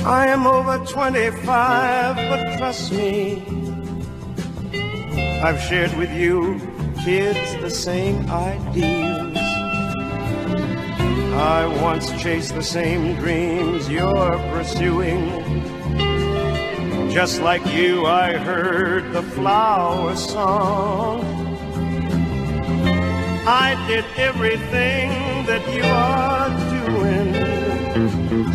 I am over 25, but trust me, I've shared with you, kids, the same ideals. I once chased the same dreams you're pursuing. Just like you, I heard the flower song. I did everything that you are doing,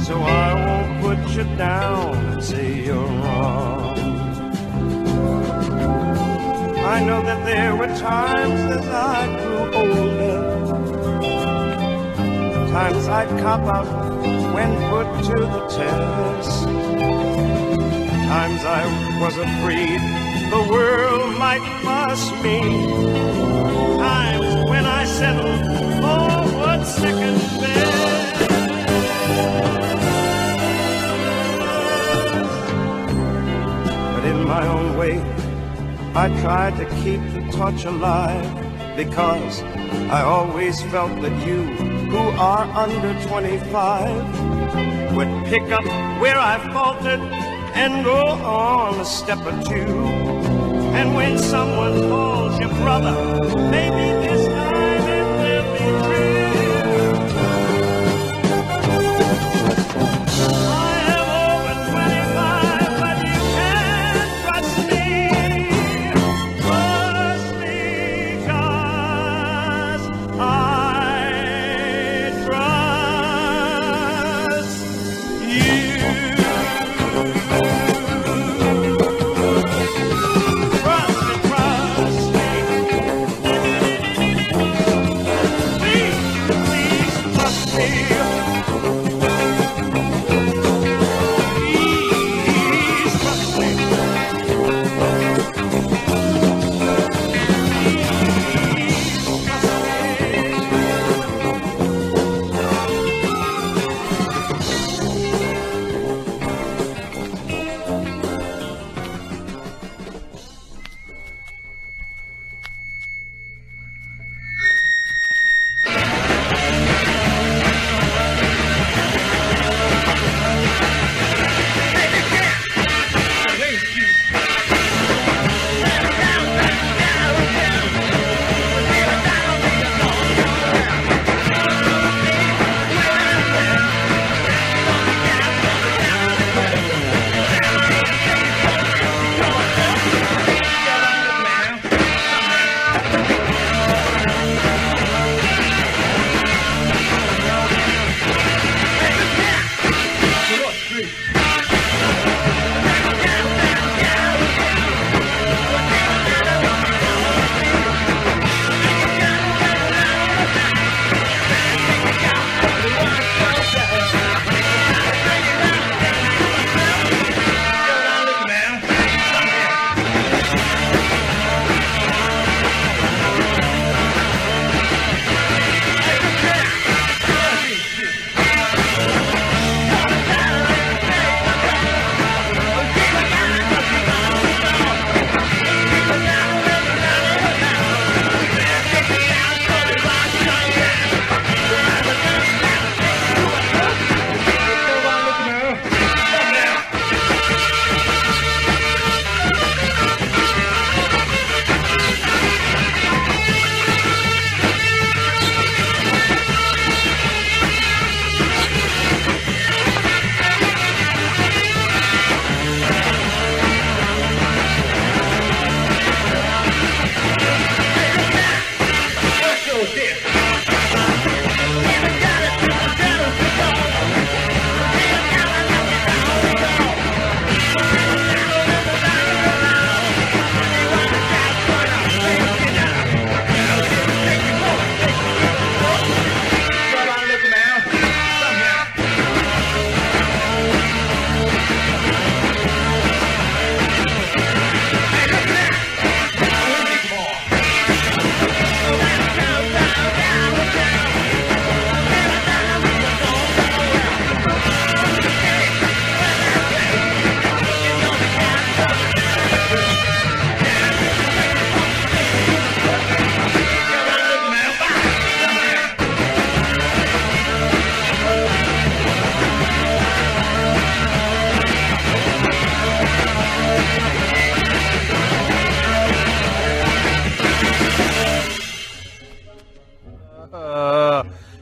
so I won't put you down and say you're wrong. I know that there were times as I grew older, times I'd cop out when put to the test, times I was afraid the world might bust me, times when I settled for second best. But in my own way, I tried to keep the torch alive, because I always felt that you who are under 25 would pick up where I faltered and go on a step or two. And when someone calls you brother, maybe this time it will be true. I am over 25, but you can't trust me. Trust me, 'cause I trust you.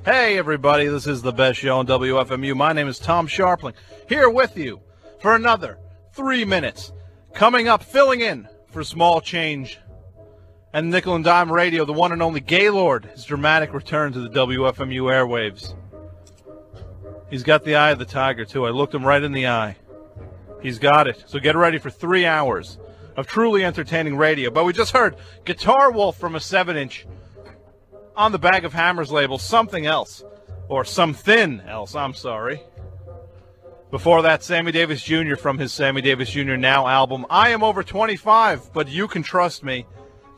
Hey, everybody, this is the best show on WFMU. My name is Tom Scharpling, here with you for another 3 minutes. Coming up, filling in for Small Change and Nickel and Dime Radio, the one and only Gaylord, his dramatic return to the WFMU airwaves. He's got the eye of the tiger, too. I looked him right in the eye. He's got it. So get ready for 3 hours of truly entertaining radio. But we just heard Guitar Wolf from a 7-inch on the Bag of Hammers label, Something Else, or Something Else, I'm sorry. Before that, Sammy Davis Jr. from his Sammy Davis Jr. Now album, I Am Over 25, But You Can Trust Me.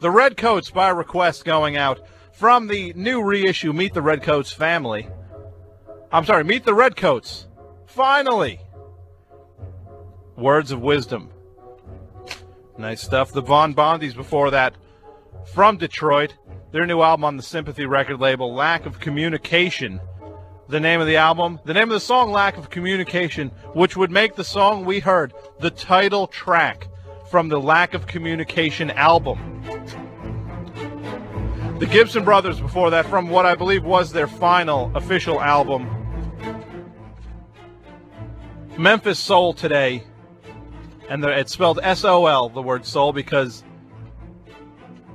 The Redcoats by request going out from the new reissue, Meet the Redcoats Family. I'm sorry, Meet the Redcoats. Finally. Words of Wisdom. Nice stuff. The Von Bondies before that from Detroit. Their new album on the Sympathy record label, Lack of Communication. The name of the album, the name of the song, Lack of Communication, which would make the song we heard the title track from the Lack of Communication album. The Gibson Brothers before that, from what I believe was their final official album. Memphis Soul today. And it's spelled S-O-L, the word soul, because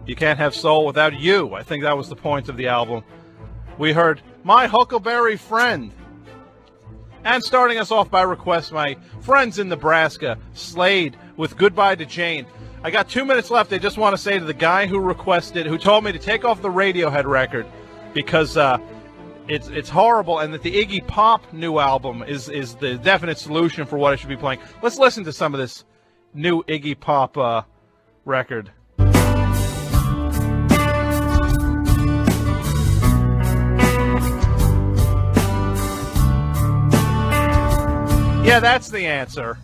you can't have soul without you. I think that was the point of the album. We heard My Huckleberry Friend. And starting us off by request, my friends in Nebraska, Slade with Goodbye to Jane. I got 2 minutes left. I just want to say to the guy who requested, who told me to take off the Radiohead record because it's horrible, and that the Iggy Pop new album is the definite solution for what I should be playing. Let's listen to some of this new Iggy Pop record. Yeah, that's the answer.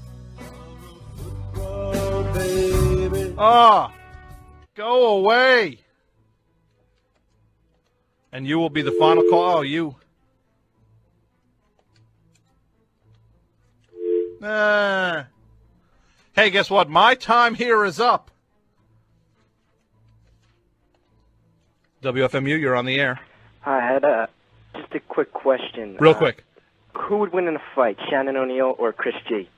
Oh, go away. And you will be the final call. Oh, you. Hey, guess what? My time here is up. WFMU, you're on the air. I had just a quick question. Real quick. Who would win in a fight, Shannon O'Neill or Chris G?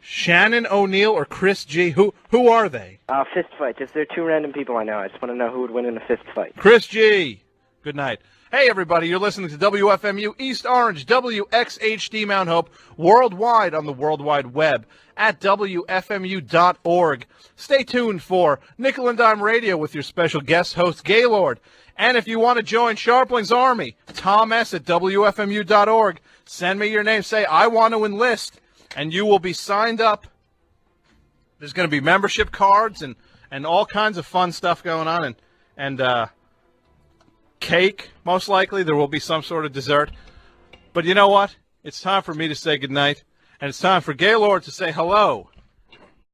Shannon O'Neill or Chris G? Who are they? Fist fight. Just they're two random people I know. I just want to know who would win in a fist fight. Chris G. Good night. Hey, everybody. You're listening to WFMU East Orange, WXHD Mount Hope, worldwide on the World Wide Web at WFMU.org. Stay tuned for Nickel and Dime Radio with your special guest host, Gaylord. And if you want to join Scharpling's Army, Tom S. at WFMU.org. Send me your name. Say, I want to enlist. And you will be signed up. There's going to be membership cards and all kinds of fun stuff going on. And cake, most likely. There will be some sort of dessert. But you know what? It's time for me to say goodnight. And it's time for Gaylord to say hello.